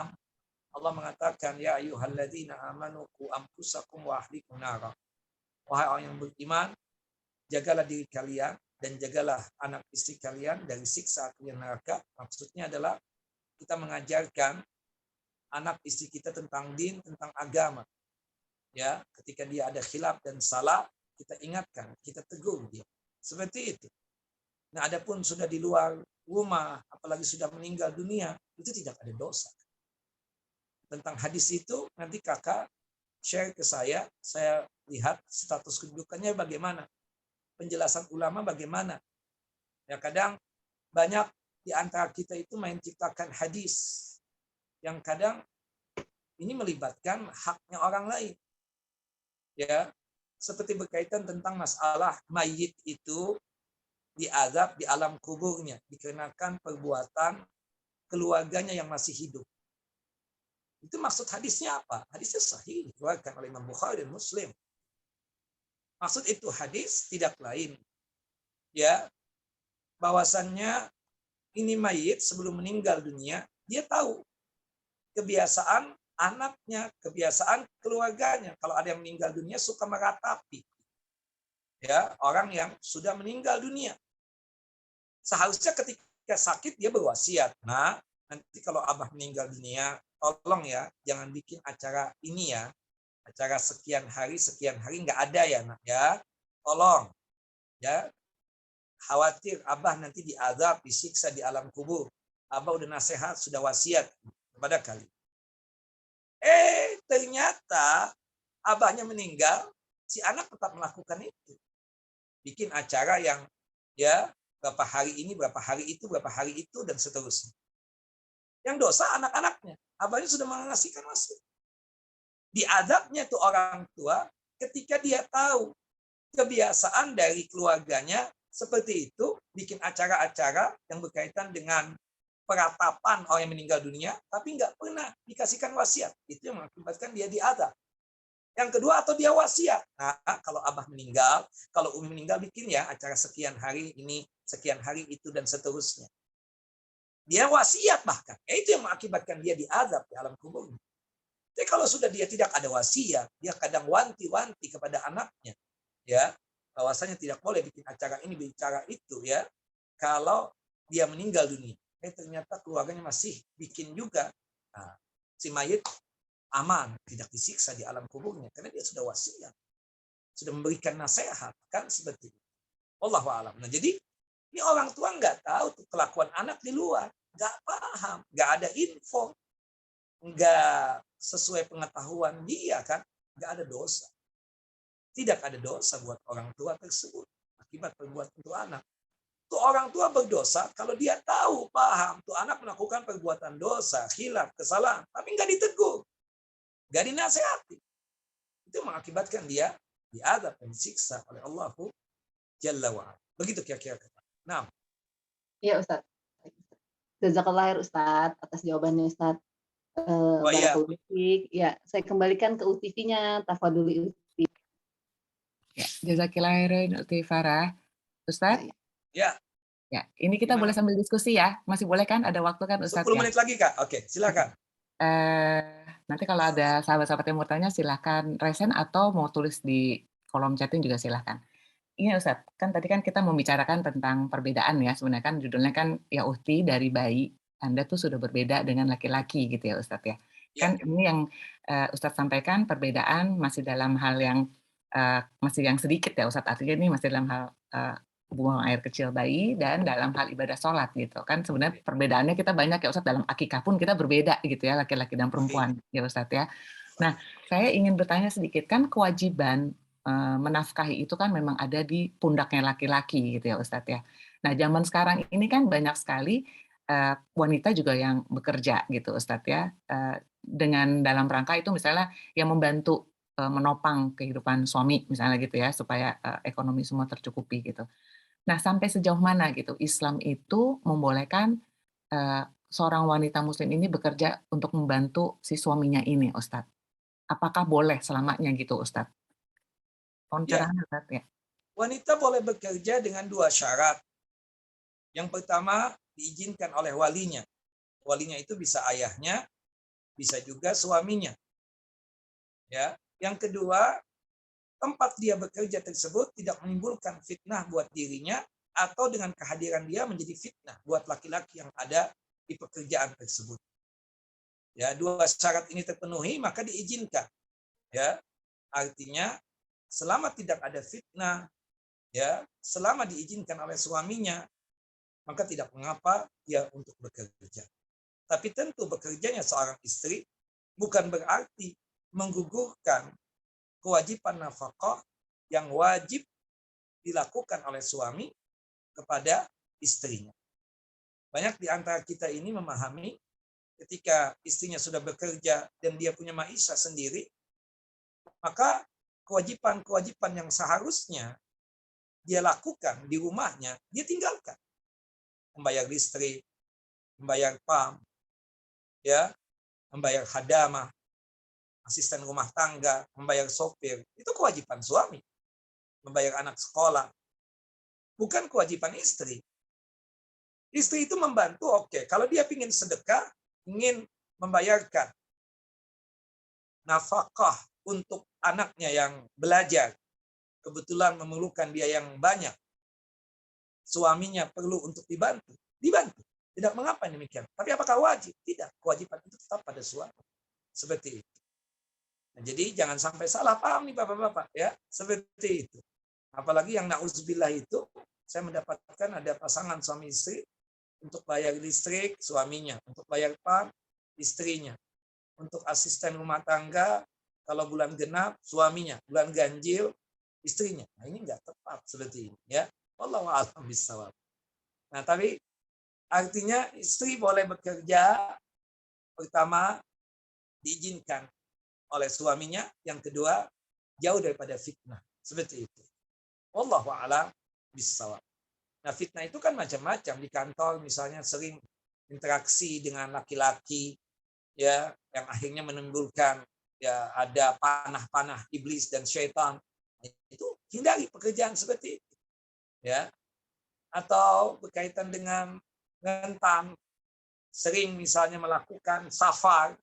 Allah mengatakan, ya ayyuhalladzina amanu qu anfusakum wa ahlikum nara. Wahai orang yang beriman, jagalah diri kalian dan jagalah anak istri kalian dari siksa api neraka. Maksudnya adalah kita mengajarkan anak istri kita tentang din, tentang agama. Ya, ketika dia ada khilaf dan salah, kita ingatkan, kita tegur dia. Seperti itu. Nah, adapun sudah di luar rumah, apalagi sudah meninggal dunia, itu tidak ada dosa. Tentang hadis itu, nanti kakak share ke saya lihat status kedudukannya bagaimana. Penjelasan ulama bagaimana. Ya, kadang banyak di antara kita itu main ciptakan hadis. Yang kadang ini melibatkan haknya orang lain. Ya, seperti berkaitan tentang masalah mayit itu diazab di alam kuburnya dikarenakan perbuatan keluarganya yang masih hidup. Itu maksud hadisnya apa? Hadisnya sahih, dikeluarkan oleh Imam Bukhari dan Muslim. Maksud itu hadis tidak lain, ya, bahwasannya ini mayit sebelum meninggal dunia, dia tahu kebiasaan anaknya, kebiasaan keluarganya. Kalau ada yang meninggal dunia suka meratapi, ya, orang yang sudah meninggal dunia. Seharusnya ketika sakit dia berwasiat. Nah, nanti kalau abah meninggal dunia, tolong ya, jangan bikin acara ini ya, acara sekian hari nggak ada ya nak ya, tolong ya, khawatir abah nanti diazab, disiksa di alam kubur. Abah udah nasihat, sudah wasiat kepada kalian. Ternyata abahnya meninggal, si anak tetap melakukan itu. Bikin acara yang ya berapa hari ini, berapa hari itu, dan seterusnya. Yang dosa anak-anaknya. Abahnya sudah mengasihkan wasiat. Diadabnya tuh orang tua ketika dia tahu kebiasaan dari keluarganya seperti itu, bikin acara-acara yang berkaitan dengan peratapan orang yang meninggal dunia, tapi nggak pernah dikasihkan wasiat. Itu yang mengakibatkan dia diadab. Yang kedua, atau dia wasiat. Nah, kalau abah meninggal, kalau umi meninggal, bikin ya acara sekian hari ini, sekian hari itu, dan seterusnya. Dia wasiat bahkan. Itu yang mengakibatkan dia diazab di alam kubur. Itu Tapi kalau sudah dia tidak ada wasiat, dia kadang wanti-wanti kepada anaknya, ya, bahwasanya tidak boleh bikin acara ini, bicara itu, ya. Kalau dia meninggal dunia, ternyata keluarganya masih bikin juga. Nah, si mayit aman, tidak disiksa di alam kuburnya karena dia sudah wasiat, sudah memberikan nasihat, kan seperti itu. Wallahu a'lam. Nah, jadi ini orang tua nggak tahu tuh kelakuan anak di luar, nggak paham, nggak ada info, nggak sesuai pengetahuan dia, kan nggak ada dosa. Tidak ada dosa buat orang tua tersebut akibat perbuatan itu anak. Tuh orang tua berdosa kalau dia tahu, paham, tuh anak melakukan perbuatan dosa, khilaf, kesalahan, tapi nggak ditegur, nggak dinasehati. Itu mengakibatkan dia diazab dan disiksa oleh Allah Jalla wa'ala. Begitu kira-kira. Nah. Iya Ustaz. Jazakallah khair Ustaz atas jawabannya Ustaz. Barakallahu fiik. Ya, saya kembalikan ke UTV-nya. Tafadholi UTV. Ya, jazakillah khairan Uti Farah. Ustaz? Ya. Ya, ini kita boleh sambil diskusi ya. Masih boleh kan? Ada waktu kan Ustaz? 10 menit lagi Kak. Oke, silakan. Nanti kalau ada sahabat-sahabat yang mau tanya silakan resen atau mau tulis di kolom chatting juga silakan. Iya Ustaz, kan tadi kan kita membicarakan tentang perbedaan ya, sebenarnya kan judulnya kan ya Uhti dari bayi, Anda tuh sudah berbeda dengan laki-laki gitu ya Ustaz ya. Kan ini yang Ustaz sampaikan perbedaan masih dalam hal yang masih yang sedikit ya Ustaz, artinya ini masih dalam hal buang air kecil bayi dan dalam hal ibadah sholat gitu kan. Sebenarnya perbedaannya kita banyak ya Ustaz, dalam akikah pun kita berbeda gitu ya, laki-laki dan perempuan ya Ustaz ya. Nah, saya ingin bertanya sedikit, kan kewajiban menafkahi itu kan memang ada di pundaknya laki-laki gitu ya Ustadz ya. Nah zaman sekarang ini kan banyak sekali wanita juga yang bekerja gitu Ustadz ya, dengan dalam rangka itu misalnya yang membantu menopang kehidupan suami misalnya gitu ya, supaya ekonomi semua tercukupi gitu. Nah sampai sejauh mana gitu Islam itu membolehkan seorang wanita muslim ini bekerja untuk membantu si suaminya ini Ustadz? Apakah boleh selamanya gitu Ustadz? Ya. Wanita boleh bekerja dengan 2 syarat. Yang pertama, diizinkan oleh walinya. Walinya itu bisa ayahnya, bisa juga suaminya. Ya. Yang kedua, tempat dia bekerja tersebut tidak menimbulkan fitnah buat dirinya atau dengan kehadiran dia menjadi fitnah buat laki-laki yang ada di pekerjaan tersebut. Ya, 2 syarat ini terpenuhi maka diizinkan. Ya. Artinya selama tidak ada fitnah, ya, selama diizinkan oleh suaminya, maka tidak mengapa dia untuk bekerja. Tapi tentu bekerjanya seorang istri bukan berarti menggugurkan kewajiban nafkah yang wajib dilakukan oleh suami kepada istrinya. Banyak di antara kita ini memahami ketika istrinya sudah bekerja dan dia punya maisha sendiri, maka kewajiban-kewajiban yang seharusnya dia lakukan di rumahnya, dia tinggalkan. Membayar listrik, membayar PAM, ya, membayar khadamah, asisten rumah tangga, membayar sopir, itu kewajiban suami. Membayar anak sekolah, bukan kewajiban istri. Istri itu membantu, oke. Kalau dia ingin sedekah, ingin membayarkan nafkah untuk anaknya yang belajar, kebetulan memerlukan biaya yang banyak, suaminya perlu untuk dibantu, tidak mengapa demikian. Tapi apakah wajib? Tidak, kewajiban itu tetap pada suami. Seperti itu. Nah, jadi jangan sampai salah paham nih bapak-bapak ya, seperti itu. Apalagi yang na'udzubillah itu, saya mendapatkan ada pasangan suami istri untuk bayar listrik suaminya, untuk bayar PAM istrinya, untuk asisten rumah tangga kalau bulan genap suaminya, bulan ganjil istrinya. Nah, ini enggak tepat seperti ini ya. Wallahu a'lam bishawab. Nah, tapi artinya istri boleh bekerja, pertama diizinkan oleh suaminya, yang kedua jauh daripada fitnah. Seperti itu. Wallahu a'lam bishawab. Nah, fitnah itu kan macam-macam. Di kantor misalnya sering interaksi dengan laki-laki ya, yang akhirnya menimbulkan ya ada panah-panah iblis dan syaitan. Itu hindari pekerjaan seperti itu. Ya. Atau berkaitan dengan rentan sering misalnya melakukan safar,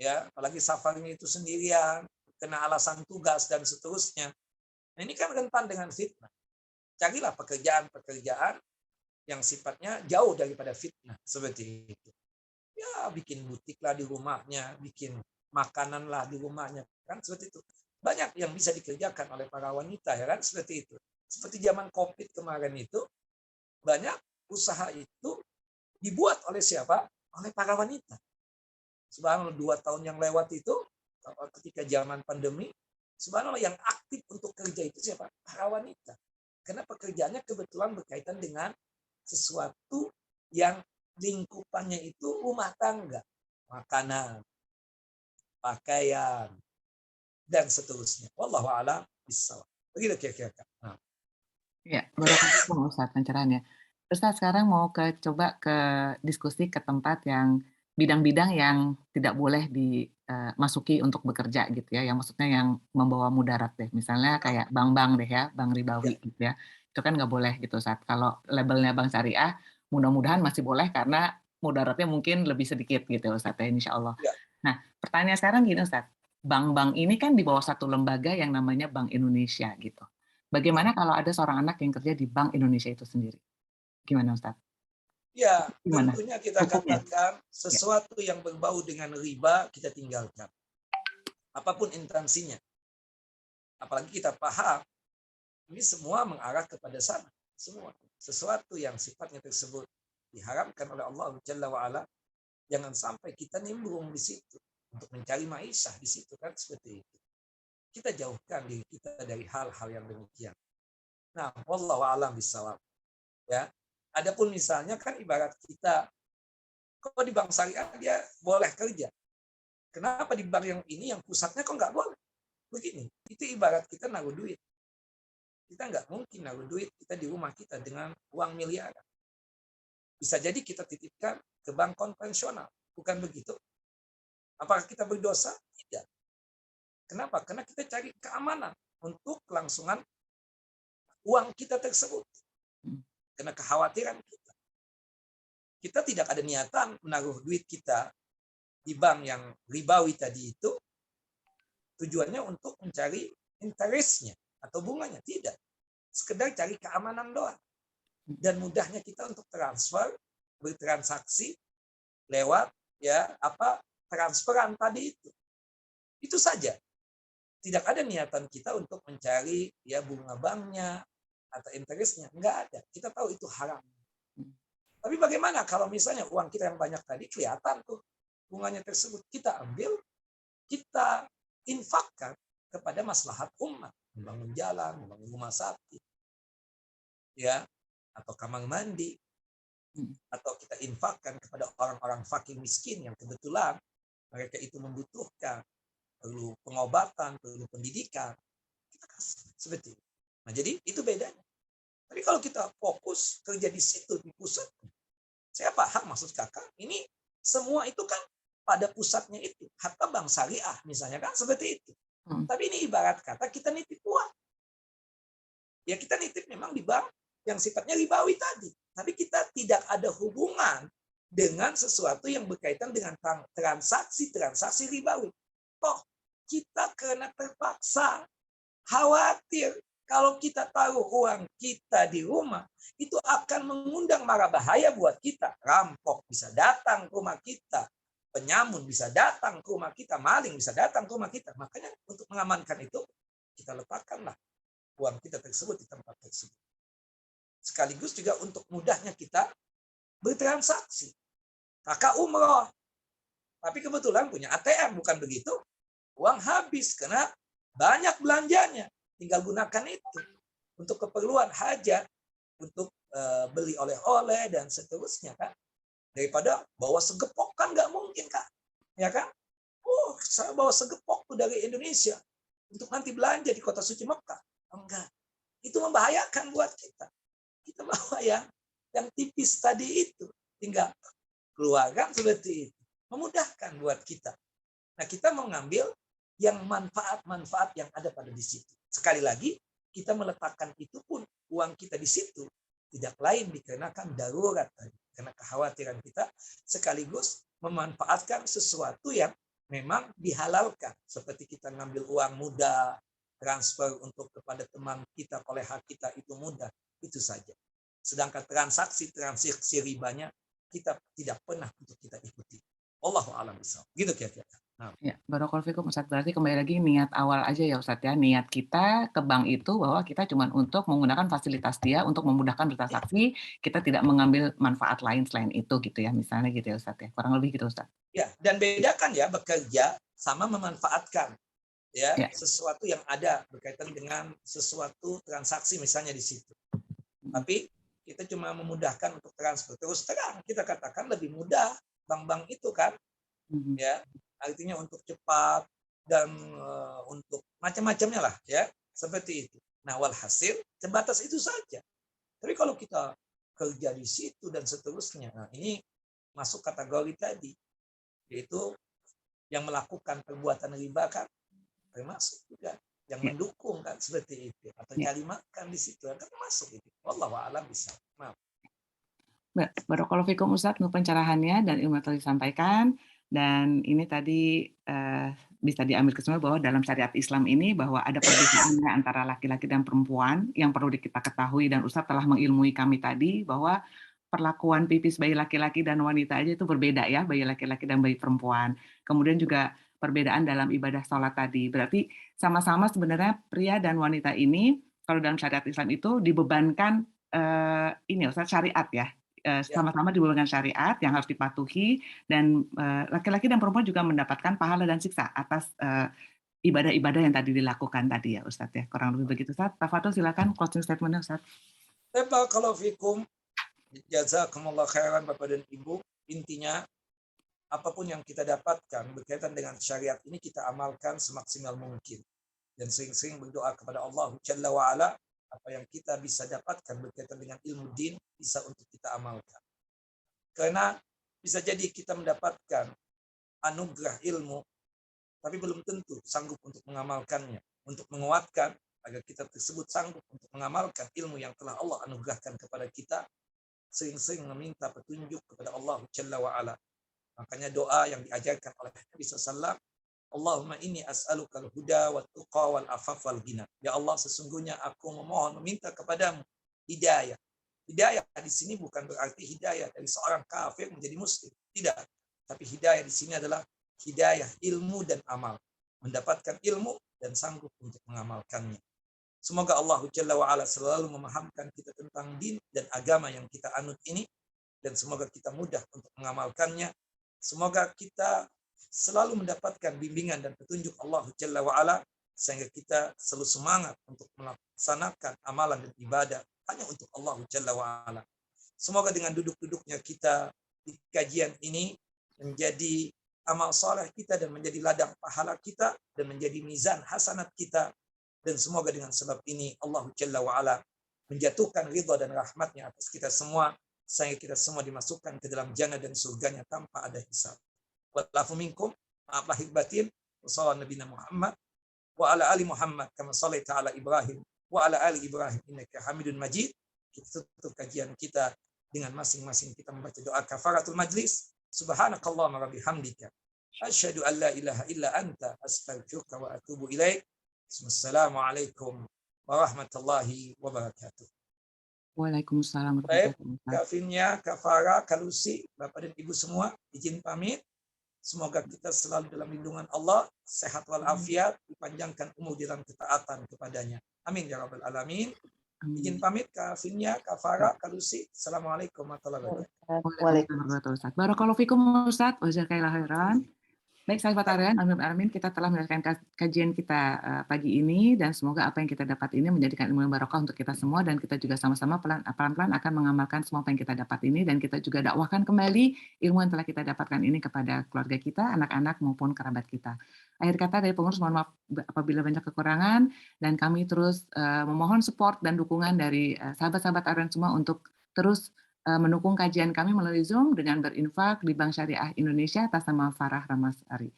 ya, apalagi safarnya itu sendirian, kena alasan tugas dan seterusnya. Nah, ini kan rentan dengan fitnah. Carilah pekerjaan-pekerjaan yang sifatnya jauh daripada fitnah seperti itu. Ya, bikin butik lah di rumahnya, bikin makanan lah di rumahnya, kan seperti itu. Banyak yang bisa dikerjakan oleh para wanita, ya kan, seperti itu. Seperti zaman COVID kemarin itu, banyak usaha itu dibuat oleh siapa? Oleh para wanita. Subhanallah, 2 tahun yang lewat itu, ketika zaman pandemi, subhanallah yang aktif untuk kerja itu siapa? Para wanita. Karena pekerjaannya kebetulan berkaitan dengan sesuatu yang lingkupannya itu rumah tangga, makanan, pakaian, dan seterusnya. Wallahu a'lam bishawab. Begitu kira-kira. Nah. Ya, barakallahu Ustaz pencerahannya. Ustaz sekarang mau coba ke diskusi ke tempat yang bidang-bidang yang tidak boleh dimasuki untuk bekerja gitu ya, yang maksudnya yang membawa mudarat deh. Misalnya kayak bank-bank deh ya, bank ribawi gitu ya. Itu kan nggak boleh gitu Ustaz. Kalau labelnya bank syariah, mudah-mudahan masih boleh karena mudaratnya mungkin lebih sedikit gitu Ustaz ya, insya Allah. Ya. Nah, pertanyaan sekarang gini Ustaz, bank-bank ini kan di bawah satu lembaga yang namanya Bank Indonesia gitu. Bagaimana kalau ada seorang anak yang kerja di Bank Indonesia itu sendiri? Gimana Ustaz? Ya, Gimana? tentunya kita Hukumnya? katakan sesuatu yang berbau dengan riba kita tinggalkan. Apapun intansinya. Apalagi kita paham, ini semua mengarah kepada sana. Semua. Sesuatu yang sifatnya tersebut diharamkan oleh Allah Jalla wa'ala, jangan sampai kita nimbrung di situ untuk mencari maisha di situ, kan seperti itu. Kita jauhkan diri kita dari hal-hal yang demikian. Nah, wallahu a'lam bishawab. Ya. Adapun misalnya kan ibarat kita, kok di bank syariah dia boleh kerja. Kenapa di bank yang ini yang pusatnya kok nggak boleh? Begini, itu ibarat kita naruh duit. Kita nggak mungkin naruh duit kita di rumah kita dengan uang miliaran. Bisa jadi kita titipkan ke bank konvensional. Bukan begitu? Apakah kita berdosa? Tidak. Kenapa? Karena kita cari keamanan untuk kelangsungan uang kita tersebut. Karena kekhawatiran kita. Kita tidak ada niatan menaruh duit kita di bank yang ribawi tadi itu, tujuannya untuk mencari interestnya atau bunganya. Tidak. Sekedar cari keamanan doang. Dan mudahnya kita untuk transfer, bertransaksi lewat transferan tadi itu. Itu saja. Tidak ada niatan kita untuk mencari bunga banknya atau interestnya. Enggak ada. Kita tahu itu haram. Tapi bagaimana kalau misalnya uang kita yang banyak tadi kelihatan tuh bunganya tersebut, kita ambil, kita infakkan kepada maslahat umat, membangun jalan, membangun rumah sakit, ya, atau kamar mandi, atau kita infakkan kepada orang-orang fakir miskin yang kebetulan mereka itu membutuhkan, perlu pengobatan, perlu pendidikan, kita kasih seperti itu. Nah, jadi itu bedanya. Tapi kalau kita fokus kerja di situ, di pusat, saya paham maksud kakak, ini semua itu kan pada pusatnya itu. Hatta bank syariah misalnya kan seperti itu. Tapi ini ibarat kata kita nitip uang. Ya kita nitip memang di bank yang sifatnya ribawi tadi. Tapi kita tidak ada hubungan dengan sesuatu yang berkaitan dengan transaksi ribawi. Toh kita karena terpaksa khawatir kalau kita taruh uang kita di rumah, itu akan mengundang mara bahaya buat kita. Rampok bisa datang ke rumah kita, penyamun bisa datang ke rumah kita, maling bisa datang ke rumah kita. Makanya untuk mengamankan itu, kita letakkanlah uang kita tersebut di tempat tersebut. Sekaligus juga untuk mudahnya kita bertransaksi. Kakak umroh, tapi kebetulan punya ATM, bukan begitu? Uang habis karena banyak belanjanya. Tinggal gunakan itu untuk keperluan hajat, untuk beli oleh-oleh dan seterusnya kan. Daripada bawa segepok kan nggak mungkin Kak, ya kan? Oh, saya bawa segepok tuh dari Indonesia untuk nanti belanja di kota suci Mekah. Enggak, itu membahayakan buat kita. Kita bawa yang tipis tadi itu, tinggal keluarkan seperti itu, memudahkan buat kita. Nah, kita mau ngambil yang manfaat-manfaat yang ada pada di situ. Sekali lagi, kita meletakkan itu pun uang kita di situ tidak lain dikarenakan darurat tadi. karena kekhawatiran kita, sekaligus memanfaatkan sesuatu yang memang dihalalkan, seperti kita ngambil uang mudah, transfer untuk kepada teman kita, koleha kita itu mudah, itu saja. Sedangkan transaksi ribanya kita tidak pernah untuk kita ikuti. Allahu a'lam bishawab. Gitu kira-kira. Nah. Ya, barakallahu fikum Ustaz. Berarti kembali lagi niat awal aja ya Ustaz ya. Niat kita ke bank itu bahwa kita cuma untuk menggunakan fasilitas dia untuk memudahkan bertransaksi, kita tidak mengambil manfaat lain selain itu gitu ya. Misalnya gitu ya Ustaz ya. Kurang lebih gitu Ustaz. Ya, dan bedakan ya bekerja sama memanfaatkan ya, sesuatu yang ada berkaitan dengan sesuatu transaksi misalnya di situ. Tapi kita cuma memudahkan untuk transfer. Terus terang kita katakan lebih mudah bank-bank itu kan. Ya, artinya untuk cepat dan untuk macam-macamnya lah ya, seperti itu. Nah, walhasil sebatas itu saja. Tapi kalau kita kerja di situ dan seterusnya, nah ini masuk kategori tadi, yaitu yang melakukan perbuatan riba kan termasuk juga yang mendukung kan seperti itu, atau cari makan di situ kan termasuk itu. Wallahu a'lam bishawab. Maaf. Barakallahu fikum Ustaz untuk pencerahannya dan ilmu yang telah disampaikan. Dan ini tadi bisa diambil kesimpulan bahwa dalam syariat Islam ini bahwa ada perbedaan antara laki-laki dan perempuan yang perlu kita ketahui, dan Ustaz telah mengilmui kami tadi bahwa perlakuan pipis bayi laki-laki dan wanita aja itu berbeda ya, bayi laki-laki dan bayi perempuan. Kemudian juga perbedaan dalam ibadah sholat tadi. Berarti sama-sama sebenarnya pria dan wanita ini kalau dalam syariat Islam itu dibebankan ini Ustaz syariat ya. Sama-sama dibebankan syariat yang harus dipatuhi, dan laki-laki dan perempuan juga mendapatkan pahala dan siksa atas ibadah-ibadah yang tadi dilakukan tadi ya Ustaz ya. Kurang lebih begitu Ustaz. Tafadhol silakan closing statement-nya Ustaz. Barakallahu fikum. Jazakumullah khairan Bapak dan Ibu. Intinya apapun yang kita dapatkan berkaitan dengan syariat ini kita amalkan semaksimal mungkin, dan sering-sering berdoa kepada Allah Jalla wa Ala, apa yang kita bisa dapatkan berkaitan dengan ilmu din bisa untuk kita amalkan. Karena bisa jadi kita mendapatkan anugerah ilmu, tapi belum tentu sanggup untuk mengamalkannya. Untuk menguatkan agar kita tersebut sanggup untuk mengamalkan ilmu yang telah Allah anugerahkan kepada kita, sering-sering meminta petunjuk kepada Allah Jalla wa Ala. Makanya doa yang diajarkan oleh Nabi SAW, Allahumma inni as'aluka al-huda wa tuqa wal afaf wal ghina. Ya Allah, sesungguhnya aku memohon, meminta kepadamu hidayah. Hidayah di sini bukan berarti hidayah dari seorang kafir menjadi muslim. Tidak. Tapi hidayah di sini adalah hidayah ilmu dan amal. Mendapatkan ilmu dan sanggup untuk mengamalkannya. Semoga Allah Jalla wa Ala selalu memahamkan kita tentang din dan agama yang kita anut ini, dan semoga kita mudah untuk mengamalkannya. Semoga kita selalu mendapatkan bimbingan dan petunjuk Allah Jalla wa Ala, sehingga kita selalu semangat untuk melaksanakan amalan dan ibadah hanya untuk Allah Jalla wa Ala. Semoga dengan duduk-duduknya kita di kajian ini menjadi amal saleh kita dan menjadi ladang pahala kita dan menjadi mizan hasanat kita, dan semoga dengan sebab ini Allah Jalla wa Ala menjatuhkan ridha dan rahmatnya atas kita semua, sehingga kita semua dimasukkan ke dalam jannah dan surganya tanpa ada hisab. Wa'alafu minkum, maaf lahir batin, wassalam Nabi Muhammad, wa ala ali Muhammad, kama sallaita ala Ibrahim, wa ala ali Ibrahim, innaka hamidun majid. Kita tutup kajian kita dengan masing-masing kita membaca doa kafaratul majlis. Subhanakallahumma wa bihamdika, asyhadu an la ilaha illa anta, astaghfiruka wa atubu ilaik. Assalamualaikum warahmatullahi wabarakatuh. Waalaikumsalam Baik, Kafinnya, Kafara, Kalusi, Bapak dan Ibu semua, izin pamit. Semoga kita selalu dalam lindungan Allah, sehat walafiat, dipanjangkan umur dalam ketaatan kepadanya. Amin ya rabbal alamin. Izin pamit Kafinnya, Kafara, Kalusi. Assalamualaikum warahmatullahi wabarakatuh. Waalaikumsalam. Barakallahu fikum Ustaz, wa jazakallahu khairan. Baik, sahabat Arian, amin, kita telah menyelesaikan kajian kita pagi ini, dan semoga apa yang kita dapat ini menjadikan ilmu yang barokah untuk kita semua, dan kita juga sama-sama pelan-pelan akan mengamalkan semua apa yang kita dapat ini, dan kita juga dakwahkan kembali ilmu yang telah kita dapatkan ini kepada keluarga kita, anak-anak maupun kerabat kita. Akhir kata dari pengurus, mohon maaf apabila banyak kekurangan, dan kami terus memohon support dan dukungan dari sahabat-sahabat Arian semua untuk terus mendukung kajian kami melalui Zoom dengan berinfak di Bank Syariah Indonesia atas nama Farah Ramasari.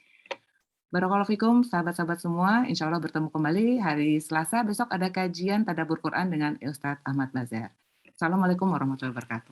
Barakallahu fikum, sahabat-sahabat semua. Insya Allah bertemu kembali hari Selasa. Besok ada kajian Tadabbur Quran dengan Ustadz Ahmad Bazar. Assalamualaikum warahmatullahi wabarakatuh.